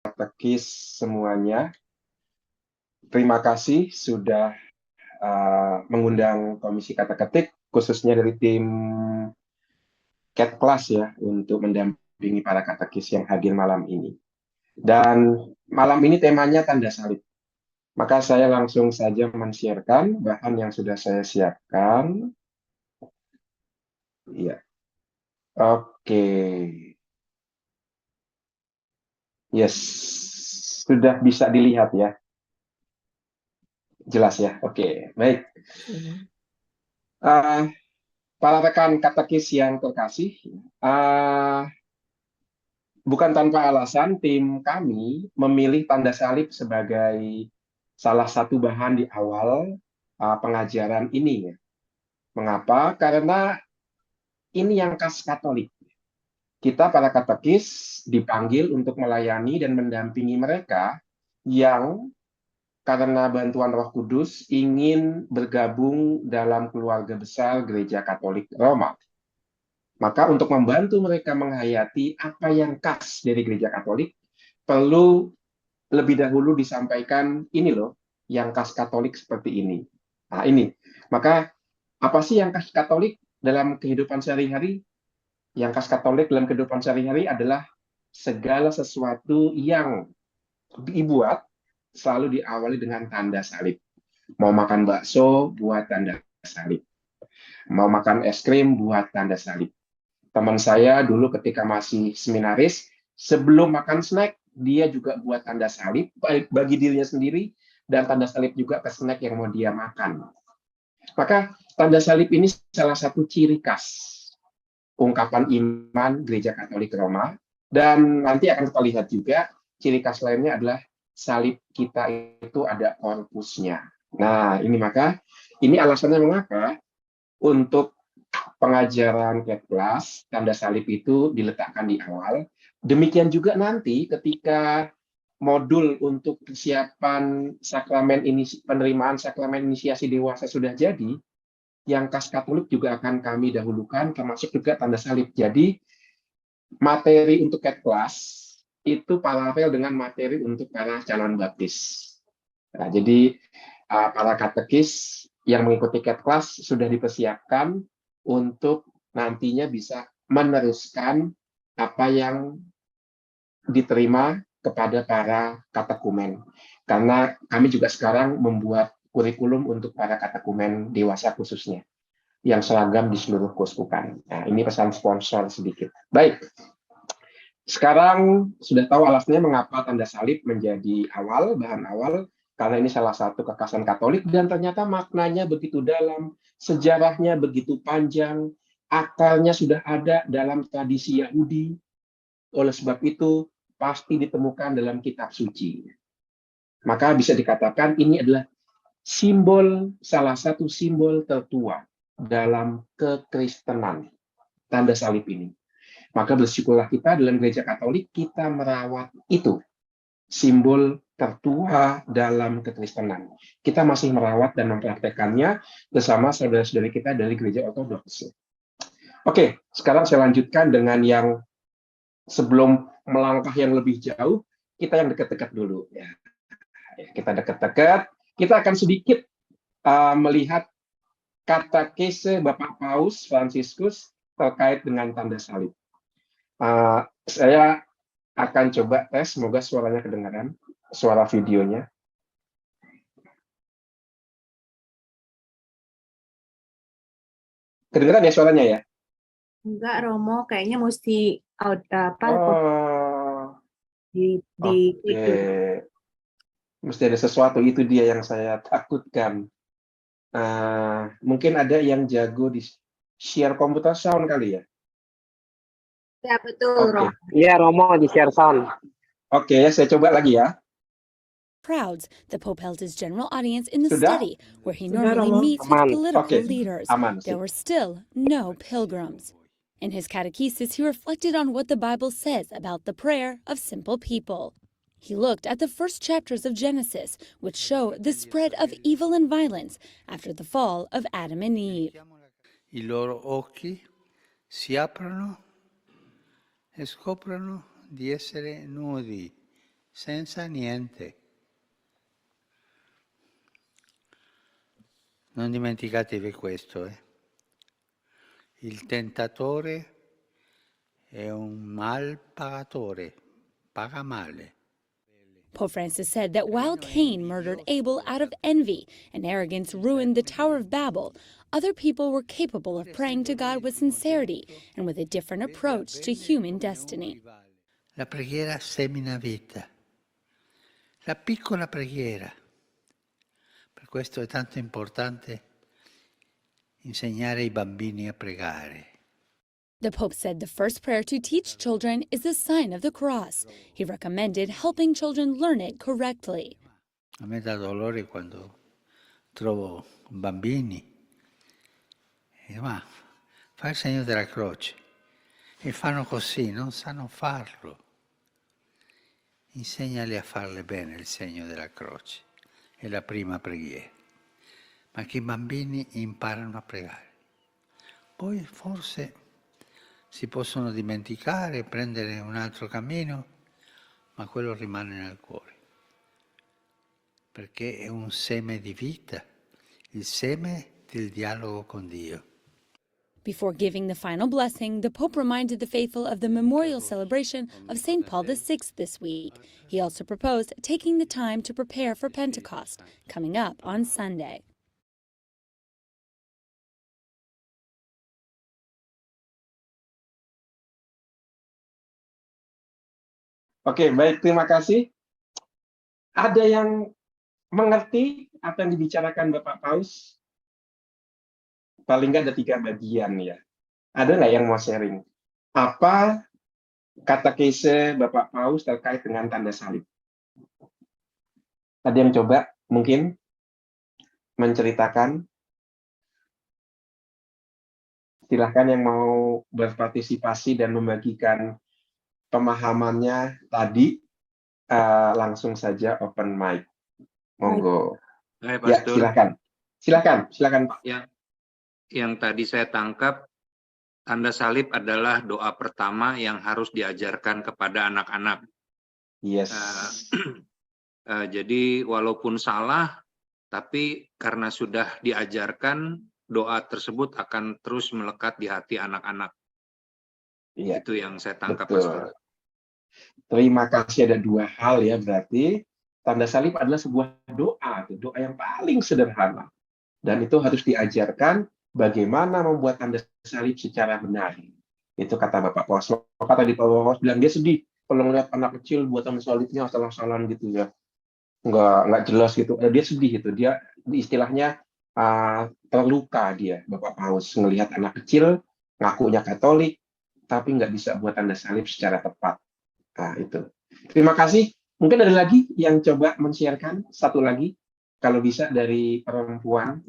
katekis semuanya. Terima kasih sudah mengundang Komisi Kata Ketik, khususnya dari tim Cat Class ya, untuk mendampingi para katekis yang hadir malam ini. Dan malam ini temanya tanda salib. Maka saya langsung saja men-sharekan bahan yang sudah saya siapkan. Iya. Oke. Yes. Sudah bisa dilihat ya. Jelas ya. Oke, baik. Para rekan katekis yang terkasih, bukan tanpa alasan tim kami memilih tanda salib sebagai salah satu bahan di awal pengajaran ini. Mengapa? Karena ini yang khas Katolik. Kita para katekis dipanggil untuk melayani dan mendampingi mereka yang karena bantuan Roh Kudus ingin bergabung dalam keluarga besar Gereja Katolik Roma. Maka untuk membantu mereka menghayati apa yang khas dari Gereja Katolik, perlu lebih dahulu disampaikan ini loh, yang khas Katolik seperti ini. Nah ini, maka apa sih yang khas Katolik dalam kehidupan sehari-hari? Yang khas Katolik dalam kehidupan sehari-hari adalah segala sesuatu yang dibuat selalu diawali dengan tanda salib. Mau makan bakso, buat tanda salib. Mau makan es krim, buat tanda salib. Teman saya dulu ketika masih seminaris, sebelum makan snack, dia juga buat tanda salib bagi dirinya sendiri, dan tanda salib juga ke snack yang mau dia makan. Maka tanda salib ini salah satu ciri khas ungkapan iman Gereja Katolik Roma, dan nanti akan kita lihat juga ciri khas lainnya adalah salib kita itu ada korpusnya. Nah, ini maka ini alasannya mengapa untuk pengajaran Cat Class tanda salib itu diletakkan di awal. Demikian juga nanti ketika modul untuk persiapan sakramen ini, penerimaan sakramen inisiasi dewasa sudah jadi, yang khas Katolik juga akan kami dahulukan, termasuk juga tanda salib. Jadi materi untuk Cat Class itu paralel dengan materi untuk para calon baptis. Nah, jadi para katekis yang mengikuti Cat Class sudah dipersiapkan untuk nantinya bisa meneruskan apa yang diterima kepada para katekumen. Karena kami juga sekarang membuat kurikulum untuk para katekumen dewasa khususnya, yang seragam di seluruh keuskupan. Nah, ini pesan sponsor sedikit. Baik, sekarang sudah tahu alasannya mengapa tanda salib menjadi awal, bahan awal, karena ini salah satu kekhasan Katolik, dan ternyata maknanya begitu dalam, sejarahnya begitu panjang, akarnya sudah ada dalam tradisi Yahudi, oleh sebab itu pasti ditemukan dalam kitab suci. Maka bisa dikatakan ini adalah simbol, salah satu simbol tertua dalam kekristenan, tanda salib ini. Maka bersyukurlah kita dalam Gereja Katolik, kita merawat itu, simbol tertua dalam kekristenan. Kita masih merawat dan mempraktekannya bersama saudara-saudari kita dari Gereja Ortodoks. Oke, sekarang saya lanjutkan dengan yang sebelum melangkah yang lebih jauh, kita yang dekat-dekat dulu. Ya, kita dekat-dekat, kita akan sedikit melihat katekese Bapak Paus Fransiskus terkait dengan tanda salib. Saya akan coba tes, semoga suaranya kedengaran, suara videonya. Kedengaran ya suaranya ya? Enggak, Romo, kayaknya mesti Oke. Mesti ada sesuatu, itu dia yang saya takutkan. Mungkin ada yang jago di share komputer sound kali ya? Ya, betul, Romo. Iya, Romo di share sound. Oke, saya coba lagi ya. Crowds, the Pope held his general audience in the Sudah? study where he normally meets with political leaders. There were still no pilgrims. In his catechesis, he reflected on what the Bible says about the prayer of simple people. He looked at the first chapters of Genesis, which show the spread of evil and violence after the fall of Adam and Eve. I loro occhi si aprono e scoprono di essere nudi, senza niente. Non dimenticatevi questo, Il tentatore è un mal pagatore, paga male. Pope Francis said that while Cain murdered Abel out of envy and arrogance ruined the Tower of Babel, other people were capable of praying to God with sincerity and with a different approach to human destiny. La preghiera semina vita, la piccola preghiera. Per questo è tanto importante insegnare ai bambini a pregare. The Pope said the first prayer to teach children is the sign of the cross. He recommended helping children learn it correctly. A me dà dolore quando trovo bambini e ma fa il segno della croce e fanno così, non sanno farlo. Insegnali a farle bene il segno della croce, è la prima preghiera, ma che i bambini imparano a pregare. Poi forse si possono dimenticare, prendere un altro cammino, ma quello rimane nel cuore, perché è un seme di vita, il seme del dialogo con Dio. Before giving the final blessing, the Pope reminded the faithful of the memorial celebration of St. Paul VI this week. He also proposed taking the time to prepare for Pentecost, coming up on Sunday. Oke, baik, terima kasih. Ada yang mengerti apa yang dibicarakan Bapak Paus? Paling nggak ada 3 bagian ya. Ada nggak yang mau sharing? Apa katekese Bapak Paus terkait dengan tanda salib? Ada yang coba mungkin menceritakan? Silahkan yang mau berpartisipasi dan membagikan pemahamannya tadi, langsung saja open mic. Monggo. Ya, silakan Pak. Yang tadi saya tangkap, tanda salib adalah doa pertama yang harus diajarkan kepada anak-anak. Yes. Jadi walaupun salah, tapi karena sudah diajarkan, doa tersebut akan terus melekat di hati anak-anak. Iya, itu yang saya tangkap. betul. Terima kasih, ada 2 hal ya, berarti tanda salib adalah sebuah doa yang paling sederhana. Dan itu harus diajarkan bagaimana membuat tanda salib secara benar. Itu kata Bapak Paus. Maka tadi Pak Paus bilang dia sedih kalau melihat anak kecil buat tanda salibnya salah-salahan gitu ya. Nggak jelas gitu. Dia sedih gitu. Dia istilahnya terluka dia, Bapak Paus, melihat anak kecil ngakunya Katolik tapi nggak bisa buat tanda salib secara tepat. Nah, itu. Terima kasih. Mungkin ada lagi yang coba men-sharekan satu lagi, kalau bisa dari perempuan,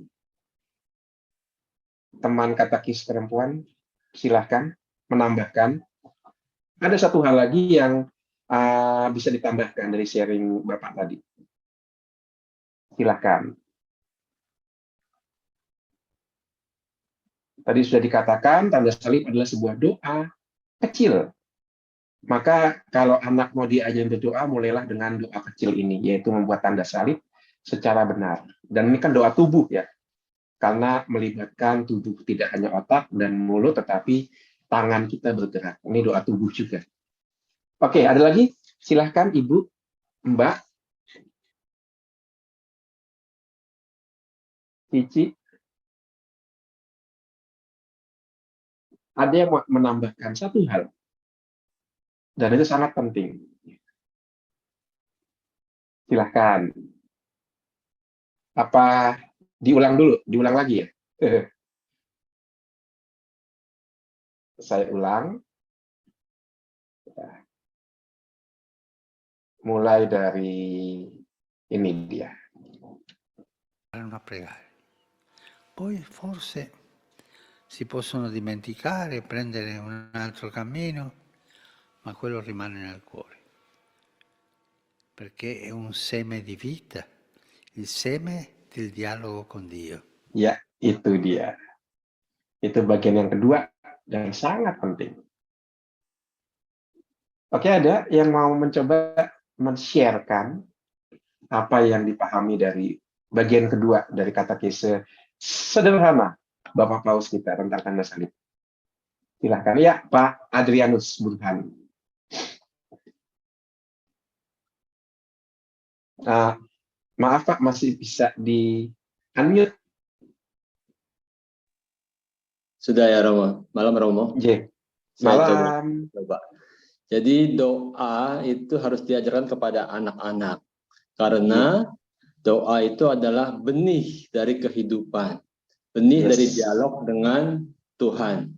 teman katekis perempuan, silahkan menambahkan. Ada satu hal lagi yang bisa ditambahkan dari sharing Bapak tadi. Silahkan. Tadi sudah dikatakan tanda salib adalah sebuah doa kecil. Maka kalau anak mau diajarin berdoa, mulailah dengan doa kecil ini, yaitu membuat tanda salib secara benar. Dan ini kan doa tubuh ya, karena melibatkan tubuh, tidak hanya otak dan mulut, tetapi tangan kita bergerak. Ini doa tubuh juga. Oke, ada lagi? Silahkan Ibu, Mbak, Cici. Ada yang mau menambahkan satu hal, dan itu sangat penting. Silahkan. Apa diulang dulu? Diulang lagi ya? Saya ulang. Mulai dari ini dia. A pregare. Poi forse si possono dimenticare, prendere un altro cammino, ma quello rimane nel cuore, perché è un seme di vita, il seme del dialogo con Dio. Ya, itu dia. Itu bagian yang kedua dan sangat penting. Oke, ada yang mau mencoba men-sharekan apa yang dipahami dari bagian kedua dari katekese sederhana Bapak Paus kita tentang tanda salib. Silakan ya, Pak Adrianus Burhan. Maaf Pak, masih bisa di unmute. Sudah ya Romo, malam Romo. J. Malam. Coba. Jadi doa itu harus diajarkan kepada anak-anak. Karena doa itu adalah benih dari kehidupan. Benih dari dialog dengan Tuhan.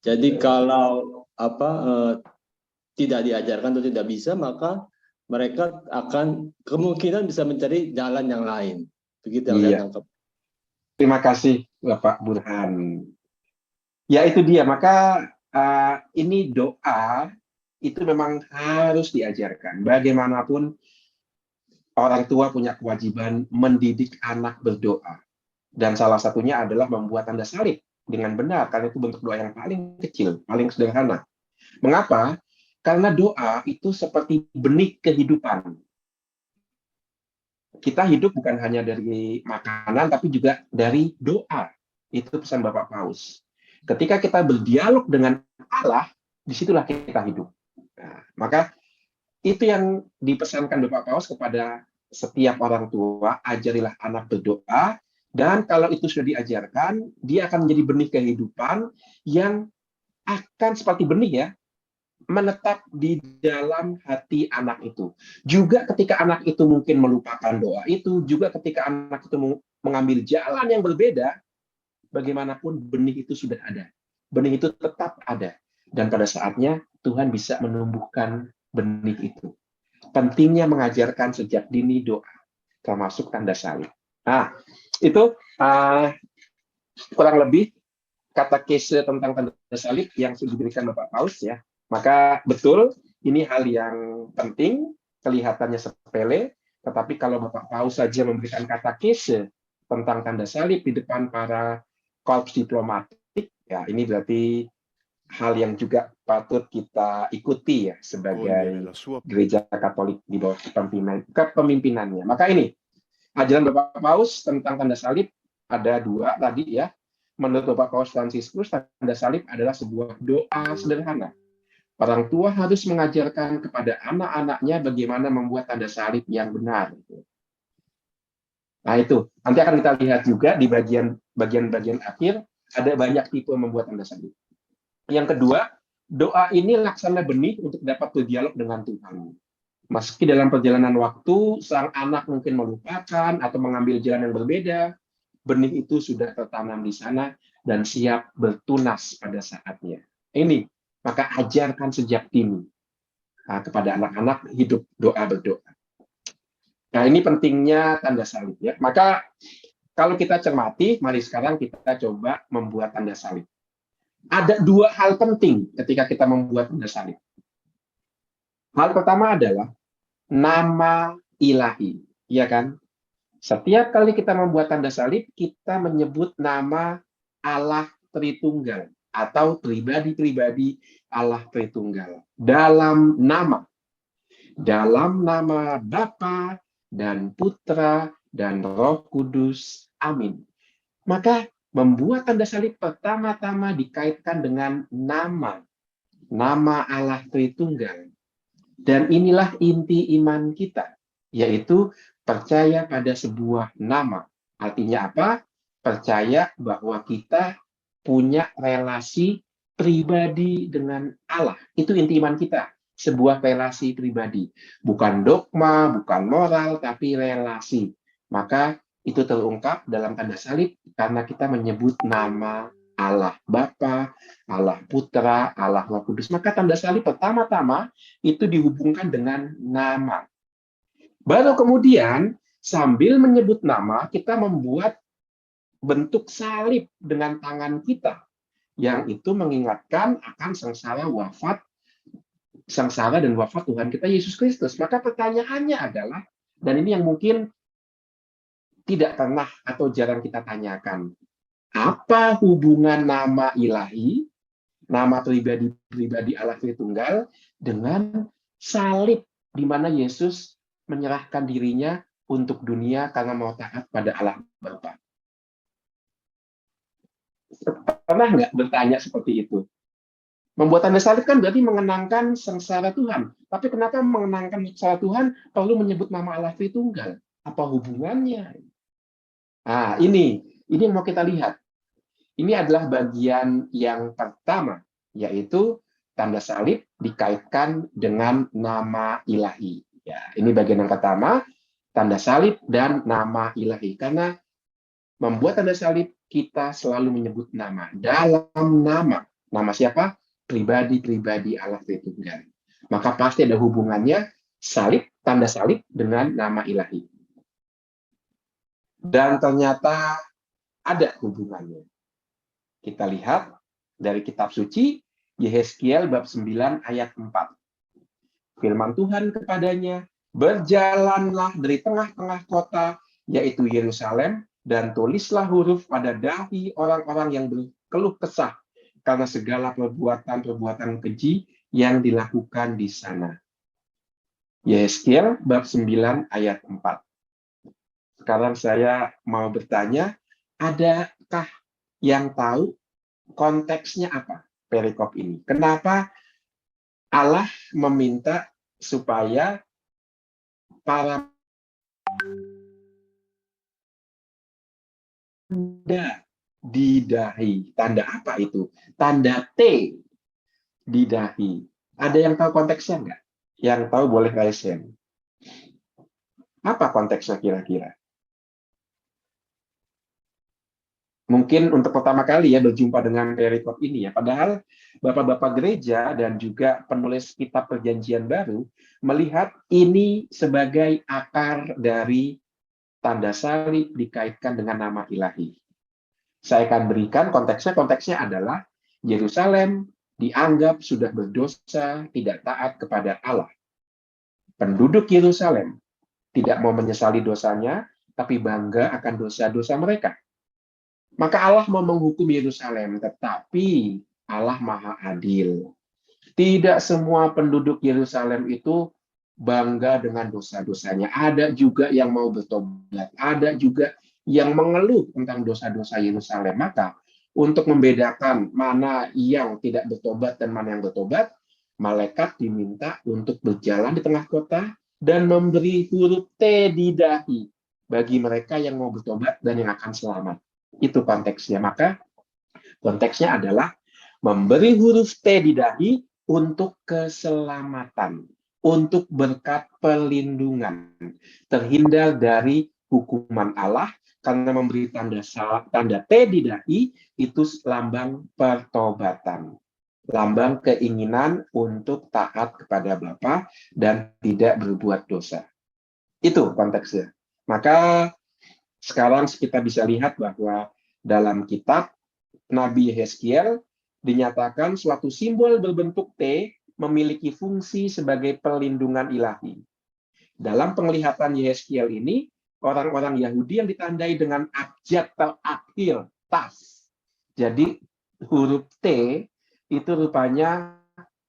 Jadi kalau tidak diajarkan atau tidak bisa, maka mereka akan kemungkinan bisa mencari jalan yang lain. Begitu yang saya tangkap. Terima kasih Bapak Burhan. Ya itu dia, maka ini doa itu memang harus diajarkan. Bagaimanapun orang tua punya kewajiban mendidik anak berdoa. Dan salah satunya adalah membuat tanda salib dengan benar, karena itu bentuk doa yang paling kecil, paling sederhana. Mengapa? Karena doa itu seperti benih kehidupan. Kita hidup bukan hanya dari makanan, tapi juga dari doa. Itu pesan Bapak Paus. Ketika kita berdialog dengan Allah, disitulah kita hidup. Nah, maka itu yang dipesankan Bapak Paus kepada setiap orang tua, ajarilah anak berdoa, dan kalau itu sudah diajarkan, dia akan menjadi benih kehidupan yang akan seperti benih ya, menetap di dalam hati anak itu. Juga ketika anak itu mungkin melupakan doa itu, juga ketika anak itu mengambil jalan yang berbeda, bagaimanapun benih itu sudah ada. Benih itu tetap ada. Dan pada saatnya Tuhan bisa menumbuhkan benih itu. Pentingnya mengajarkan sejak dini doa, termasuk tanda salib. Nah, itu kurang lebih katekese tentang tanda salib yang sudah diberikan Bapak Paus ya. Maka betul, ini hal yang penting, kelihatannya sepele, tetapi kalau Bapak Paus saja memberikan katekese tentang tanda salib di depan para korps diplomatik, ya ini berarti hal yang juga patut kita ikuti ya sebagai gereja Katolik di bawah kepemimpinannya. Maka ini ajaran Bapak Paus tentang tanda salib ada dua tadi ya. Menurut Bapak Paus Fransiskus, tanda salib adalah sebuah doa sederhana. Orang tua harus mengajarkan kepada anak-anaknya bagaimana membuat tanda salib yang benar. Nah itu, nanti akan kita lihat juga di bagian-bagian akhir, ada banyak tipe membuat tanda salib. Yang kedua, doa ini laksana benih untuk dapat berdialog dengan Tuhan. Meski dalam perjalanan waktu, sang anak mungkin melupakan atau mengambil jalan yang berbeda, benih itu sudah tertanam di sana dan siap bertunas pada saatnya. Ini, maka ajarkan sejak dini kepada anak-anak hidup doa berdoa. Nah, ini pentingnya tanda salib ya. Maka kalau kita cermati, mari sekarang kita coba membuat tanda salib. Ada dua hal penting ketika kita membuat tanda salib. Hal pertama adalah nama ilahi, ya kan? Setiap kali kita membuat tanda salib, kita menyebut nama Allah Tritunggal atau pribadi-pribadi Allah Tritunggal dalam nama Bapa dan Putra dan Roh Kudus. Amin. Maka membuat tanda salib pertama-tama dikaitkan dengan nama Allah Tritunggal. Dan inilah inti iman kita, yaitu percaya pada sebuah nama. Artinya apa? Percaya bahwa kita punya relasi pribadi dengan Allah. Itu inti iman kita. Sebuah relasi pribadi. Bukan dogma, bukan moral, tapi relasi. Maka itu terungkap dalam tanda salib karena kita menyebut nama Allah Bapa, Allah Putra, Allah Roh Kudus. Maka tanda salib pertama-tama itu dihubungkan dengan nama. Baru kemudian sambil menyebut nama, kita membuat bentuk salib dengan tangan kita. Yang itu mengingatkan akan sengsara dan wafat Tuhan kita Yesus Kristus. Maka pertanyaannya adalah, dan ini yang mungkin tidak pernah atau jarang kita tanyakan, apa hubungan nama ilahi, nama pribadi Allah Tritunggal dengan salib di mana Yesus menyerahkan dirinya untuk dunia karena mau taat pada Allah Bapa. Pernah nggak bertanya seperti itu? Membuat tanda salib kan berarti mengenangkan sengsara Tuhan. Tapi kenapa mengenangkan sengsara Tuhan perlu menyebut nama Allah Tritunggal? Apa hubungannya? Nah, ini yang mau kita lihat. Ini adalah bagian yang pertama, yaitu tanda salib dikaitkan dengan nama ilahi. Ya, ini bagian yang pertama, tanda salib dan nama ilahi. Karena membuat tanda salib, kita selalu menyebut nama. Dalam nama siapa? Pribadi-pribadi Allah Tritunggal. Maka pasti ada hubungannya salib, tanda salib dengan nama ilahi. Dan ternyata ada hubungannya. Kita lihat dari kitab suci, Yehezkiel bab 9 ayat 4. Firman Tuhan kepadanya, berjalanlah dari tengah-tengah kota, yaitu Yerusalem, dan tulislah huruf pada dahi orang-orang yang berkeluh kesah, karena segala perbuatan-perbuatan keji yang dilakukan di sana. Yehezkiel bab 9 ayat 4. Sekarang saya mau bertanya, adakah yang tahu konteksnya apa perikop ini? Kenapa Allah meminta supaya para tanda di dahi. Tanda apa itu? Tanda T di dahi. Ada yang tahu konteksnya nggak? Yang tahu boleh raise hand. Apa konteksnya kira-kira? Mungkin untuk pertama kali ya berjumpa dengan perikop ini ya. Padahal bapak-bapak gereja dan juga penulis kitab Perjanjian Baru melihat ini sebagai akar dari tanda salib dikaitkan dengan nama ilahi. Saya akan berikan konteksnya adalah Yerusalem dianggap sudah berdosa, tidak taat kepada Allah. Penduduk Yerusalem tidak mau menyesali dosanya, tapi bangga akan dosa-dosa mereka. Maka Allah mau menghukum Yerusalem, tetapi Allah Maha Adil. Tidak semua penduduk Yerusalem itu bangga dengan dosa-dosanya. Ada juga yang mau bertobat, ada juga yang mengeluh tentang dosa-dosa Yerusalem. Maka untuk membedakan mana yang tidak bertobat dan mana yang bertobat, malaikat diminta untuk berjalan di tengah kota dan memberi huruf T di dahi bagi mereka yang mau bertobat dan yang akan selamat. Itu konteksnya. Maka konteksnya adalah memberi huruf T di dahi untuk keselamatan, untuk berkat perlindungan, terhindar dari hukuman Allah, karena memberi tanda T di dahi itu lambang pertobatan, lambang keinginan untuk taat kepada Bapa dan tidak berbuat dosa. Itu konteksnya. Maka sekarang kita bisa lihat bahwa dalam kitab Nabi Yehezkiel dinyatakan suatu simbol berbentuk T memiliki fungsi sebagai perlindungan ilahi. Dalam penglihatan Yehezkiel ini, orang-orang Yahudi yang ditandai dengan abjad terakhir, tas. Jadi huruf T itu rupanya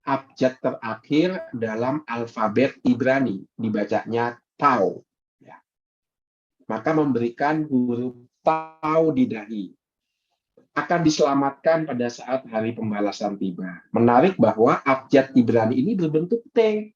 abjad terakhir dalam alfabet Ibrani, dibacanya Tau. Ya. Maka memberikan huruf Tau di dahi. Akan diselamatkan pada saat hari pembalasan tiba. Menarik bahwa abjad Ibrani ini berbentuk T.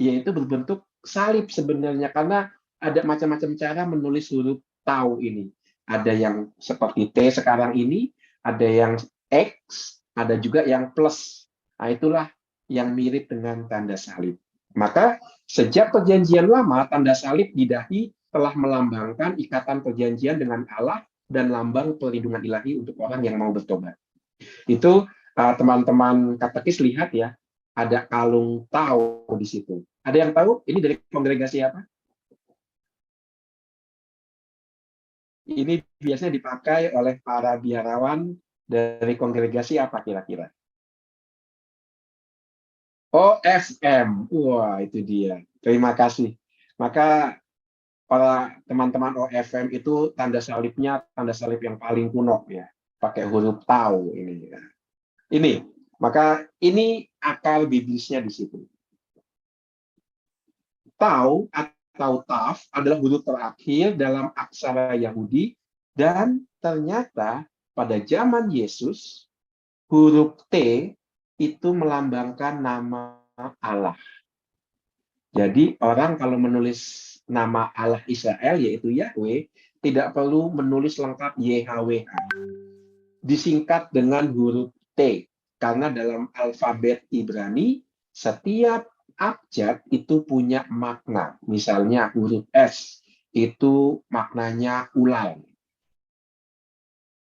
Yaitu berbentuk salib sebenarnya, karena ada macam-macam cara menulis huruf Tau ini. Ada yang seperti T sekarang ini, ada yang X, ada juga yang plus. Nah, itulah yang mirip dengan tanda salib. Maka sejak perjanjian lama, tanda salib di dahi telah melambangkan ikatan perjanjian dengan Allah dan lambang perlindungan ilahi untuk orang yang mau bertobat. Itu teman-teman katekis lihat ya, ada kalung Tau di situ. Ada yang tahu ini dari kongregasi apa? Ini biasanya dipakai oleh para biarawan dari kongregasi apa kira-kira? OFM. Wah, itu dia. Terima kasih. Maka para teman-teman OFM itu tanda salibnya tanda salib yang paling kuno ya, pakai huruf Tau ini. Ya. Ini, maka ini akal biblisnya di situ. tau atau taf adalah huruf terakhir dalam aksara Yahudi, dan ternyata pada zaman Yesus huruf T itu melambangkan nama Allah. Jadi orang kalau menulis nama Allah Israel yaitu Yahweh tidak perlu menulis lengkap YHWH. Disingkat dengan huruf T karena dalam alfabet Ibrani setiap abjad itu punya makna. Misalnya huruf S itu maknanya ulang.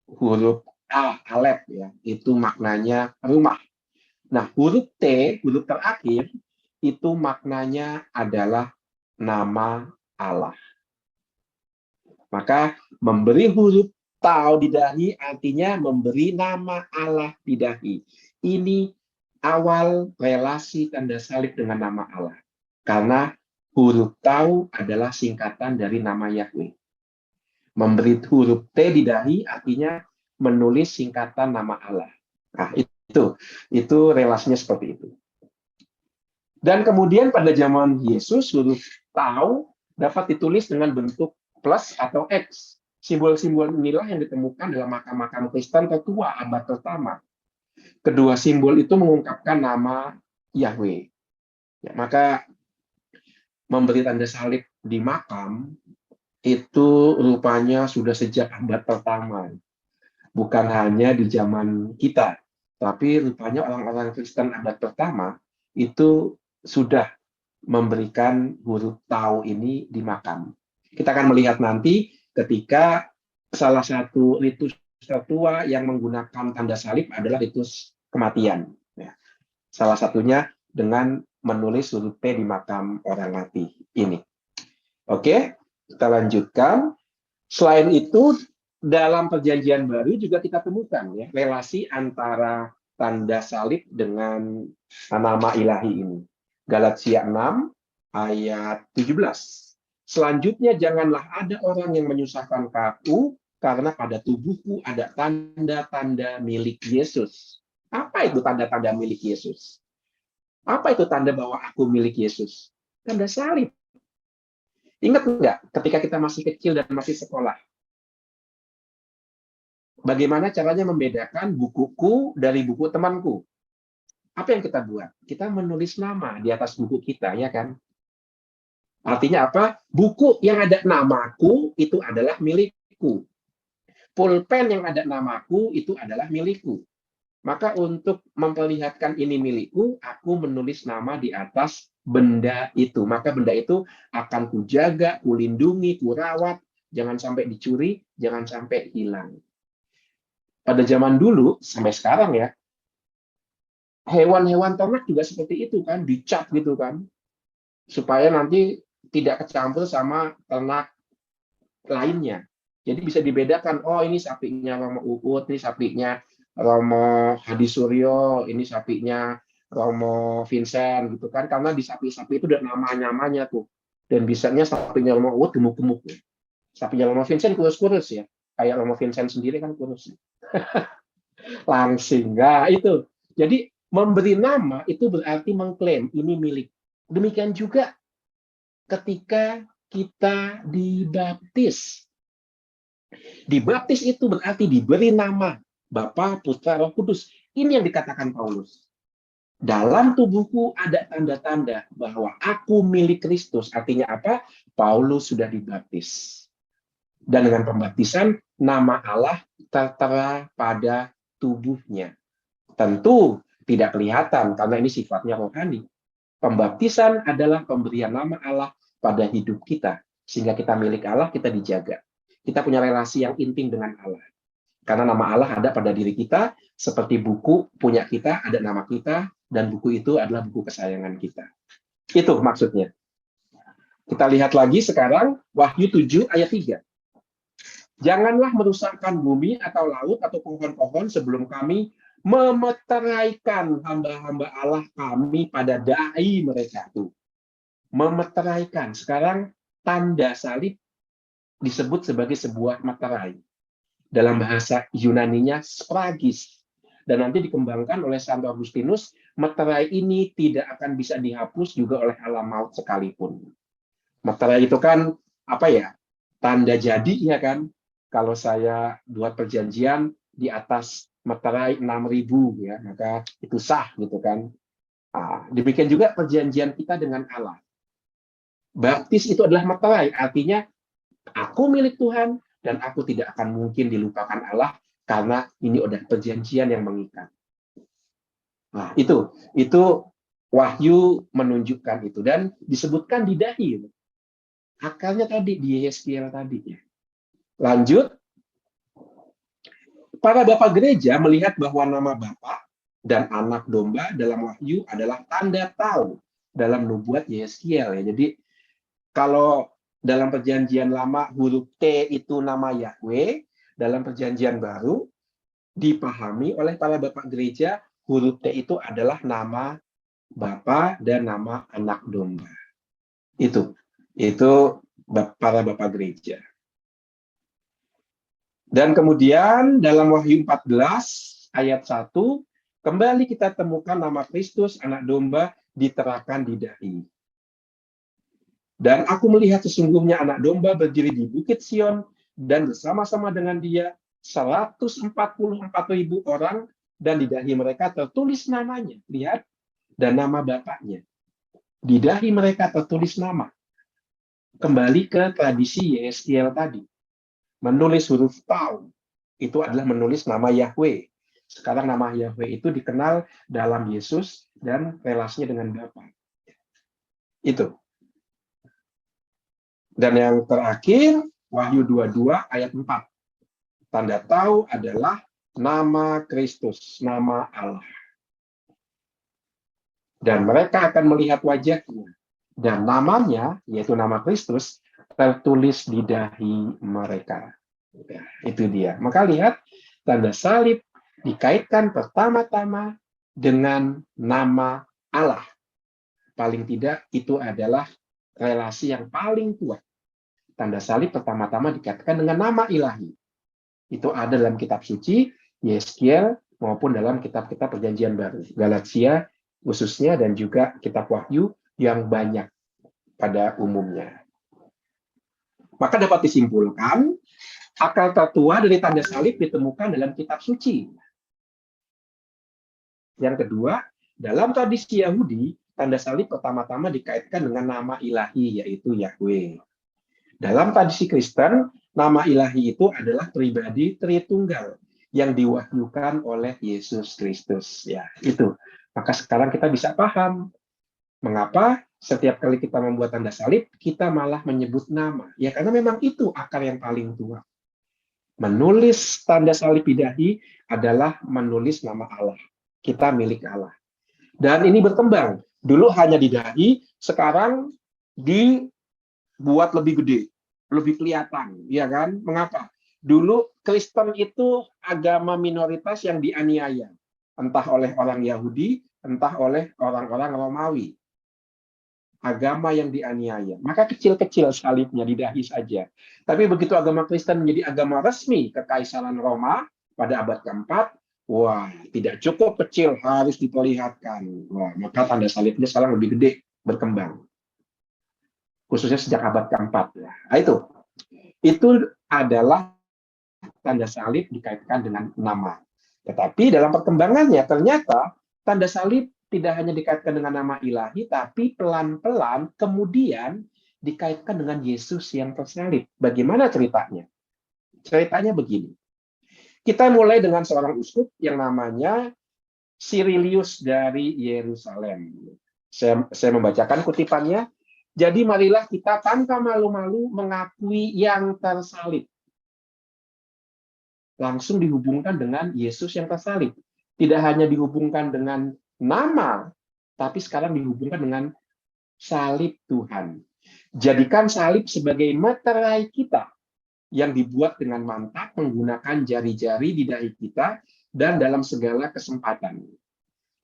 Huruf A, Alef ya, itu maknanya rumah. Nah, huruf T, huruf terakhir, itu maknanya adalah nama Allah. Maka memberi huruf tau di dahi artinya memberi nama Allah di dahi. Ini awal relasi tanda salib dengan nama Allah. Karena huruf tau adalah singkatan dari nama Yahweh. Memberi huruf T di dahi artinya menulis singkatan nama Allah. Nah, itu relasinya seperti itu. Dan kemudian pada zaman Yesus huruf tau dapat ditulis dengan bentuk plus atau X. Simbol-simbol inilah yang ditemukan dalam makam-makam Kristen tertua abad pertama. Kedua simbol itu mengungkapkan nama Yahweh. Ya, maka memberi tanda salib di makam itu rupanya sudah sejak abad pertama. Bukan hanya di zaman kita, tapi rupanya orang-orang Kristen abad pertama itu sudah memberikan huruf tau ini di makam. Kita akan melihat nanti ketika salah satu ritus tertua yang menggunakan tanda salib adalah ritus kematian. Ya. Salah satunya dengan menulis huruf T di makam orang mati ini. Oke, kita lanjutkan. Selain itu, dalam Perjanjian Baru juga kita temukan ya relasi antara tanda salib dengan nama ilahi ini. Galatia 6 ayat 17. Selanjutnya janganlah ada orang yang menyusahkan kamu karena pada tubuhku ada tanda-tanda milik Yesus. Apa itu tanda-tanda milik Yesus? Apa itu tanda bahwa aku milik Yesus? Tanda salib. Ingat enggak ketika kita masih kecil dan masih sekolah? Bagaimana caranya membedakan bukuku dari buku temanku? Apa yang kita buat? Kita menulis nama di atas buku kita, ya kan? Artinya apa? Buku yang ada namaku itu adalah milikku. Pulpen yang ada namaku itu adalah milikku. Maka untuk memperlihatkan ini milikku, aku menulis nama di atas benda itu. Maka benda itu akan kujaga, kulindungi, kurawat, jangan sampai dicuri, jangan sampai hilang. Pada zaman dulu, sampai sekarang ya, hewan-hewan ternak juga seperti itu kan, dicap gitu kan, supaya nanti tidak kecampur sama ternak lainnya. Jadi bisa dibedakan, oh ini sapinya Romo Uut, ini sapinya Romo Hadi Suryo, ini sapinya Romo Vincent gitu kan, karena di sapi-sapi itu ada nama-namanya tuh. Dan bisanya sapinya Romo Uut gemuk-gemuk. Sapinya Romo Vincent kurus-kurus ya. Kayak Romo Vincent sendiri kan kurus. Langsing. Nah, itu. Jadi memberi nama itu berarti mengklaim ini milik. Demikian juga ketika kita dibaptis. Dibaptis itu berarti diberi nama Bapa, Putra, Roh Kudus. Ini yang dikatakan Paulus. Dalam tubuhku ada tanda-tanda bahwa aku milik Kristus. Artinya apa? Paulus sudah dibaptis. Dan dengan pembaptisan, nama Allah tertera pada tubuhnya. Tentu tidak kelihatan, karena ini sifatnya rohani. Pembaptisan adalah pemberian nama Allah pada hidup kita. Sehingga kita milik Allah, kita dijaga. Kita punya relasi yang intim dengan Allah. Karena nama Allah ada pada diri kita, seperti buku punya kita, ada nama kita, dan buku itu adalah buku kesayangan kita. Itu maksudnya. Kita lihat lagi sekarang, Wahyu 7 ayat 3. Janganlah merusakkan bumi atau laut atau pohon-pohon sebelum kami memeteraikan hamba-hamba Allah kami pada dahi mereka itu. Memeteraikan. Sekarang tanda salib disebut sebagai sebuah meterai. Dalam bahasa Yunaninya spragis. Dan nanti dikembangkan oleh Santo Agustinus meterai ini tidak akan bisa dihapus juga oleh alam maut sekalipun. Meterai itu kan apa ya? Tanda jadi ya kan. Kalau saya buat perjanjian di atas meterai 6.000 ya, maka itu sah gitu kan. Demikian juga perjanjian kita dengan Allah. Baptis itu adalah meterai, artinya aku milik Tuhan dan aku tidak akan mungkin dilupakan Allah karena ini udah perjanjian yang mengikat. Nah, itu Wahyu menunjukkan itu dan disebutkan di dahi. Akarnya tadi di Yeskiel tadi ya. Lanjut, para bapak gereja melihat bahwa nama Bapa dan anak domba dalam Wahyu adalah tanda tahu dalam nubuat Yeskiel ya. Jadi kalau dalam perjanjian lama huruf T itu nama Yahweh, dalam perjanjian baru dipahami oleh para bapak gereja huruf T itu adalah nama Bapa dan nama anak domba. Itu para bapak gereja. Dan kemudian dalam Wahyu 14 ayat 1 kembali kita temukan nama Kristus anak domba diterakan di dahi. Dan aku melihat sesungguhnya anak domba berdiri di bukit Sion dan bersama-sama dengan dia 144.000 orang dan di dahi mereka tertulis namanya. Lihat, dan nama bapaknya. Di dahi mereka tertulis nama. Kembali ke tradisi Yeskiel tadi. Menulis huruf Tau itu adalah menulis nama Yahweh. Sekarang nama Yahweh itu dikenal dalam Yesus dan relasinya dengan Bapa. Itu. Dan yang terakhir, Wahyu 22 ayat 4. Tanda tahu adalah nama Kristus, nama Allah. Dan mereka akan melihat wajahnya. Dan namanya, yaitu nama Kristus, tertulis di dahi mereka. Ya, itu dia. Maka lihat, tanda salib dikaitkan pertama-tama dengan nama Allah. Paling tidak, itu adalah relasi yang paling kuat. Tanda salib pertama-tama dikaitkan dengan nama ilahi. Itu ada dalam kitab suci, Yeskiel, maupun dalam kitab-kitab perjanjian baru. Galatia khususnya dan juga kitab Wahyu yang banyak pada umumnya. Maka dapat disimpulkan, akal tertua dari tanda salib ditemukan dalam kitab suci. Yang kedua, dalam tradisi Yahudi, tanda salib pertama-tama dikaitkan dengan nama ilahi, yaitu Yahweh. Dalam tradisi Kristen, nama ilahi itu adalah pribadi Tritunggal yang diwahyukan oleh Yesus Kristus. Ya, itu. Maka sekarang kita bisa paham mengapa setiap kali kita membuat tanda salib, kita malah menyebut nama. Ya, karena memang itu akar yang paling tua. Menulis tanda salib di dahi adalah menulis nama Allah. Kita milik Allah. Dan ini berkembang. Dulu hanya di dahi, sekarang dibuat lebih gede, lebih kelihatan, ya kan? Mengapa? Dulu Kristen itu agama minoritas yang dianiaya, entah oleh orang Yahudi, entah oleh orang-orang Romawi. Agama yang dianiaya. Maka kecil-kecil salibnya di dahi saja. Tapi begitu agama Kristen menjadi agama resmi Kekaisaran Roma pada abad keempat, wah, tidak cukup kecil, harus diperlihatkan. Wah, maka tanda salibnya sekarang lebih gede, berkembang. Khususnya sejak abad keempat. Ya. Nah, itu adalah tanda salib dikaitkan dengan nama. Tetapi dalam perkembangannya, ternyata tanda salib tidak hanya dikaitkan dengan nama ilahi, tapi pelan-pelan kemudian dikaitkan dengan Yesus yang tersalib. Bagaimana ceritanya? Ceritanya begini. Kita mulai dengan seorang uskup yang namanya Cyrilius dari Yerusalem. Saya membacakan kutipannya. Jadi marilah kita tanpa malu-malu mengakui yang tersalib. Langsung dihubungkan dengan Yesus yang tersalib. Tidak hanya dihubungkan dengan nama, tapi sekarang dihubungkan dengan salib Tuhan. Jadikan salib sebagai meterai kita yang dibuat dengan mantap menggunakan jari-jari di dahi kita dan dalam segala kesempatan.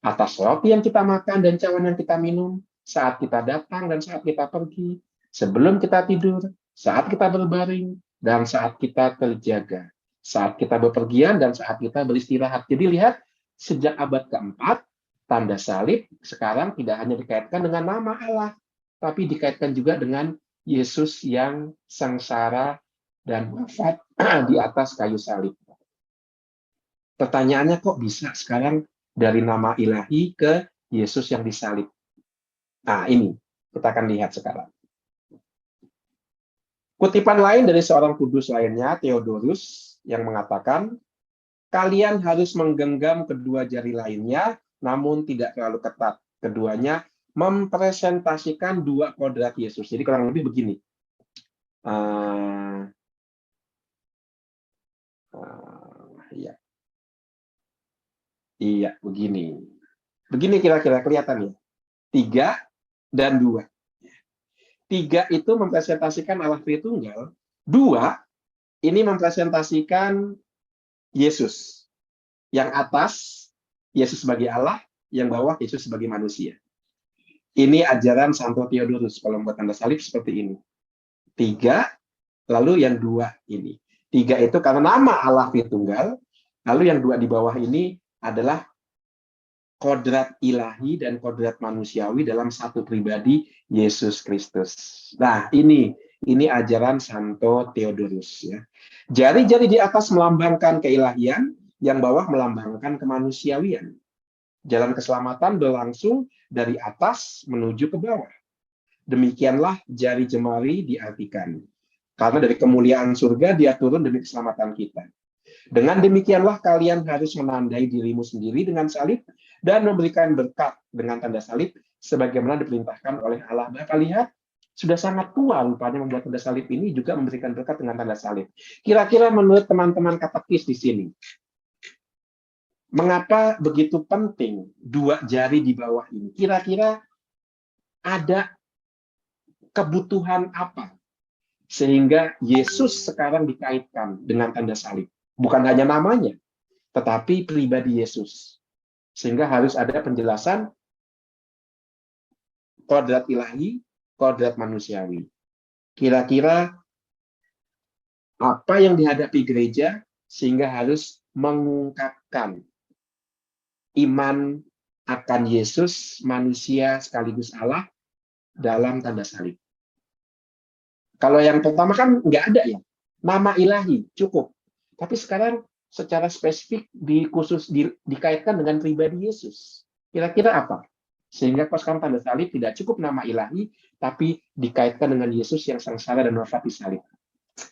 Atas roti yang kita makan dan cawan yang kita minum, saat kita datang dan saat kita pergi, sebelum kita tidur, saat kita berbaring, dan saat kita terjaga, saat kita bepergian dan saat kita beristirahat. Jadi lihat, sejak abad keempat, tanda salib sekarang tidak hanya dikaitkan dengan nama Allah, tapi dikaitkan juga dengan Yesus yang sengsara dan wafat di atas kayu salib. Pertanyaannya, kok bisa sekarang dari nama ilahi ke Yesus yang disalib? Nah, ini kita akan lihat sekarang. Kutipan lain dari seorang kudus lainnya, Theodorus, yang mengatakan, kalian harus menggenggam kedua jari lainnya, namun tidak terlalu ketat. Keduanya mempresentasikan dua kodrat Yesus. Jadi kurang lebih begini. Ya. Iya, begini. Begini kira-kira kelihatan ya. 3 dan 2. 3 itu mempresentasikan Allah Tritunggal. 2 ini mempresentasikan Yesus. Yang atas, Yesus sebagai Allah. Yang bawah, Yesus sebagai manusia. Ini ajaran Santo Theodorus kalau membuat tanda salib seperti ini. 3, lalu yang 2 ini. 3 itu karena nama Allah Tritunggal. Lalu yang 2 di bawah ini adalah kodrat ilahi dan kodrat manusiawi dalam satu pribadi, Yesus Kristus. Nah, ini ajaran Santo Theodorus. Ya. Jari-jari di atas melambangkan keilahian, yang bawah melambangkan kemanusiawian. Jalan keselamatan berlangsung dari atas menuju ke bawah. Demikianlah jari jemari diartikan. Karena dari kemuliaan surga dia turun demi keselamatan kita. Dengan demikianlah kalian harus menandai dirimu sendiri dengan salib dan memberikan berkat dengan tanda salib sebagaimana diperintahkan oleh Allah. Bapak lihat, sudah sangat tua rupanya membuat tanda salib ini juga memberikan berkat dengan tanda salib. Kira-kira menurut teman-teman katekis di sini, mengapa begitu penting dua jari di bawah ini? Kira-kira ada kebutuhan apa sehingga Yesus sekarang dikaitkan dengan tanda salib? Bukan hanya namanya, tetapi pribadi Yesus. Sehingga harus ada penjelasan kodrat ilahi, kodrat manusiawi. Kira-kira apa yang dihadapi gereja sehingga harus mengungkapkan iman akan Yesus, manusia sekaligus Allah, dalam tanda salib. Kalau yang pertama kan nggak ada ya, nama ilahi cukup. Tapi sekarang secara spesifik dikaitkan dengan pribadi Yesus. Kira-kira apa? Sehingga sekarang tanda salib tidak cukup nama ilahi, tapi dikaitkan dengan Yesus yang sengsara dan wafat di salib.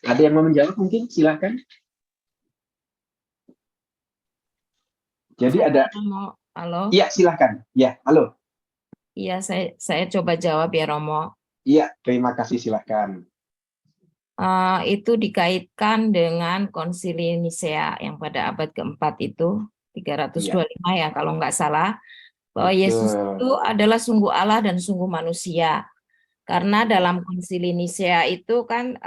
Ada yang mau menjawab mungkin? Silahkan. Jadi ada. Halo. Iya, silahkan. Ya, halo. Iya, saya coba jawab ya, Romo. Iya, terima kasih, silahkan. Itu dikaitkan dengan Konsili Nisea yang pada abad keempat itu, 325 ya kalau nggak salah, bahwa Yesus itu adalah sungguh Allah dan sungguh manusia. Karena dalam Konsili Nisea itu kan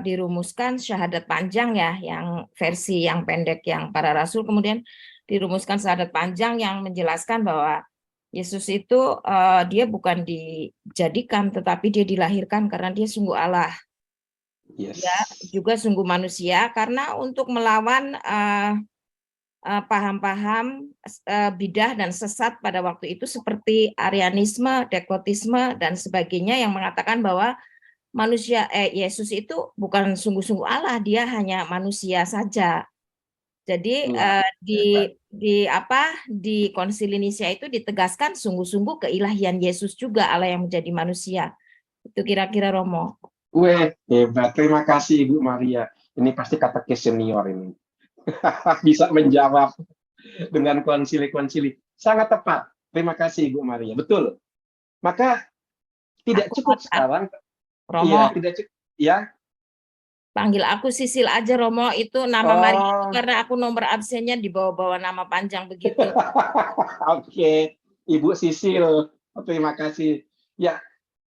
dirumuskan syahadat panjang ya, yang versi yang pendek yang para rasul, kemudian dirumuskan syahadat panjang yang menjelaskan bahwa Yesus itu dia bukan dijadikan, tetapi dia dilahirkan karena dia sungguh Allah. Yes. Dia juga sungguh manusia, karena untuk melawan paham-paham bidah dan sesat pada waktu itu seperti Arianisme, Deklotisme, dan sebagainya yang mengatakan bahwa Yesus itu bukan sungguh-sungguh Allah, dia hanya manusia saja. Jadi di Konsili Nisea itu ditegaskan sungguh-sungguh keilahian Yesus juga, Allah yang menjadi manusia. Itu kira-kira, Romo. Weh, hebat. Terima kasih Ibu Maria. Ini pasti katekis senior ini. Bisa menjawab dengan konsili-konsili. Sangat tepat. Terima kasih Ibu Maria. Betul. Maka tidak cukup sekarang. Romo. Ya, tidak cukup. Ya. Panggil aku Sisil aja, Romo. Itu nama Maria itu karena aku nomor absennya di bawah-bawah nama panjang begitu. Oke, Ibu Sisil. Terima kasih. Ya,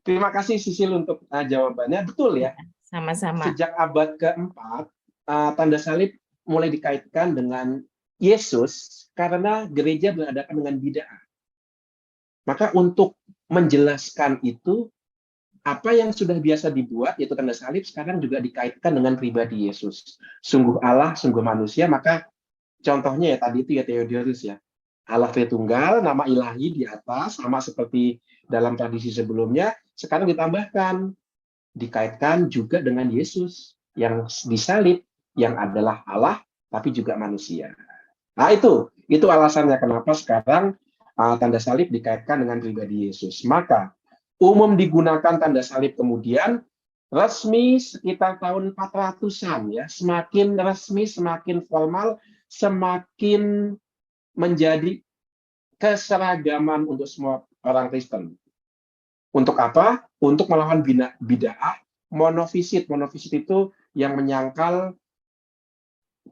terima kasih Sisil untuk jawabannya. Betul ya. Sama-sama. Sejak abad keempat, tanda salib mulai dikaitkan dengan Yesus karena gereja berhadapan dengan bid'ah. Maka untuk menjelaskan itu, apa yang sudah biasa dibuat, yaitu tanda salib, sekarang juga dikaitkan dengan pribadi Yesus. Sungguh Allah, sungguh manusia, maka contohnya ya tadi itu ya Theodorus ya. Allah Tritunggal, nama ilahi di atas, sama seperti dalam tradisi sebelumnya, sekarang ditambahkan, dikaitkan juga dengan Yesus yang disalib, yang adalah Allah, tapi juga manusia. Nah, itu alasannya kenapa sekarang tanda salib dikaitkan dengan pribadi Yesus. Maka, umum digunakan tanda salib kemudian, resmi sekitar tahun 400-an, ya, semakin resmi, semakin formal, semakin menjadi keseragaman untuk semua orang Kristen. Untuk apa? Untuk melawan bid'ah monofisit. Monofisit itu yang menyangkal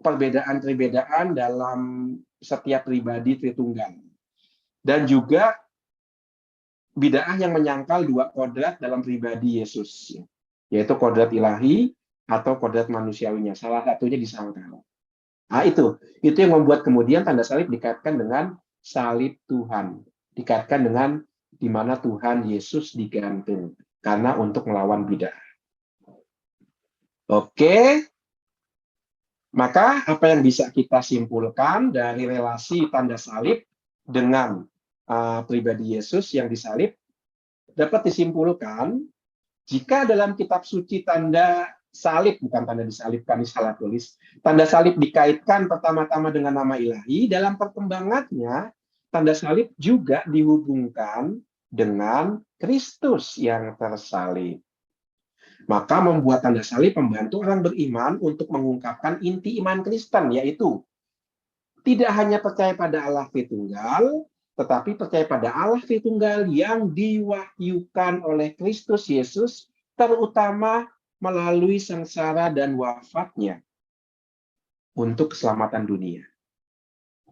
perbedaan-perbedaan dalam setiap pribadi Tritunggal. Dan juga bid'ah yang menyangkal dua kodrat dalam pribadi Yesus, yaitu kodrat ilahi atau kodrat manusiawinya. Salah satunya disangkal. Nah, itu yang membuat kemudian tanda salib dikaitkan dengan salib Tuhan, dikaitkan dengan di mana Tuhan Yesus digantung, karena untuk melawan bid'ah. Oke, maka apa yang bisa kita simpulkan dari relasi tanda salib dengan pribadi Yesus yang disalib, dapat disimpulkan jika dalam kitab suci tanda salib, bukan tanda disalibkan, ini salah tulis, tanda salib dikaitkan pertama-tama dengan nama ilahi, dalam perkembangannya tanda salib juga dihubungkan dengan Kristus yang tersalib. Maka membuat tanda salib membantu orang beriman untuk mengungkapkan inti iman Kristen, yaitu tidak hanya percaya pada Allah Tritunggal, tetapi percaya pada Allah Tritunggal yang diwahyukan oleh Kristus Yesus, terutama melalui sengsara dan wafatnya untuk keselamatan dunia.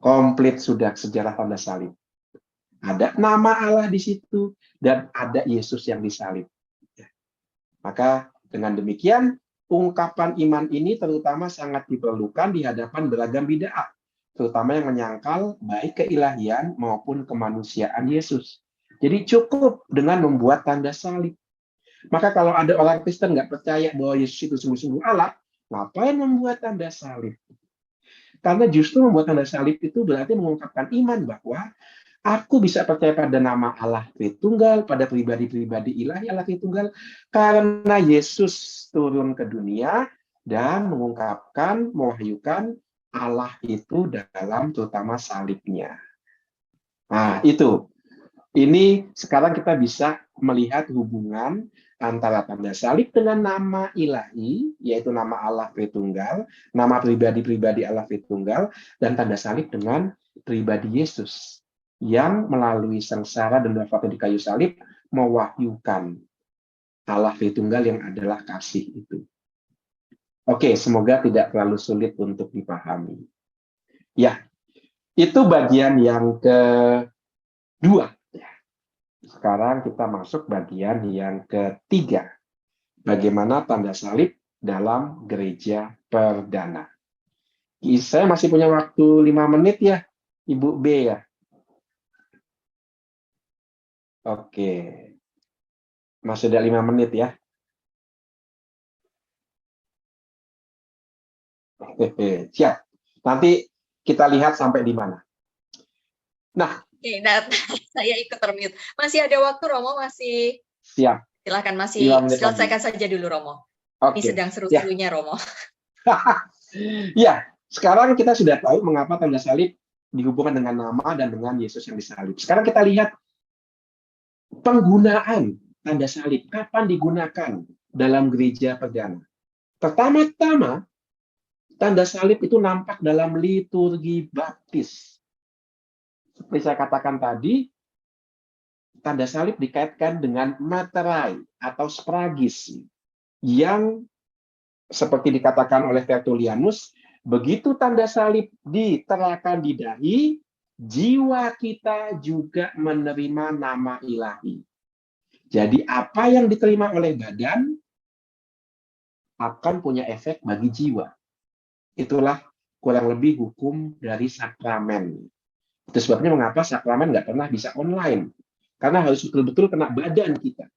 Komplit sudah sejarah tanda salib. Ada nama Allah di situ dan ada Yesus yang disalib. Maka dengan demikian ungkapan iman ini terutama sangat diperlukan di hadapan beragam bid'ah, terutama yang menyangkal baik keilahian maupun kemanusiaan Yesus. Jadi cukup dengan membuat tanda salib. Maka kalau ada orang Kristen nggak percaya bahwa Yesus itu sungguh-sungguh Allah, ngapain membuat tanda salib? Karena justru membuat tanda salib itu berarti mengungkapkan iman bahwa aku bisa percaya pada nama Allah Tritunggal, pada pribadi-pribadi ilahi Allah Tritunggal, karena Yesus turun ke dunia dan mengungkapkan, mewahyukan Allah itu dalam terutama salibnya. Nah, itu. Ini sekarang kita bisa melihat hubungan antara tanda salib dengan nama ilahi, yaitu nama Allah Tritunggal, nama pribadi-pribadi Allah Tritunggal, dan tanda salib dengan pribadi Yesus yang melalui sengsara dan wafatnya di kayu salib mewahyukan Allah Tritunggal yang adalah kasih itu. Oke, semoga tidak terlalu sulit untuk dipahami. Ya, itu bagian yang kedua. Sekarang kita masuk bagian yang ketiga. Bagaimana tanda salib dalam gereja perdana. Saya masih punya waktu 5 menit ya, Ibu B ya. Oke. Masih ada 5 menit ya. Siap. Nanti kita lihat sampai di mana. Nah, Oke, nah, saya ikut termute. Masih ada waktu, Romo? Masih? Siap. Silahkan, masih selesaikan saja dulu, Romo. Ini sedang seru-serunya, Romo. Ya, sekarang kita sudah tahu mengapa tanda salib dihubungkan dengan nama dan dengan Yesus yang disalib. Sekarang kita lihat penggunaan tanda salib. Kapan digunakan dalam gereja perdana? Pertama-tama, tanda salib itu nampak dalam liturgi baptis. Seperti saya katakan tadi, tanda salib dikaitkan dengan materai atau spragis yang seperti dikatakan oleh Tertullianus, begitu tanda salib diterakan di dahi, jiwa kita juga menerima nama ilahi. Jadi apa yang diterima oleh badan akan punya efek bagi jiwa. Itulah kurang lebih hukum dari sakramen. Itu sebabnya mengapa sakramen nggak pernah bisa online. Karena harus betul-betul kena badan kita.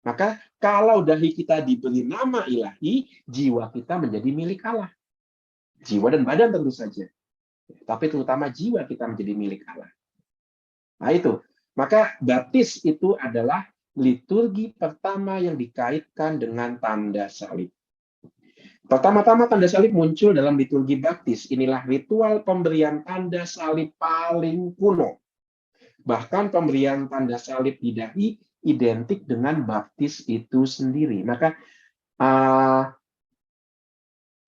Maka kalau dahi kita diberi nama ilahi, jiwa kita menjadi milik Allah. Jiwa dan badan tentu saja. tapi terutama jiwa kita menjadi milik Allah. Nah itu, maka baptis itu adalah liturgi pertama yang dikaitkan dengan tanda salib. Pertama-tama tanda salib muncul dalam liturgi baptis. Inilah ritual pemberian tanda salib paling kuno. Bahkan pemberian tanda salib di dahi identik dengan baptis itu sendiri. Maka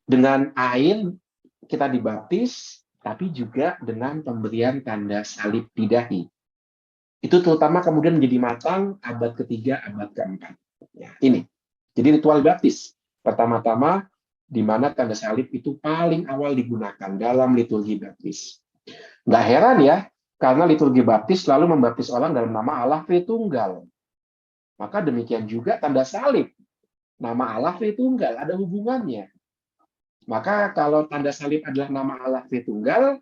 dengan air kita dibaptis, tapi juga dengan pemberian tanda salib di dahi. Itu terutama kemudian menjadi matang abad ketiga, abad keempat. Ya, ini. Jadi ritual baptis. Pertama-tama, di mana tanda salib itu paling awal digunakan dalam liturgi baptis. Nggak heran ya, karena liturgi baptis selalu membaptis orang dalam nama Allah Tritunggal. Maka demikian juga tanda salib. Nama Allah Tritunggal, ada hubungannya. Maka kalau tanda salib adalah nama Allah Tritunggal,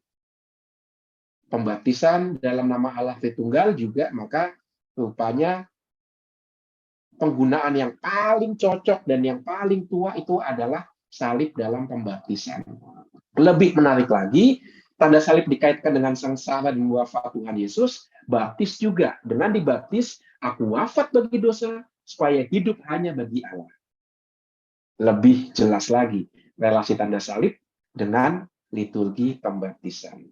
pembaptisan dalam nama Allah Tritunggal juga, maka rupanya penggunaan yang paling cocok dan yang paling tua itu adalah salib dalam pembaptisan. Lebih menarik lagi, tanda salib dikaitkan dengan sengsara dan wafat Tuhan Yesus, baptis juga. Dengan dibaptis, aku wafat bagi dosa, supaya hidup hanya bagi Allah. Lebih jelas lagi, relasi tanda salib dengan liturgi pembaptisan.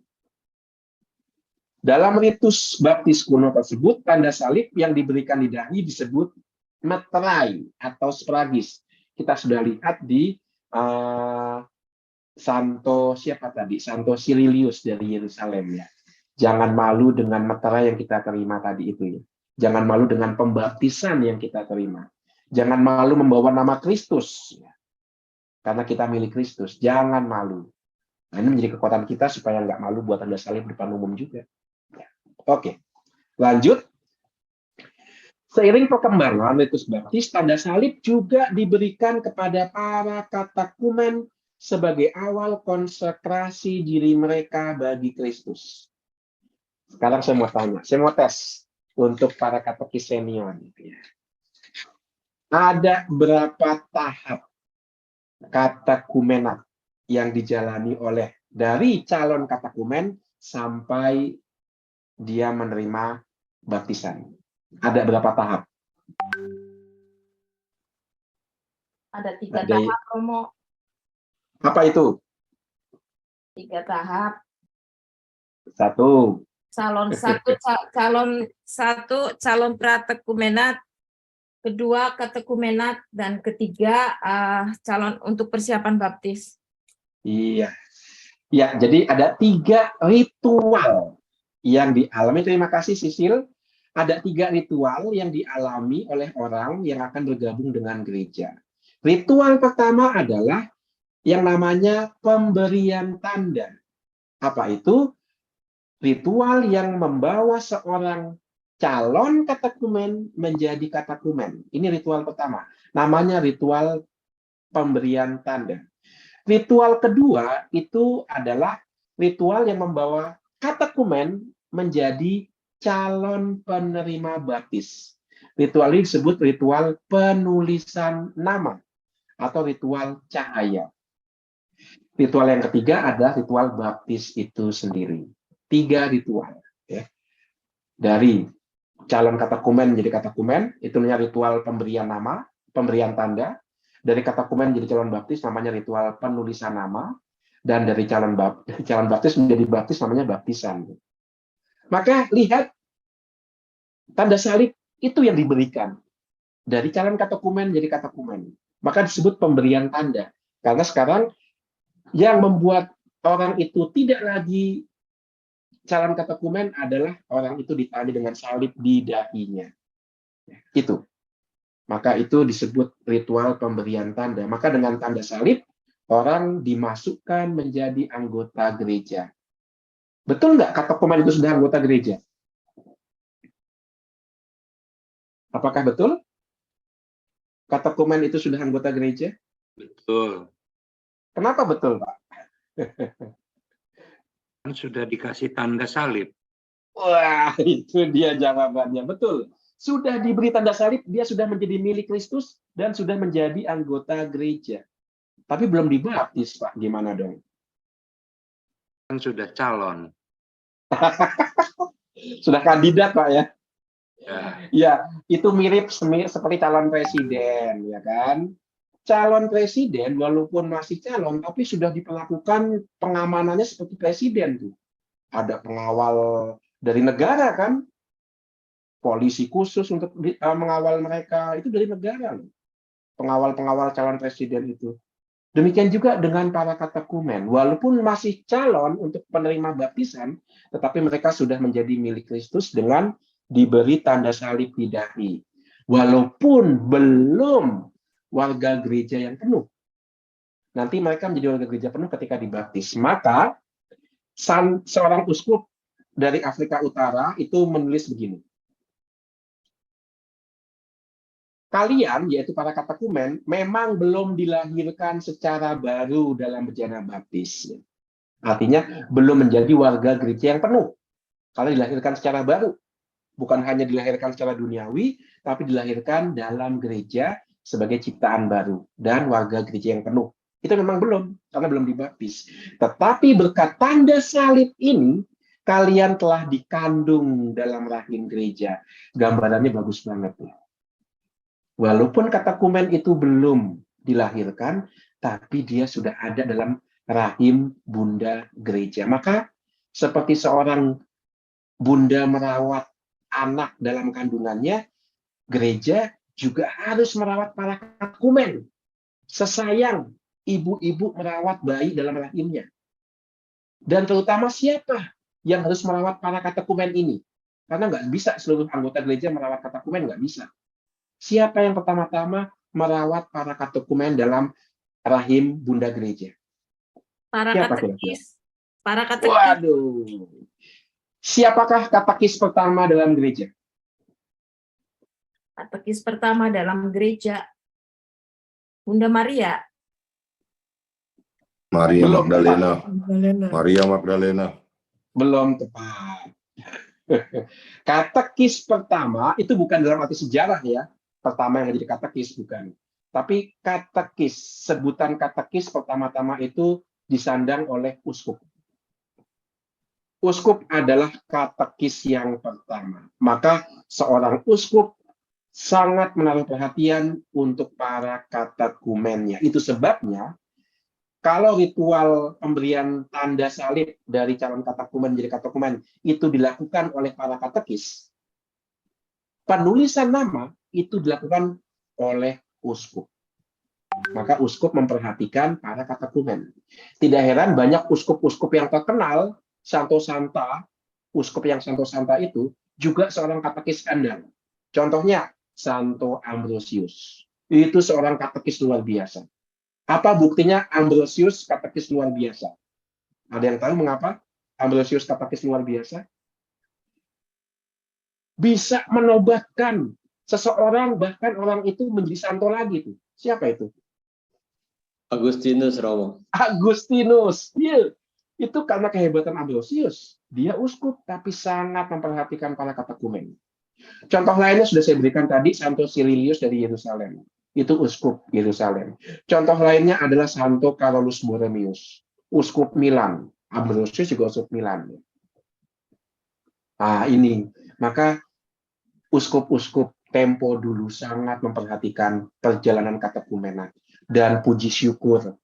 Dalam ritus baptis kuno tersebut, tanda salib yang diberikan di dahi disebut meterai atau spragis. Kita sudah lihat di Santo siapa tadi? Santo Cyrilius dari Yerusalem ya. Jangan malu dengan meterai yang kita terima tadi itu ya. Jangan malu dengan pembaptisan yang kita terima. Jangan malu membawa nama Kristus ya. Karena kita milik Kristus. Jangan malu. Nah, ini menjadi kekuatan kita supaya nggak malu buat tanda salib depan umum juga. Ya. Oke, lanjut. Seiring perkembangan ritus baptis, tanda salib juga diberikan kepada para katakumen sebagai awal konsekrasi diri mereka bagi Kristus. Sekarang saya mau tanya, saya mau tes untuk para katekis senior. Ada berapa tahap katakumenat yang dijalani oleh dari calon katakumen sampai dia menerima baptisan? Ada berapa tahap? Ada 3 tahap, Romo. Apa itu? 3 tahap. 1. Calon pratekumenat, kedua katekumenat, dan ketiga calon untuk persiapan baptis. Iya. Ya, jadi ada 3 ritual yang dialami. Terima kasih Sisil. Ada 3 ritual yang dialami oleh orang yang akan bergabung dengan gereja. Ritual pertama adalah yang namanya pemberian tanda. Apa itu? Ritual yang membawa seorang calon katekumen menjadi katekumen. Ini ritual pertama. Namanya ritual pemberian tanda. Ritual kedua itu adalah ritual yang membawa katekumen menjadi calon penerima baptis. Ritual ini disebut ritual penulisan nama atau ritual cahaya. Ritual yang ketiga adalah ritual baptis itu sendiri. 3 ritual. Ya. Dari calon katekumen menjadi katekumen, itu namanya ritual pemberian nama, pemberian tanda. Dari katekumen menjadi calon baptis, namanya ritual penulisan nama. Dan dari calon baptis menjadi baptis, namanya baptisan. Maka lihat, tanda salib itu yang diberikan. Dari calon katekumen menjadi katekumen. Maka disebut pemberian tanda. Karena sekarang yang membuat orang itu tidak lagi calon katekumen adalah orang itu ditandai dengan salib di dahinya. Itu. Maka itu disebut ritual pemberian tanda. Maka dengan tanda salib, orang dimasukkan menjadi anggota gereja. Betul nggak katekumen itu sudah anggota gereja? Apakah betul? Katekumen itu sudah anggota gereja? Betul. Kenapa betul, Pak? Sudah dikasih tanda salib. Wah, itu dia jawabannya. Betul. Sudah diberi tanda salib, dia sudah menjadi milik Kristus dan sudah menjadi anggota gereja. Tapi belum dibaptis, Pak. Gimana dong? kan sudah calon. Sudah kandidat, Pak ya. Ya. Ya, itu mirip seperti calon presiden, ya kan? Calon presiden walaupun masih calon, tapi sudah diperlakukan pengamanannya seperti presiden tuh. Ada pengawal dari negara kan, polisi khusus untuk mengawal mereka, itu dari negara loh. Pengawal-pengawal calon presiden itu. Demikian juga dengan para katekumen, walaupun masih calon untuk penerima baptisan, tetapi mereka sudah menjadi milik Kristus dengan diberi tanda salib di dahi. Walaupun belum warga gereja yang penuh. Nanti mereka menjadi warga gereja penuh ketika dibaptis. Maka seorang uskup dari Afrika Utara itu menulis begini. Kalian, yaitu para katekumen, memang belum dilahirkan secara baru dalam bejana baptis. Artinya, belum menjadi warga gereja yang penuh. Kalau dilahirkan secara baru, bukan hanya dilahirkan secara duniawi, tapi dilahirkan dalam gereja sebagai ciptaan baru dan warga gereja yang penuh. Itu memang belum, karena belum dibaptis. Tetapi berkat tanda salib ini, kalian telah dikandung dalam rahim gereja. Gambarannya bagus banget ya. Walaupun katekumen itu belum dilahirkan, tapi dia sudah ada dalam rahim bunda gereja. Maka seperti seorang bunda merawat anak dalam kandungannya, gereja juga harus merawat para katekumen. Sesayang ibu-ibu merawat bayi dalam rahimnya. Dan terutama siapa yang harus merawat para katekumen ini? Karena nggak bisa seluruh anggota gereja merawat katekumen, nggak bisa. Siapa yang pertama-tama merawat para katekumen dalam rahim bunda gereja? Para Siapa katekis. Para katekis. Waduh. Siapakah katekis pertama dalam gereja? Katekis pertama dalam gereja Bunda Maria. Maria Belum Magdalena. Magdalena. Maria Magdalena. Belum tepat. Katekis pertama itu bukan dalam arti sejarah ya. Pertama yang menjadi katekis, bukan. Tapi katekis, sebutan katekis pertama-tama itu disandang oleh uskup. Uskup adalah katekis yang pertama. Maka seorang uskup sangat menaruh perhatian untuk para katekumennya. Itu sebabnya kalau ritual pemberian tanda salib dari calon katekumen menjadi katekumen itu dilakukan oleh para katekis, penulisan nama itu dilakukan oleh uskup. Maka uskup memperhatikan para katekumen. Tidak heran banyak uskup-uskup yang terkenal, Santo Santa, uskup yang Santo Santa itu juga seorang katekis kandang. Contohnya Santo Ambrosius. Itu seorang katekis luar biasa. Apa buktinya Ambrosius katekis luar biasa? Ada yang tahu mengapa Ambrosius katekis luar biasa? Bisa menobatkan seseorang, bahkan orang itu menjadi santo lagi tuh. Siapa itu? Agustinus, Romo. Agustinus. Iya. Itu karena kehebatan Ambrosius. Dia uskup tapi sangat memperhatikan para katekumen. Contoh lainnya sudah saya berikan tadi, Santo Sililius dari Yerusalem. Itu uskup Yerusalem. Contoh lainnya adalah Santo Carolus Borromeus, uskup Milan. Ambrosius juga uskup Milan. Nah, ini. Maka uskup-uskup tempo dulu sangat memperhatikan perjalanan katekumenan. Dan puji syukur,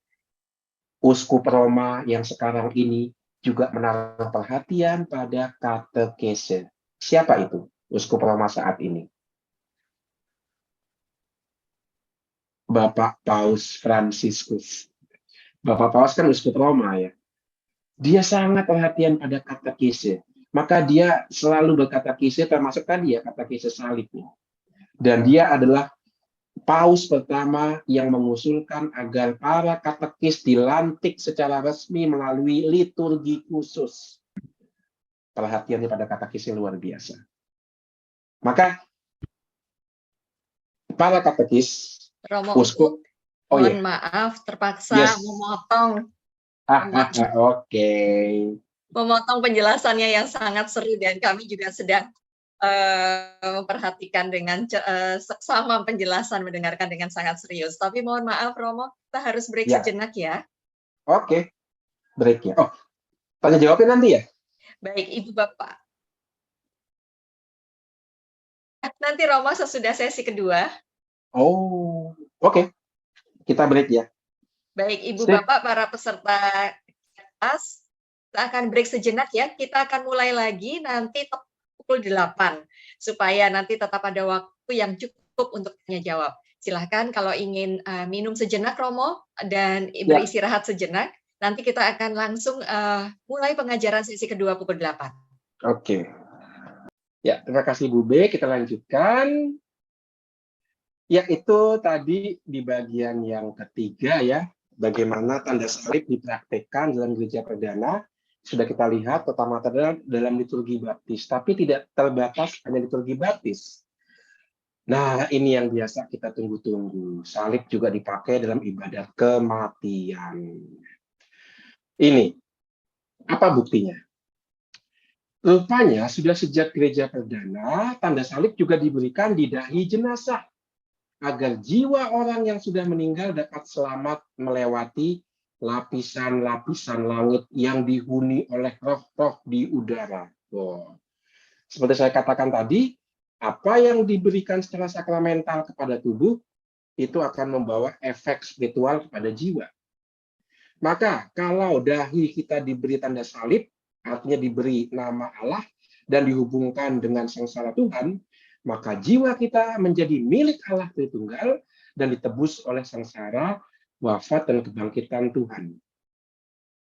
uskup Roma yang sekarang ini juga menaruh perhatian pada katekese. Siapa itu uskup Roma saat ini? Bapak Paus Fransiskus. Bapak Paus kan uskup Roma ya. Dia sangat perhatian pada katekese. Maka dia selalu berkatekese, termasuk tadi ya katekese salibnya. Dan dia adalah Paus pertama yang mengusulkan agar para katekis dilantik secara resmi melalui liturgi khusus. Perhatiannya pada katekis luar biasa. Maka para katekis, Romo uskup, mohon maaf terpaksa memotong. Oke. Memotong penjelasannya yang sangat seru dan kami juga sedang memperhatikan dengan seksama penjelasan, mendengarkan dengan sangat serius. Tapi mohon maaf Romo, kita harus break sejenak ya. Oke. Break ya. Oh, Tanya jawabnya nanti ya? Baik, Ibu Bapak. Nanti Romo sesudah sesi kedua. Oh, oke. Kita break ya. Baik, Ibu Sip. Bapak, para peserta kelas, kita akan break sejenak ya. Kita akan mulai lagi nanti pukul 8, supaya nanti tetap ada waktu yang cukup untuk tanya jawab. Silahkan kalau ingin minum sejenak, Romo, dan beristirahat sejenak. Nanti kita akan langsung mulai pengajaran sesi kedua pukul 8. Oke. Ya, terima kasih Bu B. Kita lanjutkan. Ya, itu tadi di bagian yang ketiga ya. Bagaimana tanda salib dipraktekkan dalam gereja perdana. Sudah kita lihat pertama dalam liturgi baptis. Tapi tidak terbatas hanya liturgi baptis. Nah, ini yang biasa kita tunggu-tunggu. Salib juga dipakai dalam ibadat kematian. Ini, apa buktinya? Rupanya sudah sejak gereja perdana, tanda salib juga diberikan di dahi jenazah, agar jiwa orang yang sudah meninggal dapat selamat melewati lapisan-lapisan langit yang dihuni oleh roh-roh di udara. Wow. Seperti saya katakan tadi, apa yang diberikan secara sakramental kepada tubuh, itu akan membawa efek spiritual kepada jiwa. Maka kalau dahi kita diberi tanda salib, artinya diberi nama Allah dan dihubungkan dengan sengsara Tuhan, maka jiwa kita menjadi milik Allah Tritunggal dan ditebus oleh sengsara, wafat, dan kebangkitan Tuhan.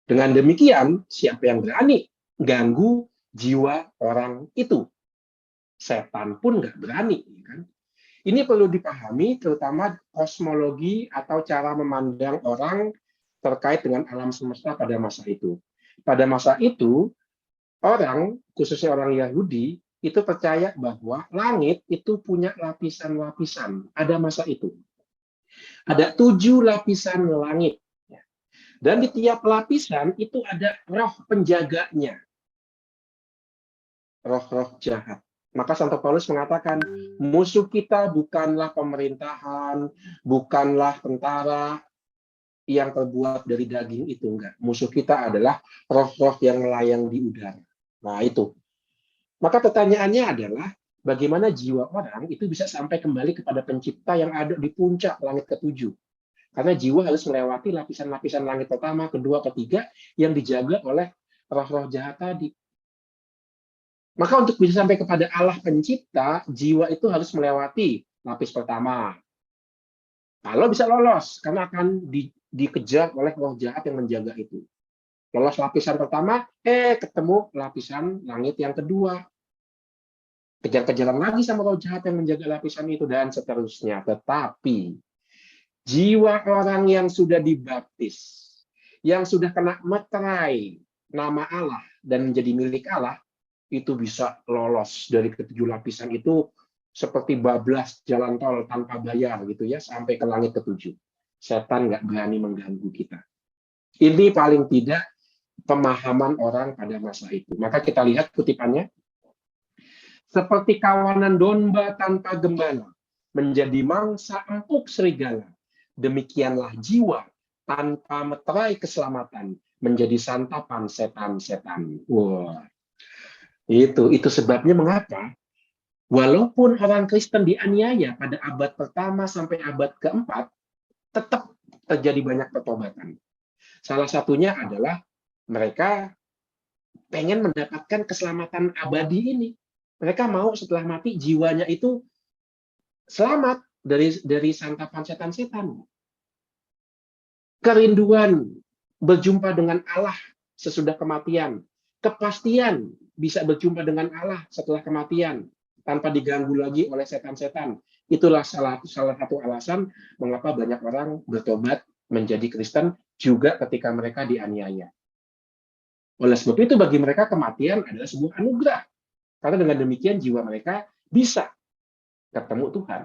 Dengan demikian, siapa yang berani ganggu jiwa orang itu? Setan pun nggak berani. Kan? Ini perlu dipahami, terutama kosmologi atau cara memandang orang terkait dengan alam semesta pada masa itu. Pada masa itu, orang, khususnya orang Yahudi, itu percaya bahwa langit itu punya lapisan-lapisan. Ada masa itu. Ada 7 lapisan langit. Dan di tiap lapisan itu ada roh penjaganya. Roh-roh jahat. Maka Santo Paulus mengatakan, musuh kita bukanlah pemerintahan, bukanlah tentara yang terbuat dari daging itu, enggak. Musuh kita adalah roh-roh yang melayang di udara. Nah, itu. Maka pertanyaannya adalah, bagaimana jiwa orang itu bisa sampai kembali kepada pencipta yang ada di puncak langit ke-7. Karena jiwa harus melewati lapisan-lapisan langit pertama, kedua, ketiga, yang dijaga oleh roh-roh jahat tadi. Maka untuk bisa sampai kepada Allah pencipta, jiwa itu harus melewati lapis pertama. Kalau bisa lolos, karena akan dikejar oleh roh jahat yang menjaga itu. Lolos lapisan pertama, ketemu lapisan langit yang kedua. Kejar-kejaran lagi sama roh jahat yang menjaga lapisan itu, dan seterusnya. Tetapi, jiwa orang yang sudah dibaptis, yang sudah kena meterai nama Allah dan menjadi milik Allah, itu bisa lolos dari ke-7 lapisan itu seperti bablas jalan tol tanpa bayar gitu ya, sampai ke langit ke-7. Setan nggak berani mengganggu kita. Ini paling tidak pemahaman orang pada masa itu. Maka kita lihat kutipannya. Seperti kawanan domba tanpa gembala menjadi mangsa empuk serigala, demikianlah jiwa tanpa meterai keselamatan menjadi santapan setan-setan. Wah. Itu sebabnya mengapa walaupun orang Kristen dianiaya pada abad pertama sampai abad keempat, tetap terjadi banyak pertobatan. Salah satunya adalah mereka pengen mendapatkan keselamatan abadi ini. Mereka mau setelah mati jiwanya itu selamat dari santapan setan-setan. Kerinduan berjumpa dengan Allah sesudah kematian. Kepastian bisa berjumpa dengan Allah setelah kematian tanpa diganggu lagi oleh setan-setan. Itulah salah satu alasan mengapa banyak orang bertobat menjadi Kristen juga ketika mereka dianiaya. Oleh sebab itu bagi mereka kematian adalah sebuah anugerah. Karena dengan demikian jiwa mereka bisa ketemu Tuhan.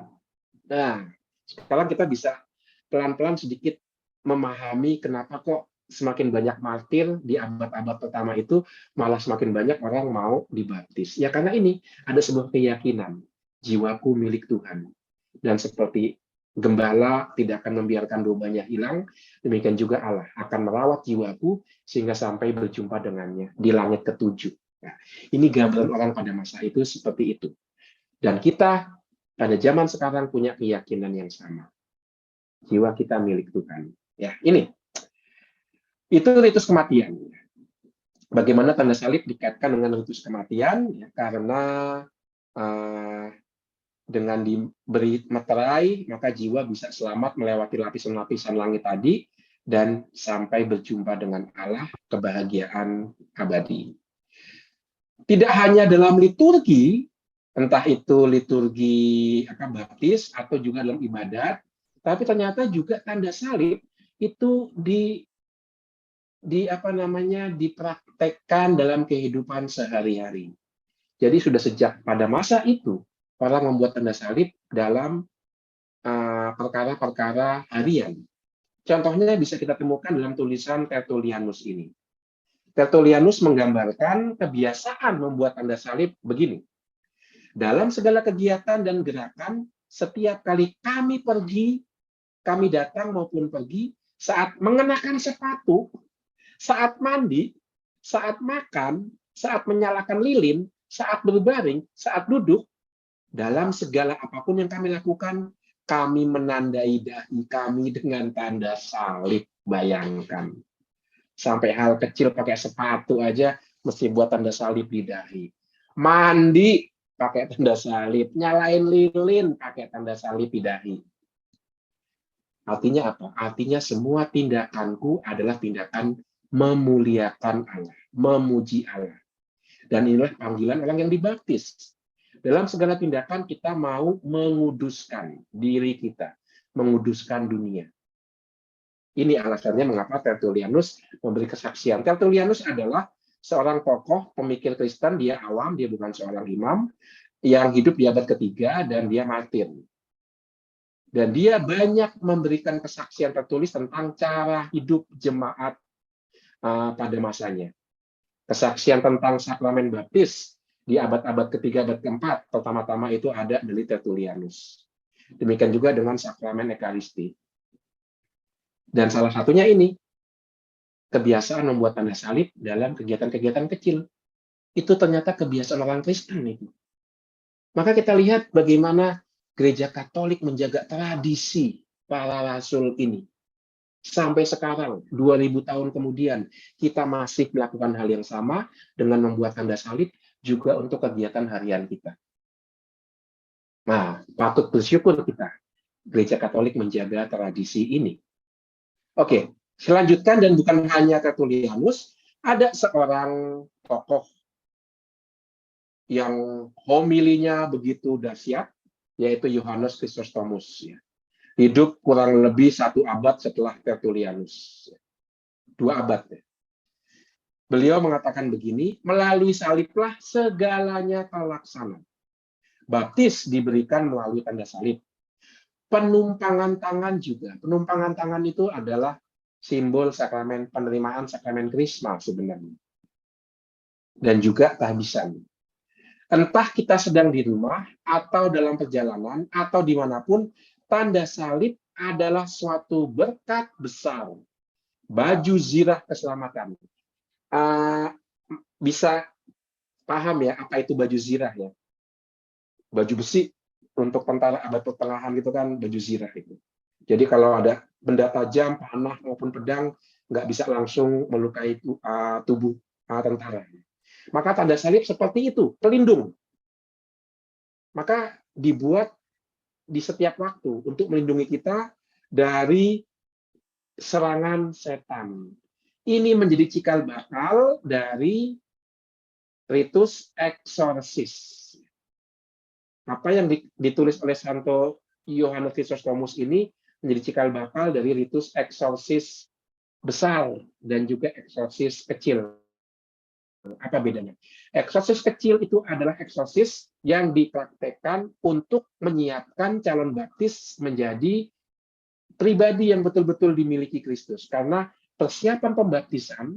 Nah, sekarang kita bisa pelan-pelan sedikit memahami kenapa kok semakin banyak martir di abad-abad pertama itu malah semakin banyak orang mau dibaptis. Ya karena ini ada sebuah keyakinan jiwaku milik Tuhan. Dan seperti Gembala tidak akan membiarkan dombanya hilang, demikian juga Allah akan merawat jiwaku sehingga sampai berjumpa dengannya di langit ketujuh. Nah, ini gambaran orang pada masa itu seperti itu. Dan kita pada zaman sekarang punya keyakinan yang sama. Jiwa kita milik Tuhan. Ya, ini. Itu ritus kematian. Bagaimana tanda salib dikaitkan dengan ritus kematian? Ya, karena dengan diberi materai, maka jiwa bisa selamat melewati lapisan-lapisan langit tadi dan sampai berjumpa dengan Allah, kebahagiaan abadi. Tidak hanya dalam liturgi, entah itu liturgi baptis atau juga dalam ibadat, tapi ternyata juga tanda salib itu dipraktekkan dalam kehidupan sehari-hari. Jadi sudah sejak pada masa itu orang membuat tanda salib dalam perkara-perkara harian. Contohnya bisa kita temukan dalam tulisan Tertullianus ini. Tertullianus menggambarkan kebiasaan membuat tanda salib begini. Dalam segala kegiatan dan gerakan, setiap kali kami pergi, kami datang maupun pergi, saat mengenakan sepatu, saat mandi, saat makan, saat menyalakan lilin, saat berbaring, saat duduk, dalam segala apapun yang kami lakukan, kami menandai dahi kami dengan tanda salib. Bayangkan. Sampai hal kecil pakai sepatu aja mesti buat tanda salib di dahi. Mandi pakai tanda salib, nyalain lilin pakai tanda salib di dahi. Artinya apa? Artinya semua tindakanku adalah tindakan memuliakan Allah, memuji Allah. Dan inilah panggilan orang yang dibaptis. Dalam segala tindakan kita mau menguduskan diri kita, menguduskan dunia. Ini alasannya mengapa Tertullianus memberi kesaksian. Tertullianus adalah seorang tokoh pemikir Kristen, dia awam, dia bukan seorang imam, yang hidup di abad ketiga dan dia martir. Dan dia banyak memberikan kesaksian tertulis tentang cara hidup jemaat pada masanya. Kesaksian tentang sakramen baptis di abad-abad ketiga, abad keempat, pertama-tama itu ada dari Tertullianus. Demikian juga dengan sakramen Ekaristi. Dan salah satunya ini, kebiasaan membuat tanda salib dalam kegiatan-kegiatan kecil. Itu ternyata kebiasaan orang Kristen itu. Maka kita lihat bagaimana Gereja Katolik menjaga tradisi para rasul ini. Sampai sekarang, 2000 tahun kemudian, kita masih melakukan hal yang sama dengan membuat tanda salib juga untuk kegiatan harian kita. Nah, patut bersyukur kita. Gereja Katolik menjaga tradisi ini. Oke, selanjutkan dan bukan hanya Tertullianus, ada seorang tokoh yang homilinya begitu dahsyat, yaitu Yohanes Chrysostomus. Hidup kurang lebih 1 abad setelah Tertullianus. 2 abad. Beliau mengatakan begini, melalui saliblah segalanya terlaksana. Baptis diberikan melalui tanda salib. Penumpangan tangan juga. Penumpangan tangan itu adalah simbol sakramen penerimaan sakramen Krisma sebenarnya. Dan juga tahbisan. Entah kita sedang di rumah, atau dalam perjalanan, atau dimanapun, tanda salib adalah suatu berkat besar. Baju zirah keselamatan. Bisa paham ya apa itu baju zirah ya? Baju besi untuk tentara abad pertengahan gitu kan, baju zirah itu. Jadi kalau ada benda tajam, panah maupun pedang, nggak bisa langsung melukai tubuh tentara. Maka tanda salib seperti itu, pelindung. Maka dibuat di setiap waktu untuk melindungi kita dari serangan setan. Ini menjadi cikal bakal dari ritus eksorsis. Apa yang ditulis oleh Santo Yohanes Chrysostomus ini menjadi cikal bakal dari ritus eksorsis besar dan juga eksorsis kecil. Apa bedanya? Eksorsis kecil itu adalah eksorsis yang dipraktekkan untuk menyiapkan calon baptis menjadi pribadi yang betul-betul dimiliki Kristus. Karena persiapan pembaptisan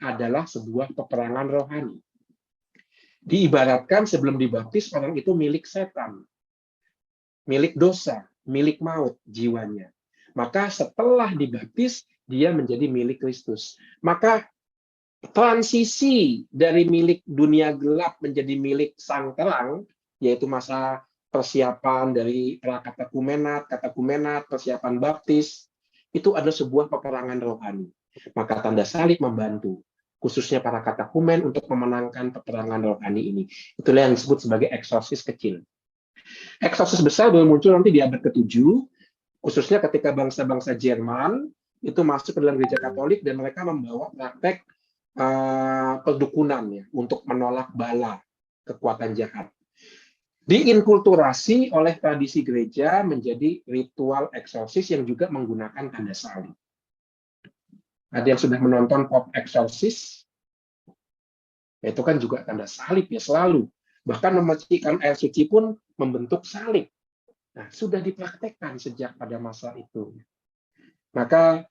adalah sebuah peperangan rohani. Diibaratkan sebelum dibaptis orang itu milik setan, milik dosa, milik maut jiwanya. Maka setelah dibaptis, dia menjadi milik Kristus. Maka transisi dari milik dunia gelap menjadi milik sang terang, yaitu masa persiapan dari prakatekumenat, katekumenat, persiapan baptis, itu adalah sebuah peperangan rohani. Maka tanda salib membantu, khususnya para katekumen untuk memenangkan peperangan rohani ini. Itulah yang disebut sebagai eksorsis kecil. Eksorsis besar baru muncul nanti di abad ke-7, khususnya ketika bangsa-bangsa Jerman itu masuk ke dalam gereja Katolik dan mereka membawa praktek perdukunan ya, untuk menolak bala, kekuatan jahat. Diinkulturasi oleh tradisi gereja menjadi ritual eksorsis yang juga menggunakan tanda salib. Ada yang sudah menonton pop eksorsis? Itu kan juga tanda salib ya selalu. Bahkan memercikan air suci pun membentuk salib. Nah, sudah dipraktekkan sejak pada masa itu. Maka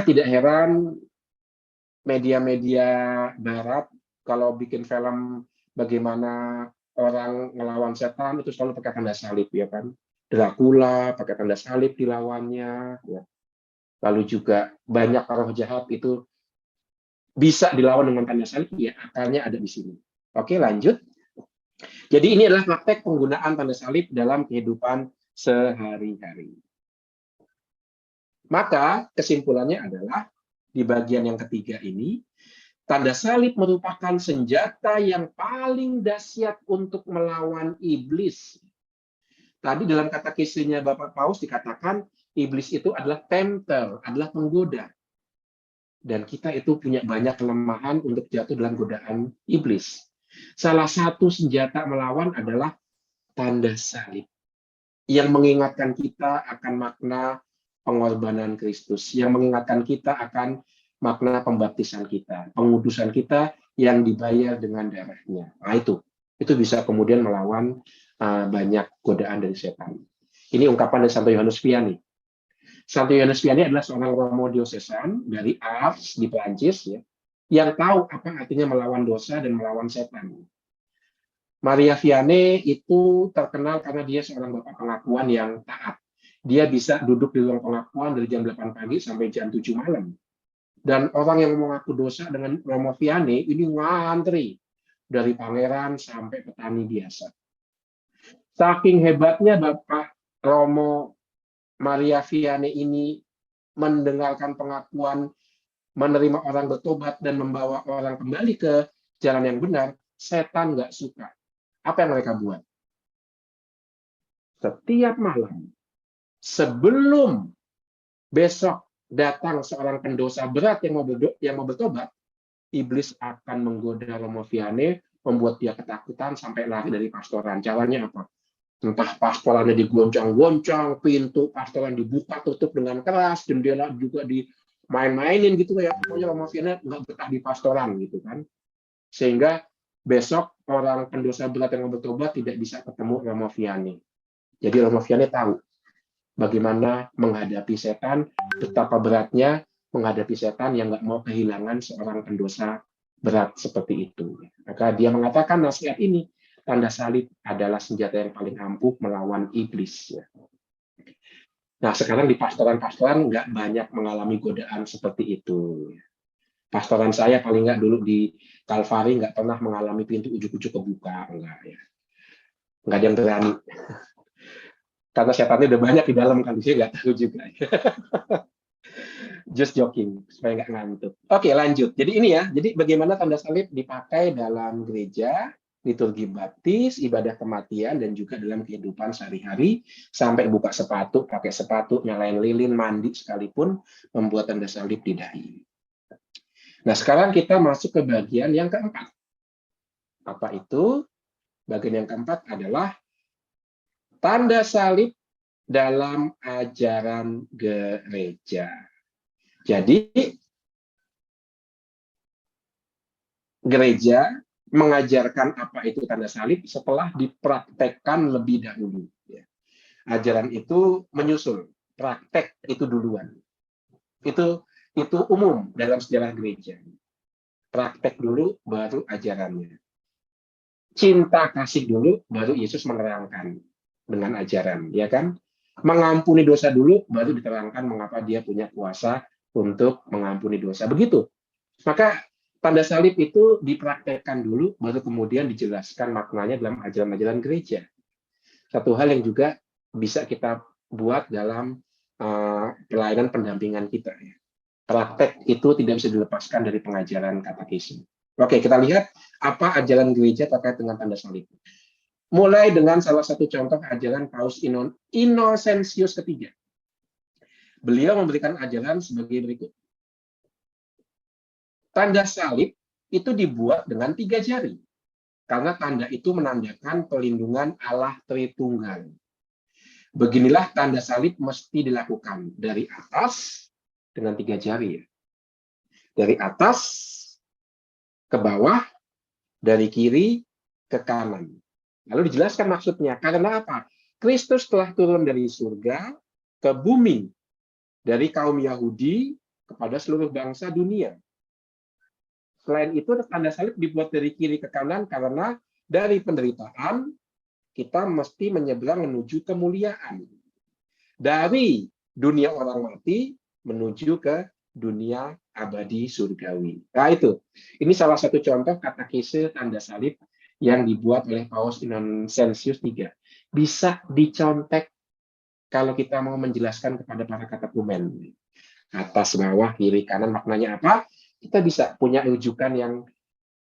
tidak heran media-media barat kalau bikin film bagaimana orang ngelawan setan itu selalu pakai tanda salib ya kan. Dracula pakai tanda salib dilawannya ya. Lalu juga banyak roh jahat itu bisa dilawan dengan tanda salib, ya akalnya ada di sini. Oke, lanjut. Jadi ini adalah praktek penggunaan tanda salib dalam kehidupan sehari-hari. Maka kesimpulannya adalah di bagian yang ketiga ini, tanda salib merupakan senjata yang paling dahsyat untuk melawan iblis. Tadi dalam kata kisahnya Bapak Paus dikatakan iblis itu adalah tempter, adalah penggoda. Dan kita itu punya banyak kelemahan untuk jatuh dalam godaan iblis. Salah satu senjata melawan adalah tanda salib. Yang mengingatkan kita akan makna pengorbanan Kristus. Yang mengingatkan kita akan makna pembaptisan kita. Pengudusan kita yang dibayar dengan darahnya. Nah itu bisa kemudian melawan banyak godaan dari setan. Ini ungkapan dari Santo Yohanes Vianney. Santo Yohanes Vianney adalah seorang Romo diocesan dari Ars di Prancis ya, yang tahu apa artinya melawan dosa dan melawan setan. Maria Vianney itu terkenal karena dia seorang bapak pengakuan yang taat. Dia bisa duduk di ruang pengakuan dari jam 8 pagi sampai jam 7 malam. Dan orang yang mengaku dosa dengan Romo Vianney ini ngantri dari pangeran sampai petani biasa. Saking hebatnya Bapak Romo Maria Vianney ini mendengarkan pengakuan, menerima orang bertobat, dan membawa orang kembali ke jalan yang benar, setan nggak suka. Apa yang mereka buat? Setiap malam, sebelum besok datang seorang pendosa berat yang mau bertobat, iblis akan menggoda Romo Vianney, membuat dia ketakutan sampai lari dari pastoran. Caranya apa? Entah pastorannya digoncang-goncang, pintu pastoran dibuka tutup dengan keras, jendela juga dimain-mainin gitu ya. Pokoknya Romo Vianney nggak betah di pastoran gitu kan. Sehingga besok orang pendosa berat yang mau bertobat tidak bisa ketemu Romo Vianney. Jadi Romo Vianney tahu bagaimana menghadapi setan, betapa beratnya menghadapi setan yang nggak mau kehilangan seorang pendosa berat seperti itu. Maka dia mengatakan nasihat ini, tanda salib adalah senjata yang paling ampuh melawan iblis. Nah, sekarang di pastoran-pastoran nggak banyak mengalami godaan seperti itu. Pastoran saya paling nggak dulu di Kalvari nggak pernah mengalami pintu ujuk-ujuk kebuka, enggak ya. Nggak ada yang berani. Karena setannya udah banyak di dalam kali, saya nggak tahu juga. Just joking, supaya nggak ngantuk. Oke, lanjut. Jadi ini ya, jadi bagaimana tanda salib dipakai dalam gereja, liturgi baptis, ibadah kematian, dan juga dalam kehidupan sehari-hari, sampai buka sepatu, pakai sepatu, nyalain lilin, mandi sekalipun, membuat tanda salib di dahi. Nah, sekarang kita masuk ke bagian yang keempat. Apa itu? Bagian yang keempat adalah tanda salib dalam ajaran gereja. Jadi, gereja mengajarkan apa itu tanda salib setelah dipraktekkan lebih dahulu. Ajaran itu menyusul, praktek itu duluan. Itu umum dalam sejarah gereja. Praktek dulu, baru ajarannya. Cinta kasih dulu, baru Yesus menerangkan dengan ajaran, ya kan? mengampuni dosa dulu, baru diterangkan mengapa dia punya kuasa untuk mengampuni dosa. Begitu. Maka tanda salib itu dipraktekkan dulu, baru kemudian dijelaskan maknanya dalam ajaran-ajaran gereja. Satu hal yang juga bisa kita buat dalam pelayanan pendampingan kita. Praktek itu tidak bisa dilepaskan dari pengajaran katekisme. Oke, kita lihat apa ajaran gereja terkait dengan tanda salib. Mulai dengan salah satu contoh ajaran Paus Innocentius ketiga. Beliau memberikan ajaran sebagai berikut. Tanda salib itu dibuat dengan 3 jari. Karena tanda itu menandakan pelindungan Allah Tritunggal. Beginilah tanda salib mesti dilakukan dari atas dengan 3 jari. Dari atas ke bawah, dari kiri ke kanan. Lalu dijelaskan maksudnya. Karena apa? Kristus telah turun dari surga ke bumi. Dari kaum Yahudi kepada seluruh bangsa dunia. Selain itu, tanda salib dibuat dari kiri ke kanan karena dari penderitaan kita mesti menyeberang menuju kemuliaan. Dari dunia orang mati menuju ke dunia abadi surgawi. Nah itu, ini salah satu contoh katekise tanda salib yang dibuat oleh Paus Innocentius III. Bisa dicontek kalau kita mau menjelaskan kepada para katekumen. Atas, bawah, kiri, kanan, maknanya apa? Kita bisa punya rujukan yang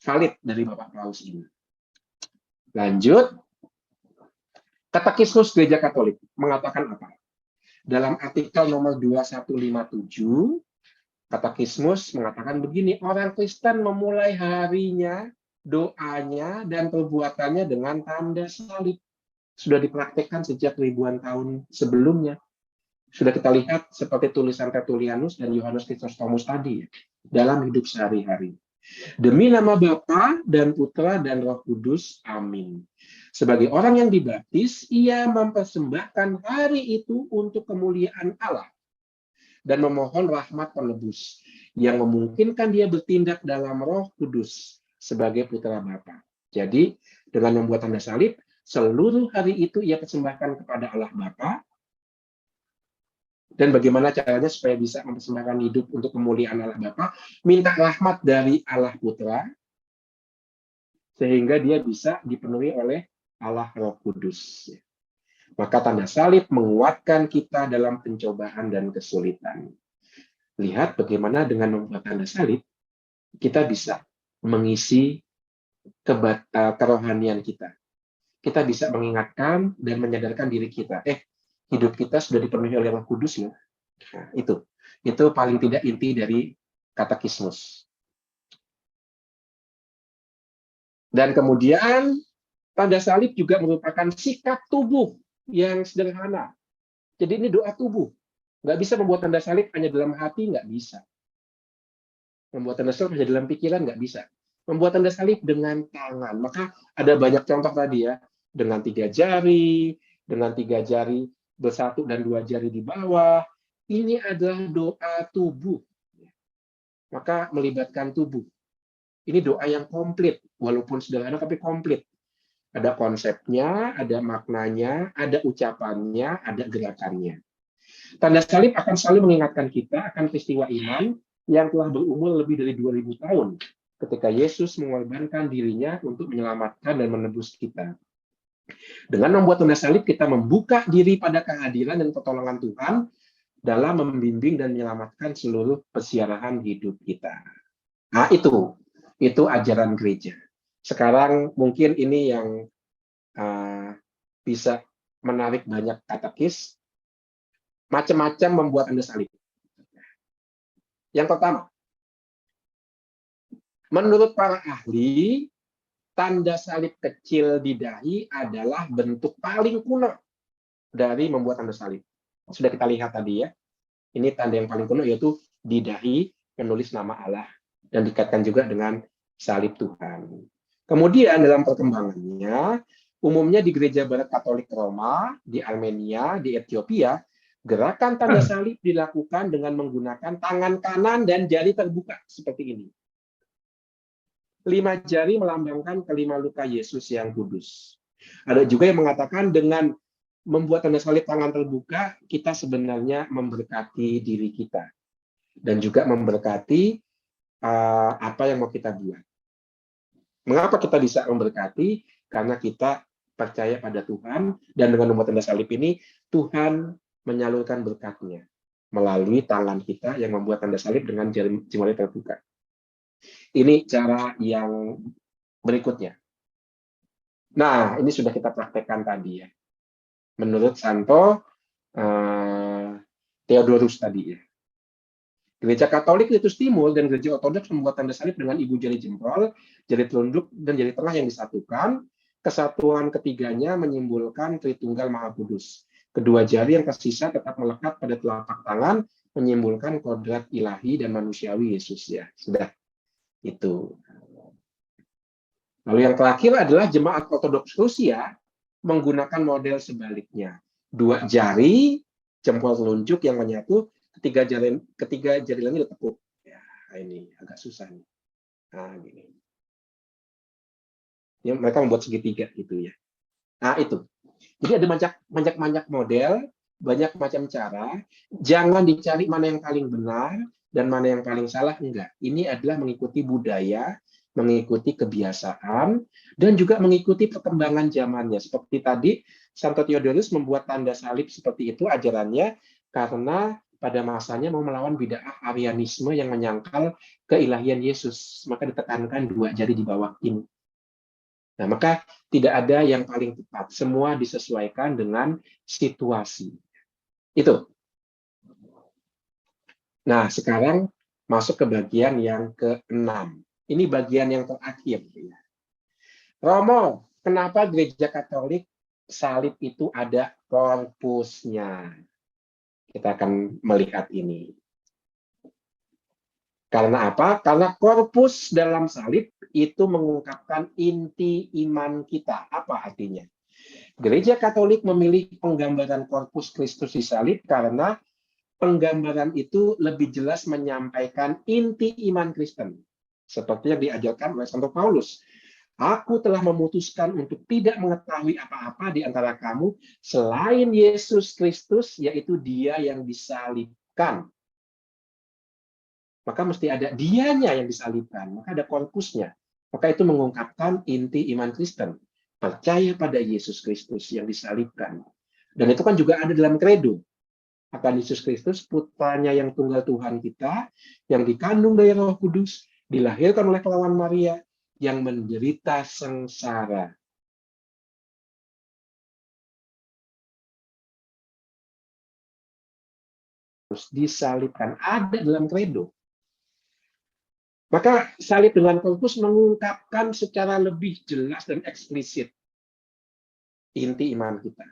valid dari Bapak Paus ini. Lanjut, Katekismus Gereja Katolik mengatakan apa? Dalam artikel nomor 2157, Katekismus mengatakan begini, orang Kristen memulai harinya, doanya, dan perbuatannya dengan tanda salib. Sudah dipraktikkan sejak ribuan tahun sebelumnya. Sudah kita lihat seperti tulisan Tertullianus dan Yohanes Chrysostomus tadi dalam hidup sehari-hari. Demi nama Bapa dan Putra dan Roh Kudus, amin. Sebagai orang yang dibaptis, ia mempersembahkan hari itu untuk kemuliaan Allah dan memohon rahmat penebus yang memungkinkan dia bertindak dalam Roh Kudus sebagai putra Bapa. Jadi, dengan membuat tanda salib, seluruh hari itu ia persembahkan kepada Allah Bapa. Dan bagaimana caranya supaya bisa mempersembahkan hidup untuk kemuliaan Allah Bapa, minta rahmat dari Allah Putra, sehingga dia bisa dipenuhi oleh Allah Roh Kudus. Maka tanda salib menguatkan kita dalam pencobaan dan kesulitan. Lihat bagaimana dengan membuat tanda salib, kita bisa mengisi kerohanian kita. Kita bisa mengingatkan dan menyadarkan diri kita, hidup kita sudah dipenuhi oleh Roh Kudus ya. Nah, itu paling tidak inti dari katekismus. Dan kemudian tanda salib juga merupakan sikap tubuh yang sederhana. Jadi ini doa tubuh. Nggak bisa membuat tanda salib hanya dalam hati, nggak bisa. Membuat tanda salib hanya dalam pikiran, nggak bisa. Membuat tanda salib dengan tangan. Maka ada banyak contoh tadi ya. Dengan 3 jari, dengan 3 jari bersatu dan 2 jari di bawah. Ini adalah doa tubuh. Maka melibatkan tubuh. Ini doa yang komplit, walaupun sederhana tapi komplit. Ada konsepnya, ada maknanya, ada ucapannya, ada gerakannya. Tanda salib akan selalu mengingatkan kita akan peristiwa iman yang telah berumur lebih dari 2000 tahun ketika Yesus mengorbankan dirinya untuk menyelamatkan dan menebus kita. Dengan membuat tanda salib, kita membuka diri pada kehadiran dan pertolongan Tuhan dalam membimbing dan menyelamatkan seluruh persiaran hidup kita. Nah, itu ajaran gereja. Sekarang mungkin ini yang bisa menarik banyak katekis, macam-macam membuat tanda salib. Yang pertama, menurut para ahli, tanda salib kecil di dahi adalah bentuk paling kuno dari membuat tanda salib. Sudah kita lihat tadi ya. Ini tanda yang paling kuno yaitu di dahi menulis nama Allah dan dikaitkan juga dengan salib Tuhan. Kemudian dalam perkembangannya, umumnya di Gereja Barat Katolik Roma, di Armenia, di Ethiopia, gerakan tanda salib dilakukan dengan menggunakan tangan kanan dan jari terbuka seperti ini. 5 jari melambangkan kelima luka Yesus yang kudus. Ada juga yang mengatakan dengan membuat tanda salib tangan terbuka, kita sebenarnya memberkati diri kita dan juga memberkati apa yang mau kita buat. Mengapa kita bisa memberkati? Karena kita percaya pada Tuhan, dan dengan membuat tanda salib ini Tuhan menyalurkan berkat-Nya melalui tangan kita yang membuat tanda salib dengan jari terbuka. Ini cara yang berikutnya. Nah, ini sudah kita praktekkan tadi ya. Menurut Santo Theodorus tadi ya. Gereja Katolik Ritus Timur dan Gereja Ortodoks membuat tanda salib dengan ibu jari jempol, jari telunjuk, dan jari tengah yang disatukan. Kesatuan ketiganya menyimbolkan Tritunggal Maha Kudus. Kedua jari yang tersisa tetap melekat pada telapak tangan, menyimbolkan kodrat ilahi dan manusiawi Yesus ya. Sudah. Itu. Lalu yang terakhir adalah jemaat Ortodoks Rusia menggunakan model sebaliknya. Dua jari, jempol telunjuk yang menyatu, ketiga jari lainnya ditekuk. Ya, ini agak susah nih. Nah, gini. Ya, mereka membuat segitiga gitu ya. Nah, itu. Jadi ada banyak model, banyak macam cara. Jangan dicari mana yang paling benar dan mana yang paling salah, enggak. Ini adalah mengikuti budaya, mengikuti kebiasaan, dan juga mengikuti perkembangan zamannya. Seperti tadi, Santo Theodorus membuat tanda salib seperti itu ajarannya karena pada masanya mau melawan bid'ah Arianisme yang menyangkal keilahian Yesus. Maka ditekankan dua jari di bawah ini. Nah, maka tidak ada yang paling tepat. Semua disesuaikan dengan situasi. Itu. Nah, sekarang masuk ke bagian yang ke-6. Ini bagian yang terakhir. Romo, kenapa gereja Katolik salib itu ada korpusnya? Kita akan melihat ini. Karena apa? Karena korpus dalam salib itu mengungkapkan inti iman kita. Apa artinya? Gereja Katolik memilih penggambaran korpus Kristus di salib karena penggambaran itu lebih jelas menyampaikan inti iman Kristen. Seperti yang diajarkan oleh Santo Paulus. Aku telah memutuskan untuk tidak mengetahui apa-apa di antara kamu selain Yesus Kristus, yaitu Dia yang disalibkan. Maka mesti ada dianya yang disalibkan, maka ada korpusnya. Maka itu mengungkapkan inti iman Kristen. Percaya pada Yesus Kristus yang disalibkan. Dan itu kan juga ada dalam kredo. Akan Yesus Kristus, putranya yang tunggal Tuhan kita, yang dikandung dari Roh Kudus, dilahirkan oleh perawan Maria, yang menderita sengsara. Terus disalibkan. Ada dalam kredo. Maka salib dengan korpus mengungkapkan secara lebih jelas dan eksplisit inti iman kita.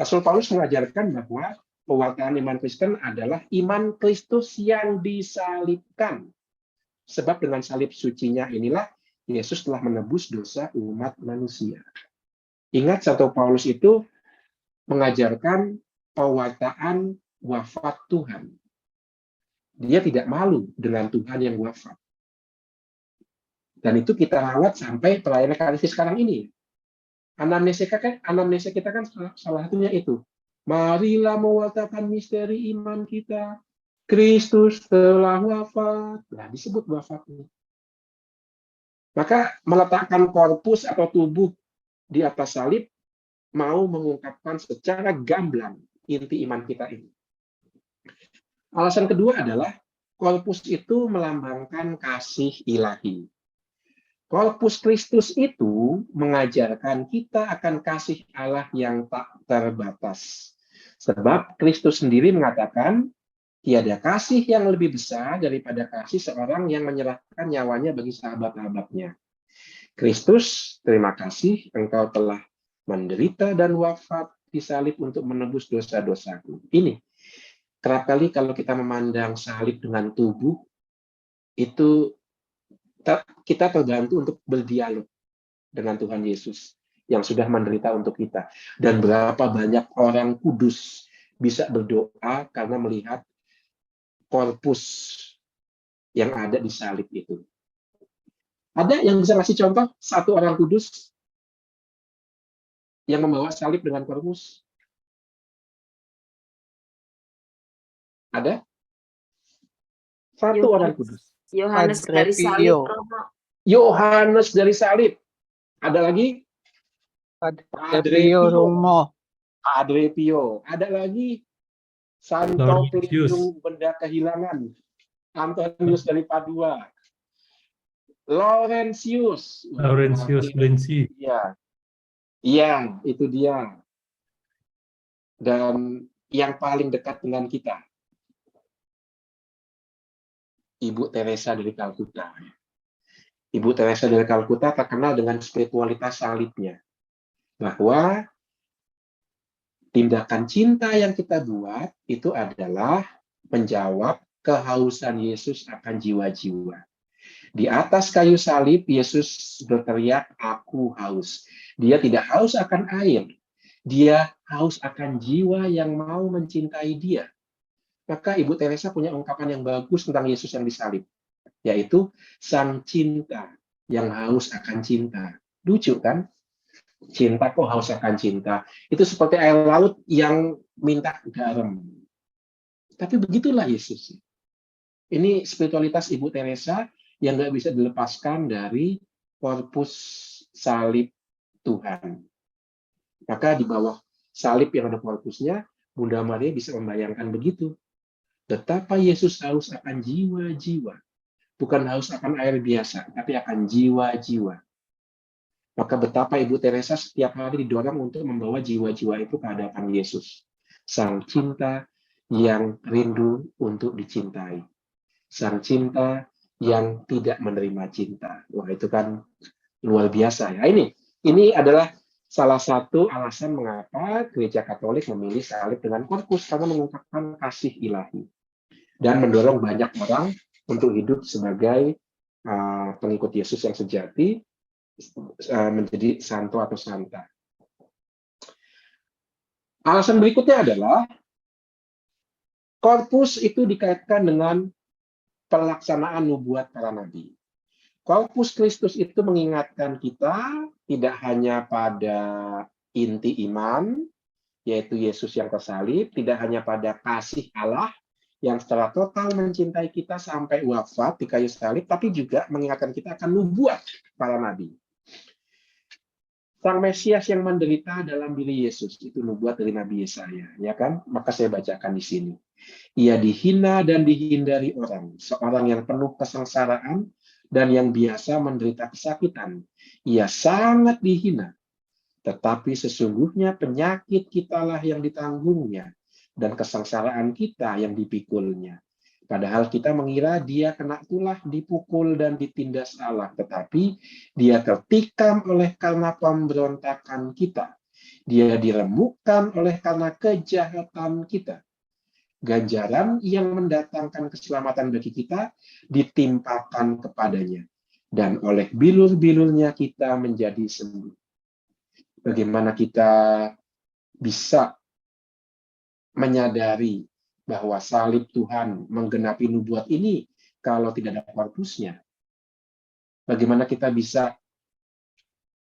Rasul Paulus mengajarkan bahwa pewartaan iman Kristen adalah iman Kristus yang disalibkan. Sebab dengan salib sucinya inilah Yesus telah menebus dosa umat manusia. Ingat, Santo Paulus itu mengajarkan pewartaan wafat Tuhan. Dia tidak malu dengan Tuhan yang wafat. Dan itu kita rawat sampai perayaan Ekaristi sekarang ini. Anamnesis kita kan salah satunya itu. Marilah mewartakan misteri iman kita. Kristus telah wafat. Nah, disebut wafatnya. Maka meletakkan korpus atau tubuh di atas salib mau mengungkapkan secara gamblang inti iman kita ini. Alasan kedua adalah korpus itu melambangkan kasih ilahi. Korpus Kristus itu mengajarkan kita akan kasih Allah yang tak terbatas. Sebab Kristus sendiri mengatakan, tiada kasih yang lebih besar daripada kasih seorang yang menyerahkan nyawanya bagi sahabat-sahabatnya. Kristus, terima kasih engkau telah menderita dan wafat di salib untuk menebus dosa-dosaku. Ini. Kerap kali kalau kita memandang salib dengan tubuh, itu kita terbantu untuk berdialog dengan Tuhan Yesus yang sudah menderita untuk kita. Dan berapa banyak orang kudus bisa berdoa karena melihat korpus yang ada di salib itu. Ada yang bisa kasih contoh satu orang kudus yang membawa salib dengan korpus? Ada? Satu orang kudus. Yohanes Padre dari salib, Pio. Romo. Yohanes dari salib. Ada lagi? Padre Pio Romo. Padre Pio. Ada lagi? Santo Laurentius. Pelindung Benda Kehilangan. Antonius dari Padua. Laurentius. Laurentius Lensi. Iya. Iya, itu dia. Dan yang paling dekat dengan kita, Ibu Teresa dari Kalkuta. Ibu Teresa dari Kalkuta terkenal dengan spiritualitas salibnya. Bahwa tindakan cinta yang kita buat itu adalah menjawab kehausan Yesus akan jiwa-jiwa. Di atas kayu salib, Yesus berteriak, "Aku haus." Dia tidak haus akan air. Dia haus akan jiwa yang mau mencintai dia. Maka Ibu Teresa punya ungkapan yang bagus tentang Yesus yang disalib, yaitu sang cinta yang haus akan cinta. Lucu kan? Cinta kok haus akan cinta. Itu seperti air laut yang minta garam. Tapi begitulah Yesus. Ini spiritualitas Ibu Teresa yang nggak bisa dilepaskan dari korpus salib Tuhan. Maka di bawah salib yang ada korpusnya, Bunda Maria bisa membayangkan begitu. Betapa Yesus haus akan jiwa-jiwa. Bukan haus akan air biasa, tapi akan jiwa-jiwa. Maka betapa Ibu Teresa setiap hari didorong untuk membawa jiwa-jiwa itu ke hadapan Yesus. Sang cinta yang rindu untuk dicintai. Sang cinta yang tidak menerima cinta. Wah, itu kan luar biasa ya. Ini adalah salah satu alasan mengapa Gereja Katolik memilih salib dengan korpus, karena mengungkapkan kasih ilahi dan mendorong banyak orang untuk hidup sebagai pengikut Yesus yang sejati, menjadi santo atau santa. Alasan berikutnya adalah korpus itu dikaitkan dengan pelaksanaan nubuat para nabi. Korpus Kristus itu mengingatkan kita tidak hanya pada inti iman, yaitu Yesus yang tersalib, tidak hanya pada kasih Allah yang secara total mencintai kita sampai wafat di kayu salib, tapi juga mengingatkan kita akan nubuat para nabi. Sang Mesias yang menderita dalam diri Yesus, itu nubuat dari Nabi Yesaya, ya kan? Maka saya bacakan di sini. Ia dihina dan dihindari orang, seorang yang penuh kesengsaraan dan yang biasa menderita kesakitan. Ia sangat dihina, tetapi sesungguhnya penyakit kitalah yang ditanggungnya, dan kesengsaraan kita yang dipikulnya. Padahal kita mengira dia kena tulah, dipukul dan ditindas Allah, tetapi dia tertikam oleh karena pemberontakan kita. Dia diremukkan oleh karena kejahatan kita. Ganjaran yang mendatangkan keselamatan bagi kita ditimpakan kepadanya, dan oleh bilur-bilurnya kita menjadi sembuh. Bagaimana kita bisa menyadari bahwa salib Tuhan menggenapi nubuat ini kalau tidak ada korpusnya? Bagaimana kita bisa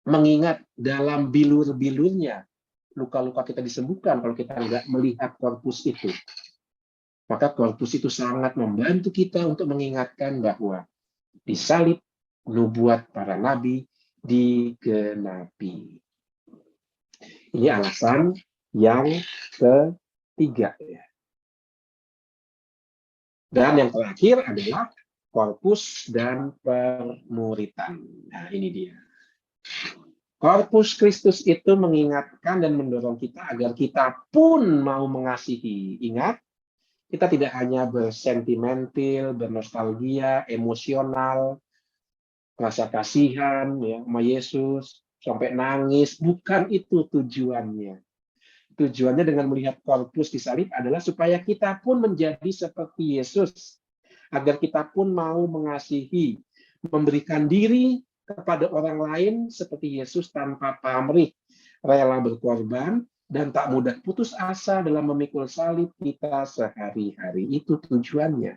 mengingat dalam bilur-bilurnya luka-luka kita disembuhkan kalau kita tidak melihat korpus itu? Maka korpus itu sangat membantu kita untuk mengingatkan bahwa di salib nubuat para nabi digenapi. Ini alasan yang ketiga. Dan yang terakhir adalah korpus dan permuritan. Nah, ini dia. Korpus Kristus itu mengingatkan dan mendorong kita agar kita pun mau mengasihi. Ingat, kita tidak hanya bersentimental, bernostalgia, emosional, rasa kasihan ya, sama Yesus, sampai nangis. Bukan itu tujuannya. Tujuannya dengan melihat korpus di salib adalah supaya kita pun menjadi seperti Yesus. Agar kita pun mau mengasihi, memberikan diri kepada orang lain seperti Yesus tanpa pamrih, rela berkorban, dan tak mudah putus asa dalam memikul salib kita sehari-hari. Itu tujuannya.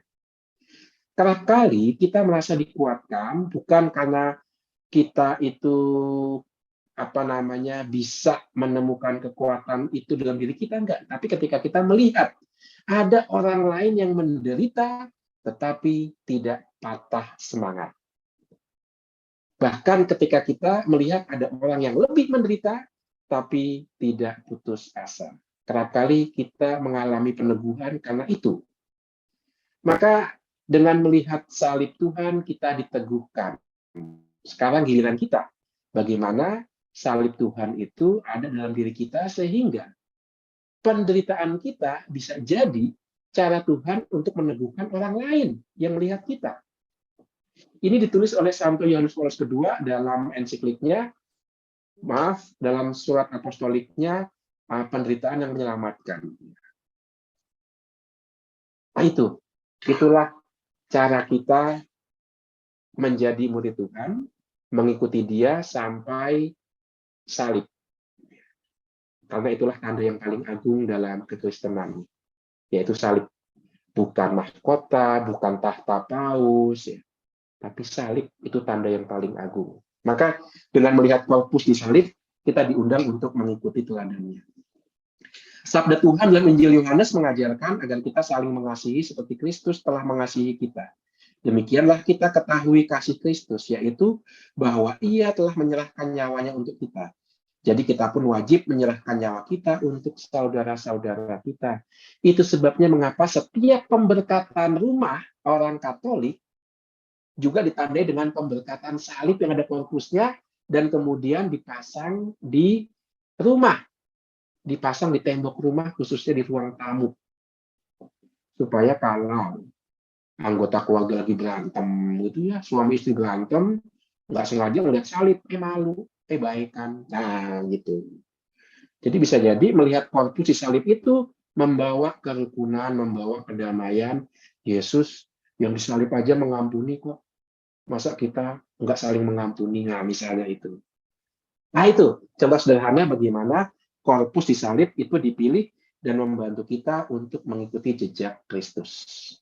Kerap kali kita merasa dikuatkan bukan karena kita itu bisa menemukan kekuatan itu dalam diri kita, enggak. Tapi ketika kita melihat Ada orang lain yang menderita tetapi tidak patah semangat. Bahkan ketika kita melihat ada orang yang lebih menderita tapi tidak putus asa. Kerap kali kita mengalami peneguhan karena itu. Maka dengan melihat salib Tuhan kita diteguhkan. Sekarang giliran kita. Bagaimana salib Tuhan itu ada dalam diri kita sehingga penderitaan kita bisa jadi cara Tuhan untuk meneguhkan orang lain yang melihat kita. Ini ditulis oleh Santo Yohanes Paulus II dalam ensikliknya, dalam surat apostoliknya, penderitaan yang menyelamatkan. Nah, itulah cara kita menjadi murid Tuhan, mengikuti Dia sampai salib. Karena itulah tanda yang paling agung dalam kekristenan, yaitu salib. Bukan mahkota, bukan tahta paus, ya. Tapi salib itu tanda yang paling agung. Maka dengan melihat korpus di salib, kita diundang untuk mengikuti teladannya. Sabda Tuhan dalam Injil Yohanes mengajarkan agar kita saling mengasihi seperti Kristus telah mengasihi kita. Demikianlah kita ketahui kasih Kristus, yaitu bahwa Ia telah menyerahkan nyawanya untuk kita. Jadi kita pun wajib menyerahkan nyawa kita untuk saudara-saudara kita. Itu sebabnya mengapa setiap pemberkatan rumah orang Katolik juga ditandai dengan pemberkatan salib yang ada korpusnya dan kemudian dipasang di rumah. Dipasang di tembok rumah, khususnya di ruang tamu. Supaya kalau anggota keluarga lagi berantem gitu ya, suami istri berantem, nggak sengaja ngeliat salib, malu, baikan. Nah, gitu. Jadi bisa jadi melihat korpus di salib itu membawa kerukunan, membawa kedamaian. Yesus yang disalib aja mengampuni kok. Masa kita nggak saling mengampuni? Nah, misalnya itu. Nah, itu contoh sederhana bagaimana korpus di salib itu dipilih dan membantu kita untuk mengikuti jejak Kristus.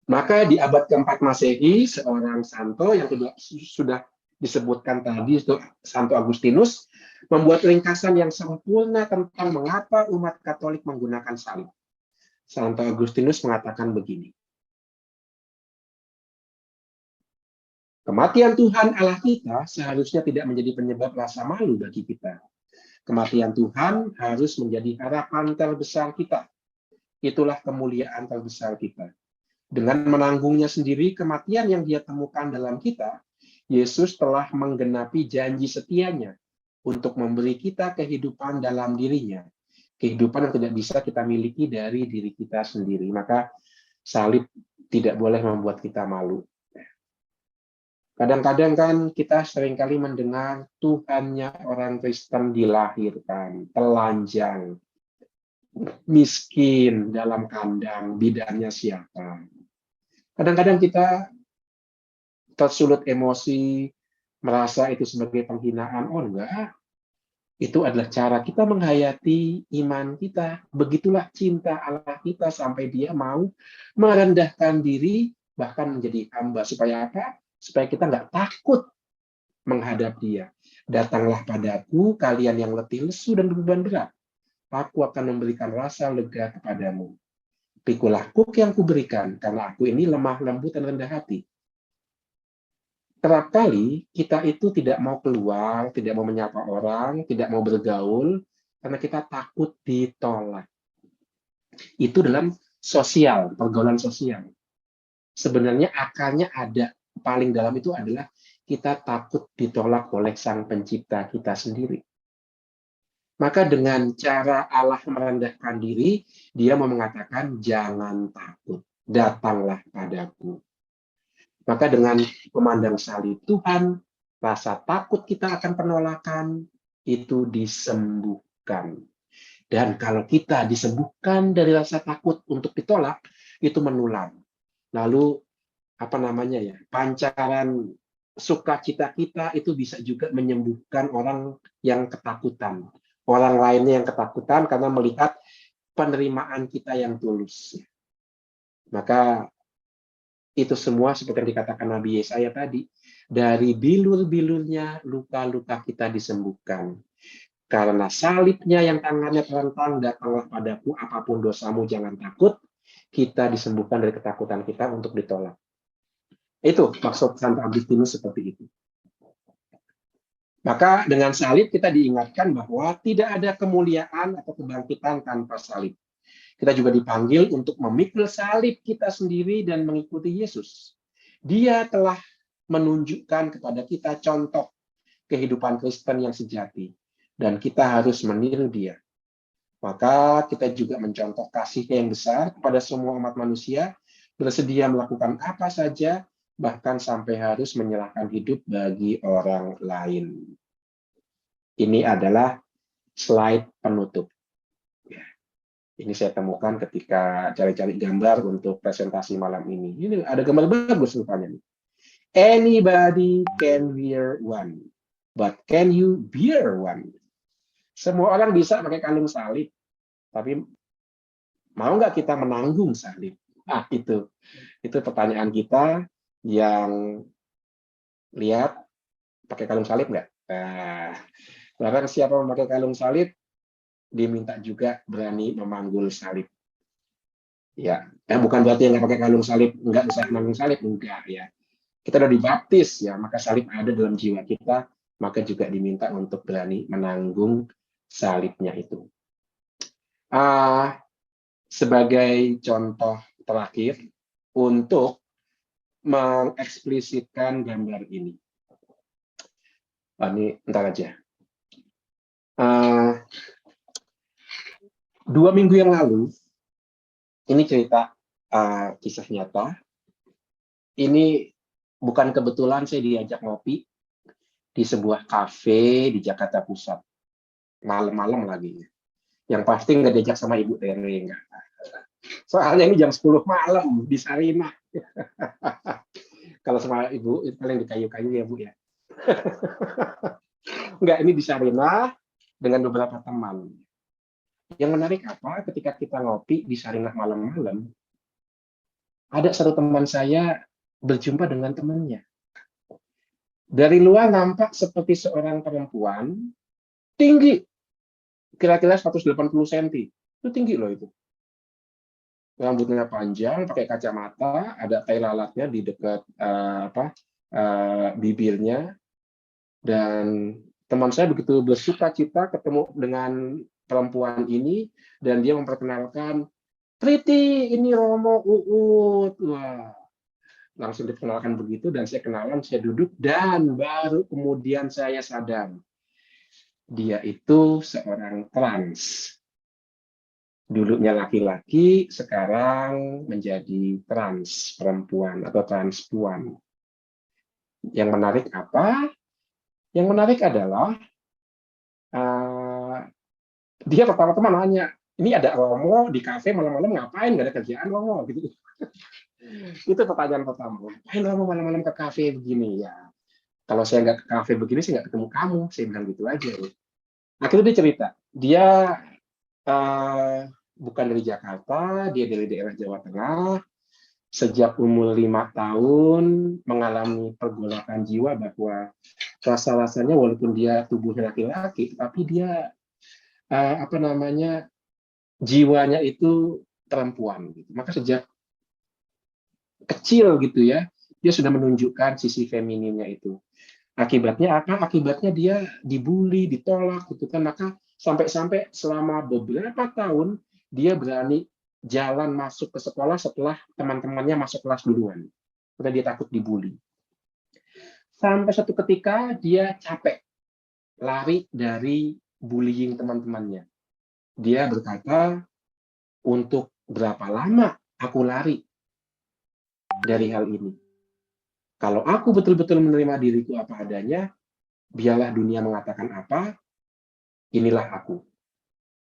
Maka di abad keempat Masehi, seorang santo yang sudah disebutkan tadi, Santo Agustinus, membuat ringkasan yang sempurna tentang mengapa umat Katolik menggunakan salib. Santo Agustinus mengatakan begini. Kematian Tuhan Allah kita seharusnya tidak menjadi penyebab rasa malu bagi kita. Kematian Tuhan harus menjadi harapan terbesar kita. Itulah kemuliaan terbesar kita. Dengan menanggungnya sendiri kematian yang Dia temukan dalam kita, Yesus telah menggenapi janji setianya untuk memberi kita kehidupan dalam dirinya. Kehidupan yang tidak bisa kita miliki dari diri kita sendiri. Maka salib tidak boleh membuat kita malu. Kadang-kadang kan kita seringkali mendengar Tuhannya orang Kristen dilahirkan, telanjang, miskin dalam kandang, bidannya siapa. Kadang-kadang kita tersulut emosi, merasa itu sebagai penghinaan. Oh enggak, itu adalah cara kita menghayati iman kita. Begitulah cinta Allah kita sampai Dia mau merendahkan diri, bahkan menjadi hamba. Supaya apa? Supaya kita nggak takut menghadap Dia. Datanglah padaku, kalian yang letih lesu dan beban berat. Aku akan memberikan rasa lega kepadamu. Pikulah kuk yang kuberikan, karena aku ini lemah lembut dan rendah hati. Kerap kali kita itu tidak mau keluar, tidak mau menyapa orang, tidak mau bergaul, karena kita takut ditolak. Itu dalam sosial, pergaulan sosial. Sebenarnya akarnya ada, paling dalam itu adalah kita takut ditolak oleh Sang Pencipta kita sendiri. Maka dengan cara Allah merendahkan diri, Dia mau mengatakan, jangan takut, datanglah padaku. Maka dengan memandang salib Tuhan, rasa takut kita akan penolakan, itu disembuhkan. Dan kalau kita disembuhkan dari rasa takut untuk ditolak, itu menular. Lalu, pancaran sukacita kita itu bisa juga menyembuhkan orang yang ketakutan. Orang lainnya yang ketakutan karena melihat penerimaan kita yang tulus. Maka itu semua seperti yang dikatakan Nabi Yesaya tadi, dari bilur-bilurnya luka-luka kita disembuhkan. Karena salibnya yang tangannya terentang, datanglah padaku, apapun dosamu jangan takut. Kita disembuhkan dari ketakutan kita untuk ditolak. Itu maksud Santo Agustinus seperti itu. Maka dengan salib kita diingatkan bahwa tidak ada kemuliaan atau kebangkitan tanpa salib. Kita juga dipanggil untuk memikul salib kita sendiri dan mengikuti Yesus. Dia telah menunjukkan kepada kita contoh kehidupan Kristen yang sejati. Dan kita harus meniru dia. Maka kita juga mencontoh kasih yang besar kepada semua umat manusia, bersedia melakukan apa saja, bahkan sampai harus menyerahkan hidup bagi orang lain. Ini adalah slide penutup. Ya. Ini saya temukan ketika cari-cari gambar untuk presentasi malam ini. Ini ada gambar bagus rupanya. Anybody can wear one, but can you bear one? Semua orang bisa pakai kalung salib, tapi mau nggak kita menanggung salib? Ah, itu pertanyaan kita. Yang lihat pakai kalung salib nggak? Barang siapa memakai kalung salib, diminta juga berani memanggul salib. Ya, bukan berarti yang nggak pakai kalung salib nggak bisa menanggung salib, enggak ya. Kita udah dibaptis ya, maka salib ada dalam jiwa kita, maka juga diminta untuk berani menanggung salibnya itu. Sebagai contoh terakhir untuk mengeksplisitkan gambar ini. Ini ntar aja. 2 minggu yang lalu, ini cerita kisah nyata. Ini bukan kebetulan saya diajak ngopi di sebuah kafe di Jakarta Pusat. Malam-malam lagi. Yang pasti nggak diajak sama Ibu Tere. Enggak. Soalnya ini jam 10 malam di Sarinah. Kalau sama Ibu, itu paling di kayu-kayu ya, Bu ya. Enggak, ini di Sarinah dengan beberapa teman. Yang menarik apa? Ketika kita ngopi di Sarinah malam-malam, ada satu teman saya berjumpa dengan temannya. Dari luar nampak seperti seorang perempuan, tinggi, kira-kira 180 cm. Itu tinggi loh itu. Rambutnya panjang, pakai kacamata, ada tai lalatnya di dekat bibirnya. Dan teman saya begitu bersuka-cita ketemu dengan perempuan ini, dan dia memperkenalkan, Priti, ini Romo Uut. Wah, langsung dikenalkan begitu, dan saya kenalan, saya duduk, dan baru kemudian saya sadar, dia itu seorang trans. Dulunya laki-laki, sekarang menjadi trans perempuan atau transpuan. Yang menarik apa? Yang menarik adalah dia pertama-tama nanya, ini ada Romo di kafe malam-malam ngapain? Nggak ada kerjaan Romo gitu. Itu pertanyaan pertama. Ngapain Romo malam-malam ke kafe begini ya? Kalau saya nggak ke kafe begini, saya nggak ketemu kamu. Saya bilang gitu aja. Akhirnya dia cerita, dia bukan dari Jakarta, dia dari daerah Jawa Tengah. Sejak umur 5 tahun mengalami pergolakan jiwa bahwa rasa-rasanya walaupun dia tubuhnya laki-laki, tapi dia jiwanya itu perempuan. Gitu. Maka sejak kecil gitu ya, dia sudah menunjukkan sisi femininnya itu. Akibatnya apa? Akibatnya dia dibully, ditolak gitu kan. Maka sampai-sampai selama beberapa tahun dia berani jalan masuk ke sekolah setelah teman-temannya masuk kelas duluan. Karena dia takut dibully. Sampai satu ketika dia capek lari dari bullying teman-temannya. Dia berkata, untuk berapa lama aku lari dari hal ini? Kalau aku betul-betul menerima diriku apa adanya, biarlah dunia mengatakan apa, inilah aku.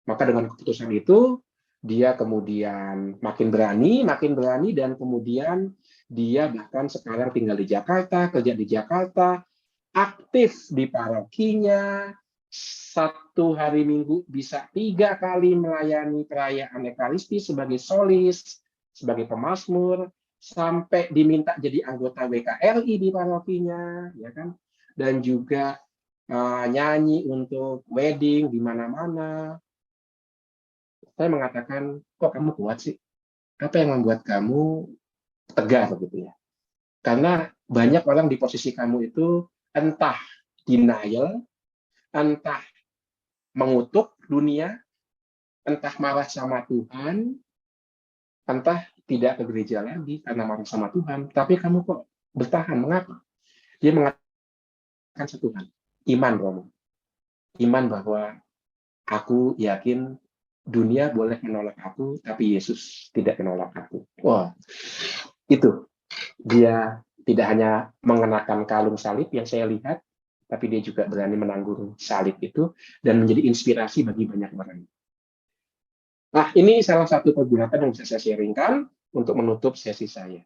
Maka dengan keputusan itu, dia kemudian makin berani, dan kemudian dia bahkan sekarang tinggal di Jakarta, kerja di Jakarta, aktif di parokinya, 1 hari Minggu bisa 3 kali melayani perayaan Ekaristi sebagai solis, sebagai pemazmur, sampai diminta jadi anggota WKRI di parokinya, ya kan? Dan juga nyanyi untuk wedding di mana-mana. Saya mengatakan, kok kamu kuat sih? Apa yang membuat kamu tegar begitu ya? Karena banyak orang di posisi kamu itu entah denial, entah mengutuk dunia, entah marah sama Tuhan, entah tidak ke gereja lagi karena marah sama Tuhan. Tapi kamu kok bertahan? Mengapa? Dia mengatakan satu hal, iman, Romo. Iman bahwa aku yakin dunia boleh menolak aku, tapi Yesus tidak menolak aku. Wah, itu. Dia tidak hanya mengenakan kalung salib yang saya lihat, tapi dia juga berani menanggung salib itu dan menjadi inspirasi bagi banyak orang. Nah, ini salah satu pergulatan yang bisa saya sharingkan untuk menutup sesi saya.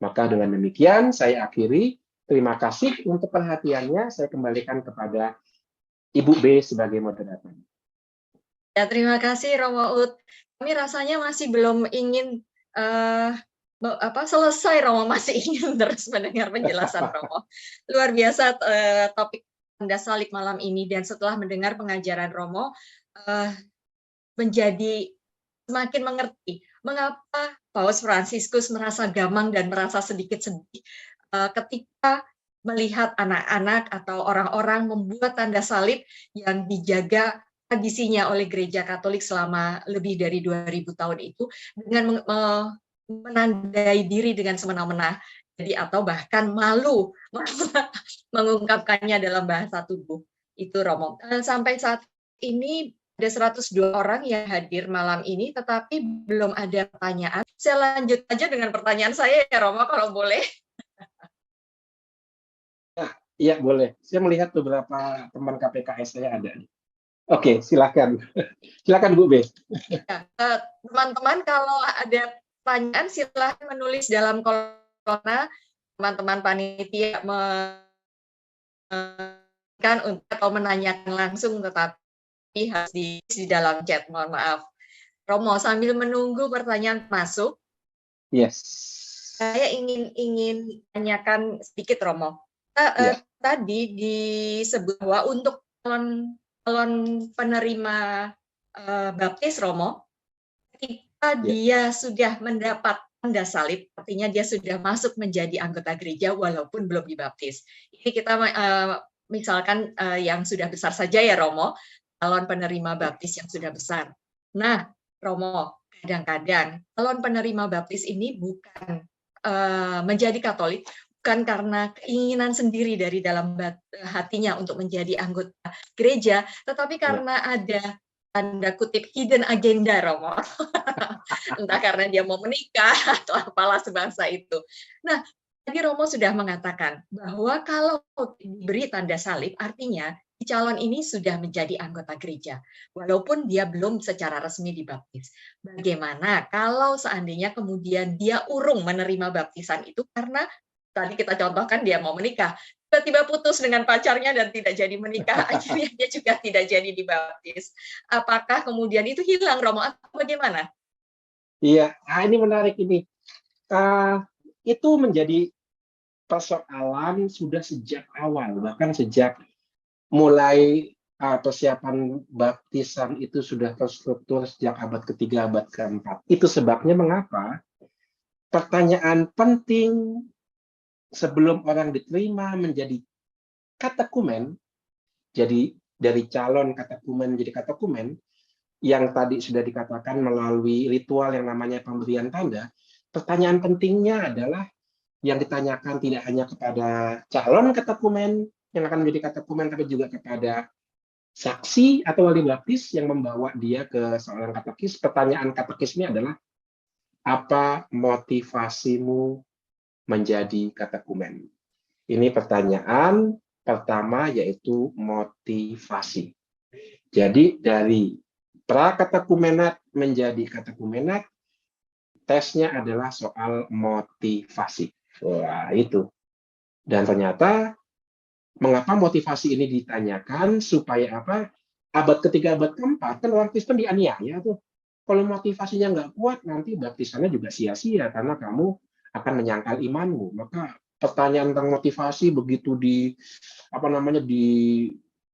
Maka dengan demikian, saya akhiri. Terima kasih untuk perhatiannya. Saya kembalikan kepada Ibu B sebagai moderator. Ya, terima kasih Romo Ut. Kami rasanya masih belum ingin selesai, Romo, masih ingin terus mendengar penjelasan Romo. Luar biasa topik tanda salib malam ini, dan setelah mendengar pengajaran Romo menjadi semakin mengerti mengapa Paus Fransiskus merasa gamang dan merasa sedikit sedih ketika melihat anak-anak atau orang-orang membuat tanda salib yang dijaga tradisinya oleh Gereja Katolik selama lebih dari 2000 tahun itu, dengan menandai diri dengan semena-mena, jadi atau bahkan malu mengungkapkannya dalam bahasa tubuh. Itu Romo. Sampai saat ini ada 102 orang yang hadir malam ini, tetapi belum ada pertanyaan. Saya lanjut aja dengan pertanyaan saya ya Romo, kalau boleh. Iya, boleh. Saya melihat beberapa teman KPKS saya ada. Oke, silakan. Silakan Bu B. Teman-teman, kalau ada pertanyaan silahkan menulis dalam kolom. Teman-teman panitia atau menanyakan langsung, tetapi harus di dalam chat. Mohon maaf. Romo, sambil menunggu pertanyaan masuk, yes, saya ingin tanyakan sedikit, Romo. Tadi disebut bahwa untuk calon penerima baptis, Romo, ketika dia sudah mendapat tanda salib, artinya dia sudah masuk menjadi anggota gereja walaupun belum dibaptis. Ini kita misalkan yang sudah besar saja ya Romo, calon penerima baptis yang sudah besar. Nah, Romo, kadang-kadang calon penerima baptis ini bukan menjadi Katolik, bukan karena keinginan sendiri dari dalam hatinya untuk menjadi anggota gereja, tetapi karena ada tanda kutip hidden agenda, Romo. Entah karena dia mau menikah atau apalah sebangsa itu. Nah, tadi Romo sudah mengatakan bahwa kalau diberi tanda salib, artinya calon ini sudah menjadi anggota gereja, walaupun dia belum secara resmi dibaptis. Bagaimana kalau seandainya kemudian dia urung menerima baptisan itu karena tadi kita contohkan dia mau menikah, tiba-tiba putus dengan pacarnya dan tidak jadi menikah, akhirnya dia juga tidak jadi dibaptis. Apakah kemudian itu hilang, Romo, atau bagaimana? Iya, ini menarik ini. Itu menjadi persoalan sudah sejak awal, bahkan sejak mulai persiapan baptisan itu sudah terstruktur sejak abad ketiga, abad keempat. Itu sebabnya mengapa pertanyaan penting sebelum orang diterima menjadi katekumen, jadi dari calon katekumen menjadi katekumen, yang tadi sudah dikatakan melalui ritual yang namanya pemberian tanda, pertanyaan pentingnya adalah yang ditanyakan tidak hanya kepada calon katekumen yang akan menjadi katekumen, tapi juga kepada saksi atau wali baptis yang membawa dia ke seorang katekis. Pertanyaan katekisnya adalah, apa motivasimu menjadi katekumen? Ini pertanyaan pertama, yaitu motivasi. Jadi dari prakatekumenat menjadi katekumenat, tesnya adalah soal motivasi. Wah, itu. Dan ternyata mengapa motivasi ini ditanyakan? Supaya apa? Abad ketiga, abad keempat kan orang Kristen dianiaya tuh. Kalau motivasinya nggak kuat, nanti baptisannya juga sia-sia karena kamu akan menyangkal imanmu. Maka pertanyaan tentang motivasi begitu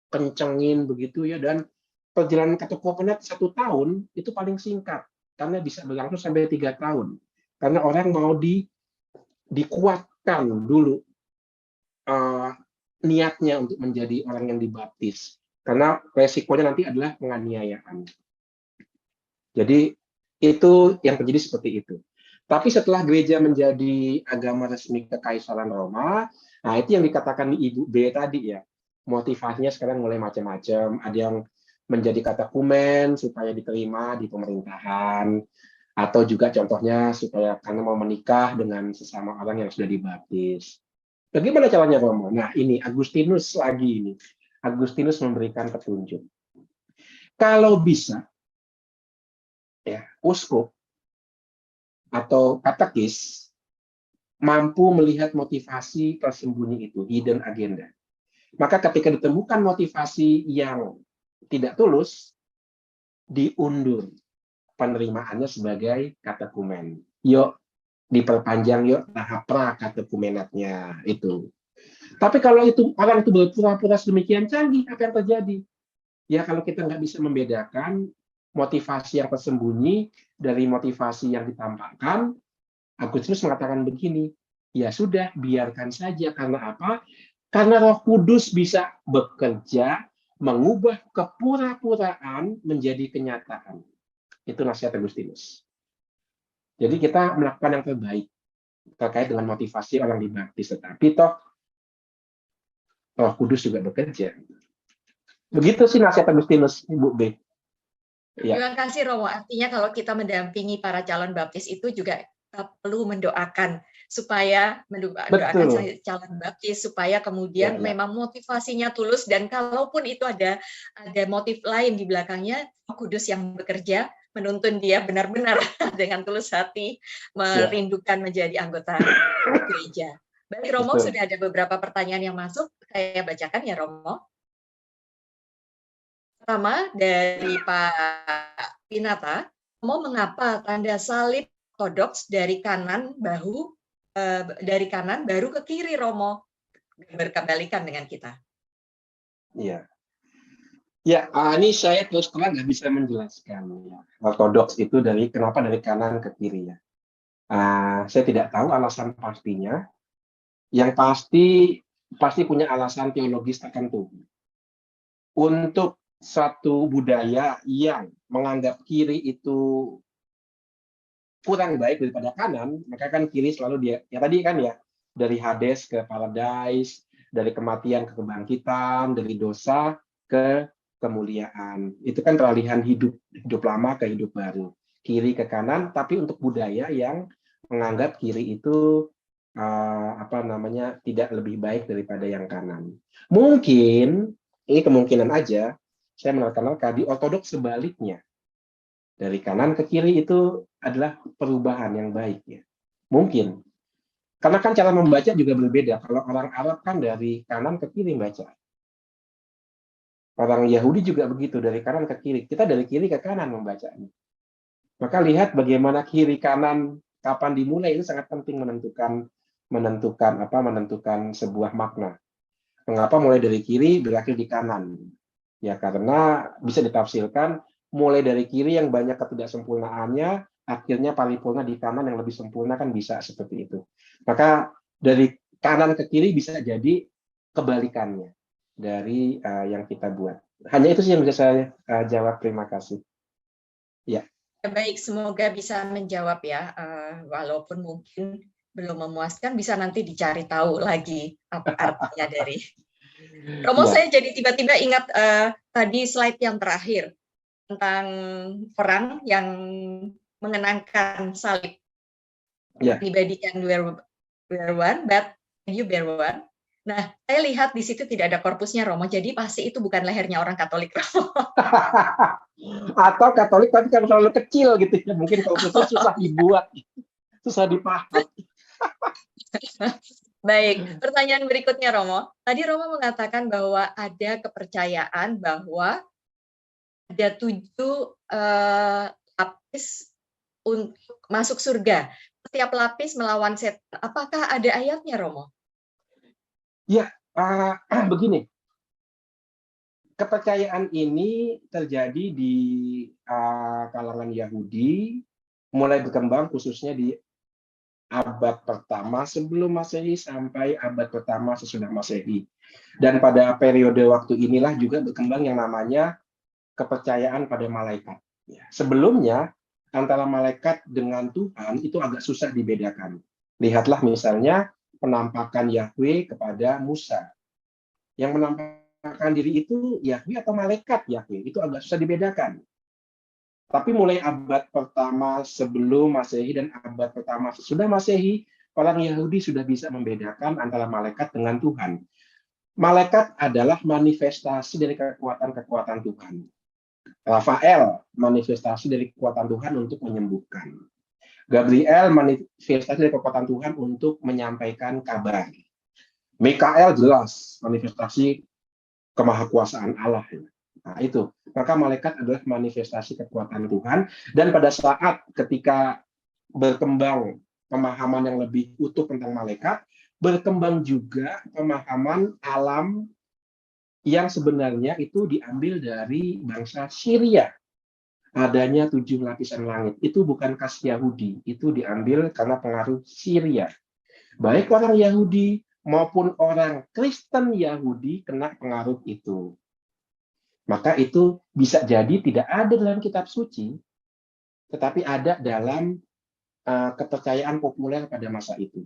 kencengin begitu ya, dan perjalanan katokomenet 1 tahun itu paling singkat karena bisa berlangsung sampai 3 tahun karena orang mau dikuatkan dulu niatnya untuk menjadi orang yang dibaptis karena resikonya nanti adalah penganiayaan. Jadi itu yang terjadi seperti itu. Tapi setelah gereja menjadi agama resmi Kekaisaran Roma, nah itu yang dikatakan di Ibu B tadi ya, motivasinya sekarang mulai macam-macam. Ada yang menjadi katekumen supaya diterima di pemerintahan, atau juga contohnya supaya karena mau menikah dengan sesama orang yang sudah dibaptis. Bagaimana caranya Romo? Nah ini Agustinus lagi ini. Agustinus memberikan petunjuk. Kalau bisa, ya, uskup atau katekis mampu melihat motivasi tersembunyi itu, hidden agenda. Maka ketika ditemukan motivasi yang tidak tulus, diundur penerimaannya sebagai katekumen. Yuk diperpanjang yuk tahap pra-katekumenatnya itu. Tapi kalau itu orang itu berpura-pura sedemikian canggih, apa yang terjadi? Ya kalau kita nggak bisa membedakan motivasi yang tersembunyi dari motivasi yang ditampakkan, Agustinus mengatakan begini, ya sudah biarkan saja. Karena apa? Karena Roh Kudus bisa bekerja mengubah kepura-puraan menjadi kenyataan. Itu nasihat Agustinus. Jadi kita melakukan yang terbaik terkait dengan motivasi orang dibaptis, tetapi toh Roh Kudus juga bekerja. Begitu sih nasihat Agustinus, Ibu B. Ya. Terima kasih Romo. Artinya kalau kita mendampingi para calon baptis itu juga kita perlu mendoakan supaya mendoakan calon baptis supaya kemudian memang motivasinya tulus, dan kalaupun itu ada motif lain di belakangnya, Roh Kudus yang bekerja menuntun dia benar-benar dengan tulus hati merindukan menjadi anggota gereja. Baik Romo, sudah ada beberapa pertanyaan yang masuk, saya bacakan ya Romo. Pertama dari Pak Pinata, Romo mengapa tanda salib ortodoks dari kanan bahu baru ke kiri Romo, berkebalikan dengan kita? Iya. Ya, ini saya terus terang nggak bisa menjelaskan ya. Ortodoks itu kenapa dari kanan ke kiri ya. Saya tidak tahu alasan pastinya. Yang pasti punya alasan teologis tertentu. Untuk satu budaya yang menganggap kiri itu kurang baik daripada kanan, maka kan kiri selalu tadi kan ya, dari Hades ke Paradise, dari kematian ke kebangkitan, dari dosa ke kemuliaan. Itu kan peralihan hidup lama ke hidup baru. Kiri ke kanan, tapi untuk budaya yang menganggap kiri itu tidak lebih baik daripada yang kanan. Mungkin ini kemungkinan aja. Saya menerka di ortodoks sebaliknya. Dari kanan ke kiri itu adalah perubahan yang baik ya. Mungkin. Karena kan cara membaca juga berbeda. Kalau orang Arab kan dari kanan ke kiri baca. Orang Yahudi juga begitu, dari kanan ke kiri. Kita dari kiri ke kanan membacanya. Maka lihat bagaimana kiri kanan kapan dimulai itu sangat penting menentukan sebuah makna. Mengapa mulai dari kiri berakhir di kanan? Ya karena bisa ditafsirkan mulai dari kiri yang banyak ketidaksempurnaannya, akhirnya paripurna di kanan yang lebih sempurna, kan bisa seperti itu. Maka dari kanan ke kiri bisa jadi kebalikannya dari yang kita buat. Hanya itu sih yang bisa saya jawab. Terima kasih. Ya. Baik, semoga bisa menjawab ya, walaupun mungkin belum memuaskan, bisa nanti dicari tahu lagi apa artinya dari Romo. Saya jadi tiba-tiba ingat tadi slide yang terakhir tentang orang yang mengenangkan salib. Anybody can wear one, but you bear one. Nah, saya lihat di situ tidak ada korpusnya Romo, jadi pasti itu bukan lehernya orang Katolik Romo. Atau Katolik tapi kan terlalu kecil gitu ya, mungkin korpusnya susah dibuat, susah dipaham. Baik, pertanyaan berikutnya Romo. Tadi Romo mengatakan bahwa ada kepercayaan bahwa ada 7 lapis untuk masuk surga. Setiap lapis melawan setan. Apakah ada ayatnya Romo? Ya, begini. kepercayaan ini terjadi di kalangan Yahudi, mulai berkembang khususnya di abad pertama sebelum Masehi sampai abad pertama sesudah Masehi. Dan pada periode waktu inilah juga berkembang yang namanya kepercayaan pada malaikat. Sebelumnya, antara malaikat dengan Tuhan itu agak susah dibedakan. Lihatlah misalnya penampakan Yahweh kepada Musa. Yang menampakkan diri itu Yahweh atau malaikat Yahweh, itu agak susah dibedakan. Tapi mulai abad pertama sebelum Masehi dan abad pertama sesudah Masehi, orang Yahudi sudah bisa membedakan antara malaikat dengan Tuhan. Malaikat adalah manifestasi dari kekuatan-kekuatan Tuhan. Rafael manifestasi dari kekuatan Tuhan untuk menyembuhkan. Gabriel manifestasi dari kekuatan Tuhan untuk menyampaikan kabar. Mikael jelas manifestasi kemahakuasaan Allah. Nah, itu. Maka malaikat adalah manifestasi kekuatan Tuhan. Dan pada saat ketika berkembang pemahaman yang lebih utuh tentang malaikat, berkembang juga pemahaman alam yang sebenarnya itu diambil dari bangsa Syria. Adanya 7 lapisan langit. Itu bukan khas Yahudi. Itu diambil karena pengaruh Syria. Baik orang Yahudi maupun orang Kristen Yahudi kena pengaruh itu. Maka itu bisa jadi tidak ada dalam kitab suci, tetapi ada dalam kepercayaan populer pada masa itu.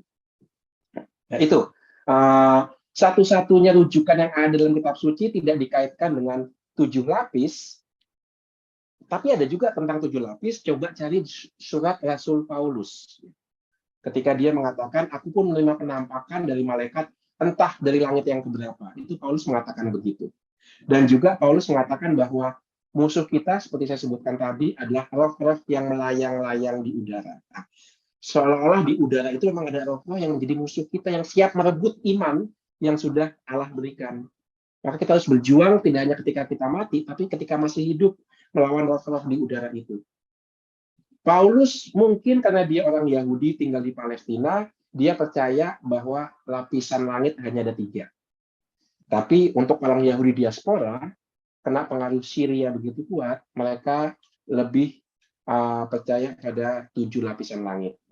Nah, itu satu-satunya rujukan yang ada dalam kitab suci tidak dikaitkan dengan 7 lapis, tapi ada juga tentang 7 lapis. Coba cari surat Rasul Paulus. Ketika dia mengatakan, aku pun menerima penampakan dari malaikat, entah dari langit yang keberapa. Itu Paulus mengatakan begitu. Dan juga Paulus mengatakan bahwa musuh kita, seperti saya sebutkan tadi, adalah roh-roh yang melayang-layang di udara. Nah, seolah-olah di udara itu memang ada roh-roh yang menjadi musuh kita, yang siap merebut iman yang sudah Allah berikan. Maka kita harus berjuang tidak hanya ketika kita mati, tapi ketika masih hidup melawan roh-roh di udara itu. Paulus mungkin karena dia orang Yahudi tinggal di Palestina, dia percaya bahwa lapisan langit hanya ada 3. Tapi untuk orang Yahudi diaspora, kena pengaruh Syria begitu kuat, mereka lebih percaya pada 7 lapisan langit.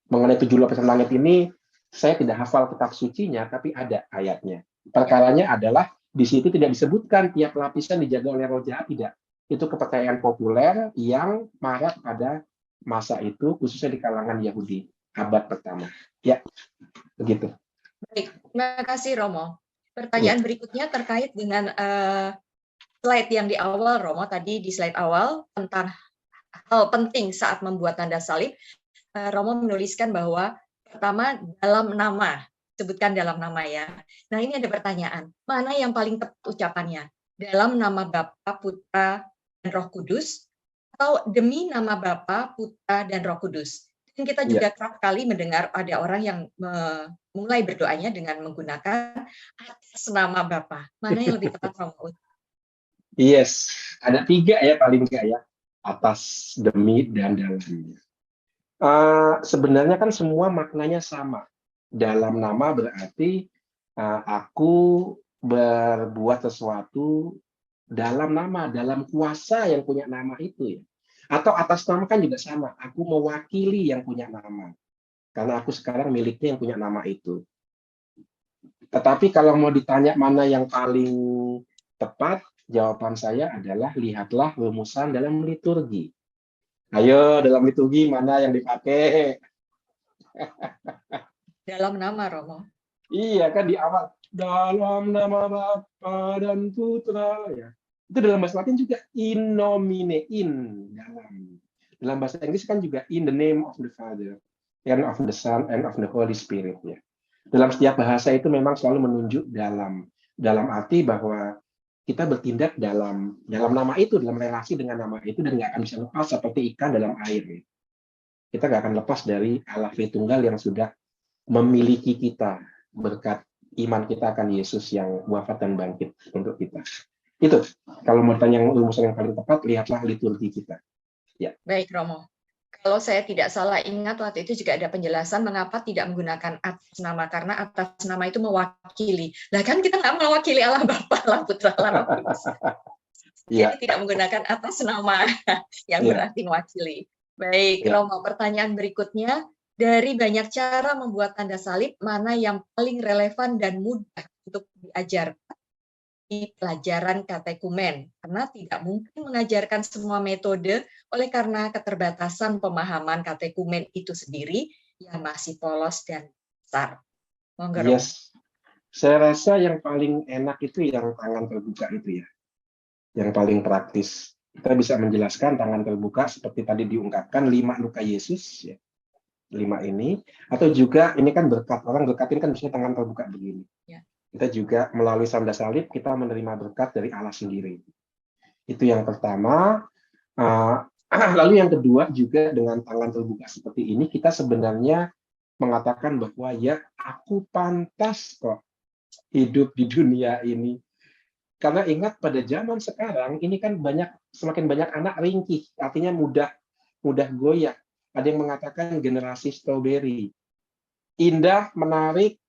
Mengenai 7 lapisan langit ini, saya tidak hafal kitab sucinya, tapi ada ayatnya. Perkaranya adalah, di situ tidak disebutkan tiap lapisan dijaga oleh roh jahat, tidak. Itu kepercayaan populer yang marak pada masa itu, khususnya di kalangan Yahudi, abad pertama. Ya, begitu. Baik, terima kasih Romo. Pertanyaan berikutnya terkait dengan slide yang di awal, Romo, tadi di slide awal tentang hal penting saat membuat tanda salib. Romo menuliskan bahwa pertama dalam nama, sebutkan dalam nama ya. Nah ini ada pertanyaan, mana yang paling tepat ucapannya? Dalam nama Bapa, Putra, dan Roh Kudus, atau demi nama Bapa, Putra, dan Roh Kudus? Dan kita juga kerap kali mendengar ada orang yang mulai berdoanya dengan menggunakan atas nama Bapa. Mana yang lebih tepat, Romo? Yes, ada 3 ya paling enggak ya. Atas, demi, dan dalamnya. Sebenarnya kan semua maknanya sama. Dalam nama berarti aku berbuat sesuatu dalam nama, dalam kuasa yang punya nama itu ya. Atau atas nama kan juga sama, aku mewakili yang punya nama. Karena aku sekarang miliknya yang punya nama itu. Tetapi kalau mau ditanya mana yang paling tepat, jawaban saya adalah lihatlah rumusan dalam liturgi. Ayo, dalam liturgi mana yang dipakai? Dalam nama, Romo. Iya, kan di awal. Dalam nama Bapa dan Putra. Ya. Itu dalam bahasa Latin juga in nomine, in, dalam. Dalam bahasa Inggris kan juga in the name of the Father, and of the Son, and of the Holy Spirit. Ya. Dalam setiap bahasa itu memang selalu menunjuk dalam arti bahwa kita bertindak dalam nama itu, dalam relasi dengan nama itu, dan nggak akan bisa lepas seperti ikan dalam air. Ya. Kita nggak akan lepas dari Allah Tritunggal yang sudah memiliki kita berkat iman kita akan Yesus yang wafat dan bangkit untuk kita. Itu, kalau mau tanya rumusan yang paling tepat, lihatlah liturgi kita. Ya. Baik, Romo. kalau saya tidak salah ingat waktu itu juga ada penjelasan mengapa tidak menggunakan atas nama, karena atas nama itu mewakili. Lah kan kita nggak mewakili Allah Bapa, Allah Putra, Allah Roh Kudus. Jadi tidak menggunakan atas nama yang berarti mewakili. Baik, Romo, pertanyaan berikutnya, dari banyak cara membuat tanda salib, mana yang paling relevan dan mudah untuk diajarkan di pelajaran katekumen? Karena tidak mungkin mengajarkan semua metode oleh karena keterbatasan pemahaman katekumen itu sendiri yang masih polos dan besar. Yes. Saya rasa yang paling enak itu yang tangan terbuka itu ya. Yang paling praktis. Kita bisa menjelaskan tangan terbuka seperti tadi diungkapkan 5 luka Yesus ya. 5 ini, atau juga ini kan berkat, orang berkat ini kan biasanya tangan terbuka begini. Ya. Kita juga melalui tanda salib kita menerima berkat dari Allah sendiri. Itu yang pertama. Lalu yang kedua juga dengan tangan terbuka seperti ini kita sebenarnya mengatakan bahwa ya aku pantas kok hidup di dunia ini. Karena ingat pada zaman sekarang ini kan semakin banyak anak ringkih, artinya mudah goyah. Ada yang mengatakan generasi strawberry. Indah, menarik,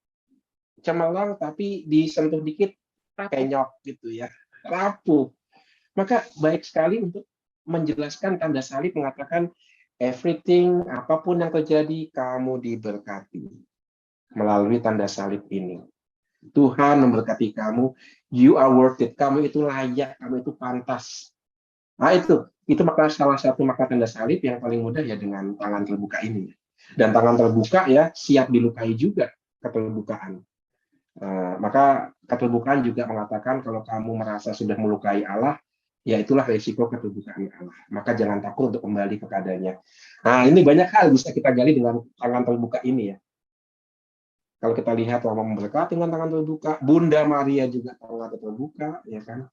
cemerlang, tapi disentuh dikit penyok gitu ya, rapuh. Maka baik sekali untuk menjelaskan tanda salib mengatakan everything, apapun yang terjadi kamu diberkati melalui tanda salib ini. Tuhan memberkati kamu, you are worth it, kamu itu layak, kamu itu pantas. Nah itu maka salah satu maka tanda salib yang paling mudah ya dengan tangan terbuka ini. Dan tangan terbuka ya siap dilukai juga keterbukaan. Maka keterbukaan juga mengatakan kalau kamu merasa sudah melukai Allah, ya itulah resiko keterbukaan Allah. Maka jangan takut untuk kembali kepadanya. Nah ini banyak hal bisa kita gali dengan tangan terbuka ini ya. Kalau kita lihat Roma memberkati dengan tangan terbuka, Bunda Maria juga tangan terbuka, ya kan?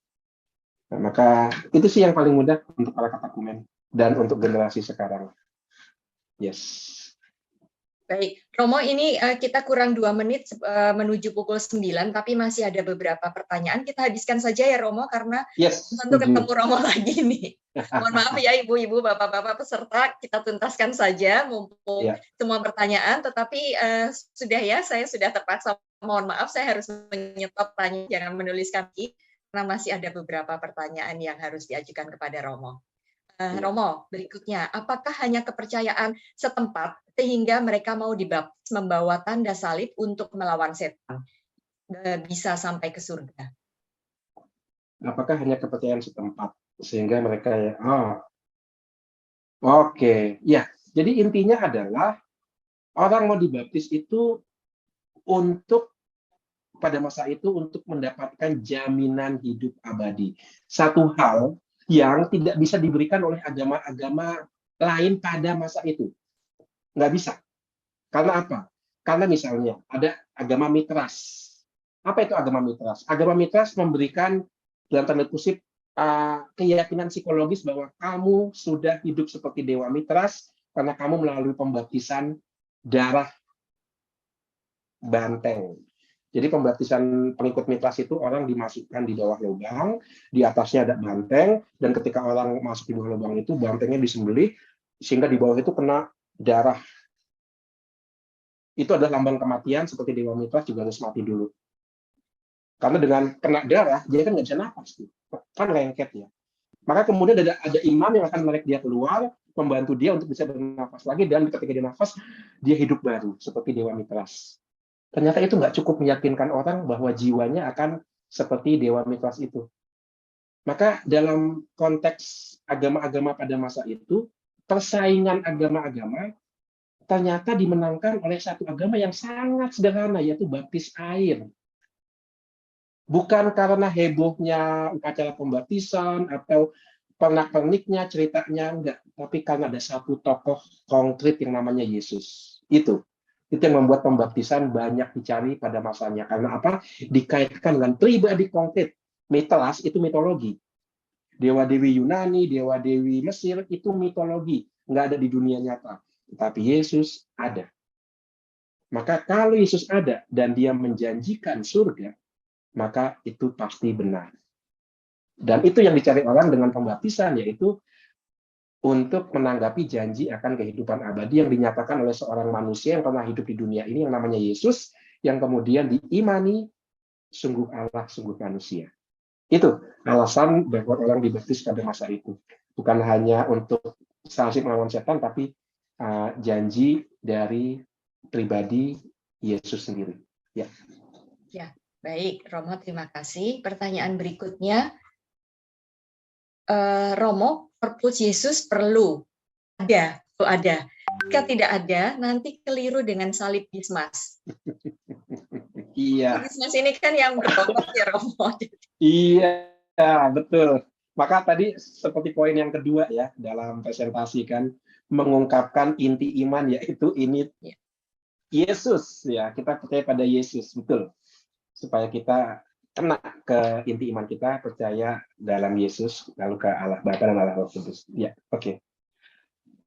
Nah, maka itu sih yang paling mudah untuk para katekumen dan untuk generasi sekarang. Yes. Baik, Romo, ini kita kurang 2 menit menuju pukul 9, tapi masih ada beberapa pertanyaan. Kita habiskan saja ya Romo, karena tentu ketemu Romo lagi nih. Mohon maaf ya Ibu-ibu, Bapak-bapak peserta, kita tuntaskan saja mumpung semua pertanyaan, tetapi sudah ya, saya sudah terpaksa, mohon maaf, saya harus menyetop tanya, jangan menuliskan lagi, karena masih ada beberapa pertanyaan yang harus diajukan kepada Romo. Romo, berikutnya, apakah hanya kepercayaan setempat sehingga mereka mau dibaptis membawa tanda salib untuk melawan setan bisa sampai ke surga? Apakah hanya kepercayaan setempat sehingga mereka ya? Oke. Ya. Jadi intinya adalah orang mau dibaptis itu untuk pada masa itu untuk mendapatkan jaminan hidup abadi. Satu hal yang tidak bisa diberikan oleh agama-agama lain pada masa itu. Nggak bisa. Karena apa? Karena misalnya ada agama Mitras. Apa itu agama Mitras? Agama Mitras memberikan dalam tanda kutip keyakinan psikologis bahwa kamu sudah hidup seperti Dewa Mitras karena kamu melalui pembaptisan darah banteng. Jadi pembaptisan pengikut Mitras itu orang dimasukkan di bawah lubang, di atasnya ada banteng, dan ketika orang masuk di bawah lubang itu bantengnya disembelih, sehingga di bawah itu kena darah. Itu adalah lambang kematian, seperti Dewa Mitras juga harus mati dulu. Karena dengan kena darah, dia kan nggak bisa nafas. Kan lengket ya. Maka kemudian ada imam yang akan menarik dia keluar, membantu dia untuk bisa bernafas lagi, dan ketika dia nafas, dia hidup baru, seperti Dewa Mitras. Ternyata itu nggak cukup meyakinkan orang bahwa jiwanya akan seperti Dewa Mitras itu. Maka dalam konteks agama-agama pada masa itu, persaingan agama-agama ternyata dimenangkan oleh satu agama yang sangat sederhana, yaitu baptis air. Bukan karena hebohnya upacara pembaptisan atau pernak-perniknya, ceritanya, enggak. Tapi karena ada satu tokoh konkret yang namanya Yesus. Itu yang membuat pembaptisan banyak dicari pada masanya. Karena apa? Dikaitkan dengan pribadi konkret. Mitras itu mitologi. Dewa-dewi Yunani, dewa-dewi Mesir itu mitologi. Nggak ada di dunia nyata. Tapi Yesus ada. Maka kalau Yesus ada dan dia menjanjikan surga, maka itu pasti benar. Dan itu yang dicari orang dengan pembaptisan, yaitu untuk menanggapi janji akan kehidupan abadi yang dinyatakan oleh seorang manusia yang pernah hidup di dunia ini yang namanya Yesus, yang kemudian diimani sungguh Allah, sungguh manusia. Itu alasan bahwa orang dibaptis pada masa itu. Bukan hanya untuk salib melawan setan, tapi janji dari pribadi Yesus sendiri. Ya. Ya, baik, Romo, terima kasih. Pertanyaan berikutnya, Romo, purpose Yesus perlu ada. Jika tidak ada, nanti keliru dengan salib Dismas. Iya. Dismas ini kan yang berobat ya, Romo. Iya, betul. Maka tadi seperti poin yang kedua ya dalam presentasi kan, mengungkapkan inti iman, yaitu ini Yesus ya, kita percaya pada Yesus, betul. Supaya kita kena ke inti iman kita, percaya dalam Yesus, lalu ke Allah Bapa dan Allah Roh Kudus. Ya, oke.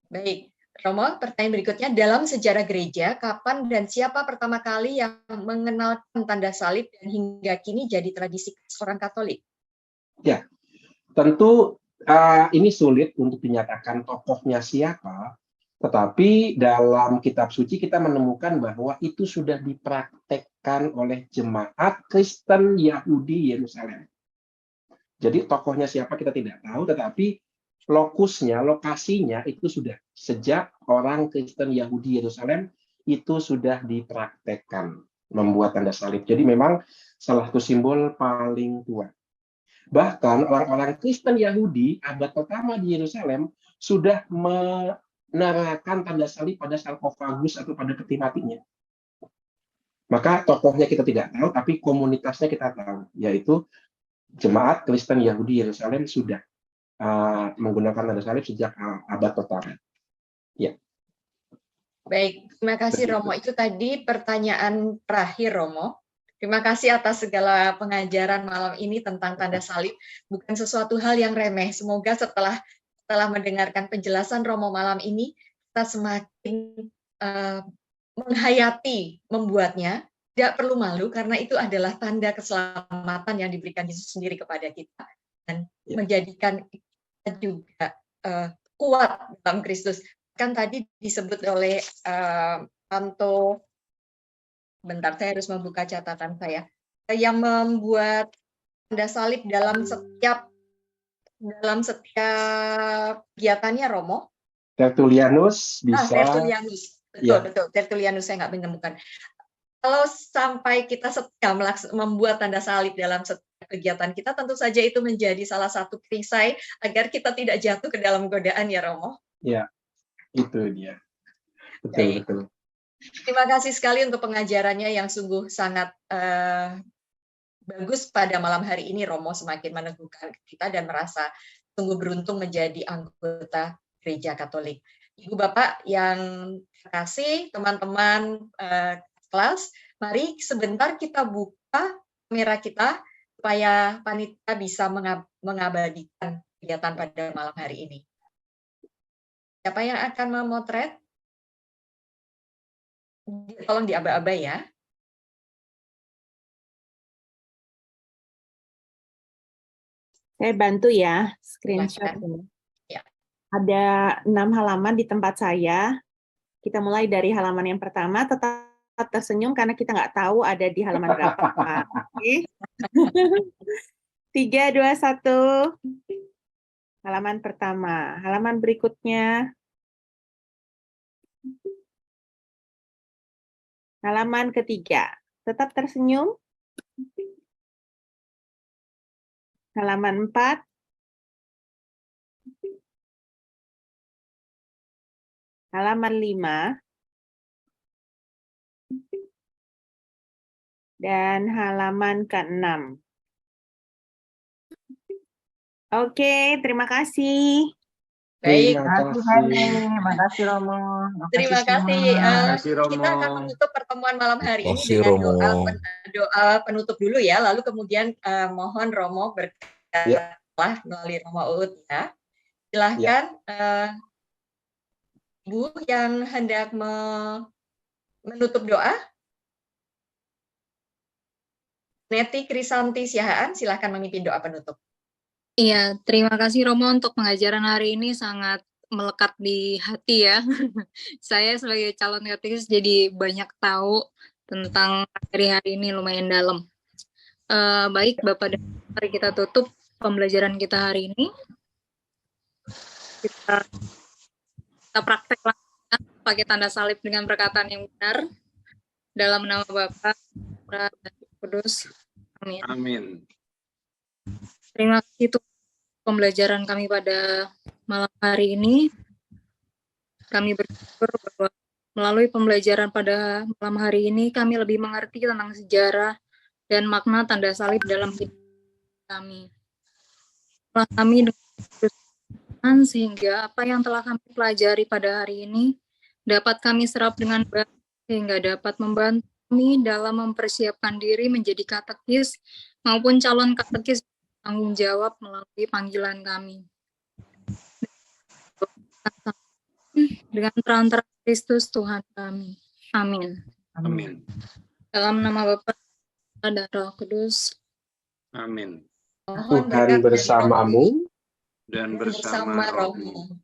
Baik, Romo, pertanyaan berikutnya, dalam sejarah gereja, kapan dan siapa pertama kali yang mengenalkan tanda salib dan hingga kini jadi tradisi orang Katolik? Ya, tentu ini sulit untuk dinyatakan tokohnya siapa, tetapi dalam kitab suci kita menemukan bahwa itu sudah dipraktekkan oleh jemaat Kristen Yahudi Yerusalem. Jadi tokohnya siapa kita tidak tahu, tetapi lokusnya, lokasinya itu sudah sejak orang Kristen Yahudi Yerusalem itu sudah dipraktekkan membuat tanda salib. Jadi memang salah satu simbol paling tua. Bahkan orang-orang Kristen Yahudi abad pertama di Yerusalem sudah menerapkan tanda salib pada sarkofagus atau pada peti matinya. Maka tokohnya kita tidak tahu, tapi komunitasnya kita tahu, yaitu jemaat Kristen Yahudi Yerusalem sudah menggunakan tanda salib sejak abad pertama. Ya. Baik, terima kasih Romo. Itu tadi pertanyaan terakhir, Romo. Terima kasih atas segala pengajaran malam ini tentang tanda salib. Bukan sesuatu hal yang remeh. Semoga setelah mendengarkan penjelasan Romo malam ini, kita semakin menghayati membuatnya. Tidak perlu malu, karena itu adalah tanda keselamatan yang diberikan Yesus sendiri kepada kita. Dan menjadikan kita juga kuat dalam Kristus. Kan tadi disebut oleh Anto, bentar, saya harus membuka catatan saya, yang membuat tanda salib dalam setiap kegiatannya, Romo. Tertullianus bisa. Tertullianus, betul, Tertullianus saya nggak menemukan. Kalau sampai kita setia membuat tanda salib dalam setiap kegiatan kita, tentu saja itu menjadi salah satu perisai agar kita tidak jatuh ke dalam godaan, ya, Romo. Ya, itu dia. Betul. Terima kasih sekali untuk pengajarannya yang sungguh sangat bagus pada malam hari ini, Romo, semakin meneguhkan kita dan merasa sungguh beruntung menjadi anggota Gereja Katolik. Ibu Bapak yang terkasih, teman-teman kelas, mari sebentar kita buka kamera kita supaya panitia bisa mengabadikan kegiatan pada malam hari ini. Siapa yang akan memotret? Tolong diaba-aba ya. Saya bantu ya, screenshot ini. Ya. Ada 6 halaman di tempat saya. Kita mulai dari halaman yang pertama, tetap tersenyum karena kita nggak tahu ada di halaman berapa. Oke. 3, 2, 1. Halaman pertama. Halaman berikutnya. Halaman ketiga. Tetap tersenyum. Halaman 4. Halaman 5. Dan halaman ke-6. Oke, terima kasih. Baik. Terima kasih Romo. Terima kasih. Romo. Kita akan menutup pertemuan malam hari ini dengan doa penutup dulu ya. Lalu kemudian mohon Romo berkata melalui Romo Uut ya. Silahkan Ibu yang hendak menutup doa. Neti Krisanti Siahaan, silahkan memimpin doa penutup. Iya, terima kasih Romo untuk pengajaran hari ini sangat melekat di hati ya. Saya sebagai calon katekis jadi banyak tahu tentang hari-hari ini, lumayan dalam. Baik Bapak dan Ibu, mari kita tutup pembelajaran kita hari ini. Kita praktek langsung pakai tanda salib dengan perkataan yang benar. Dalam nama Bapa, Putra, dan Roh Kudus. Amin. Amin. Terima kasih untuk pembelajaran kami pada malam hari ini. Kami bersyukur bahwa melalui pembelajaran pada malam hari ini, kami lebih mengerti tentang sejarah dan makna tanda salib dalam hidup kami. Telah kami dengan sehingga apa yang telah kami pelajari pada hari ini dapat kami serap dengan baik, sehingga dapat membantu kami dalam mempersiapkan diri menjadi katekis maupun calon katekis tanggung jawab melalui panggilan kami. Dengan perantara Kristus Tuhan kami. Amin. Amin. Dalam nama Bapa dan Roh Kudus. Amin. Tuhan bersamamu Dan bersama rohmu.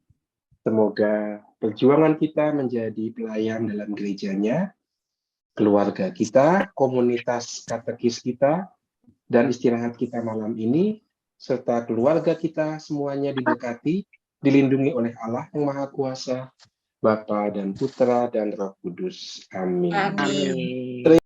Semoga perjuangan kita menjadi pelayan dalam gerejanya, keluarga kita, komunitas katekis kita, dan istirahat kita malam ini, serta keluarga kita semuanya diberkati, dilindungi oleh Allah yang Maha Kuasa, Bapa dan Putra dan Roh Kudus. Amin. Amin.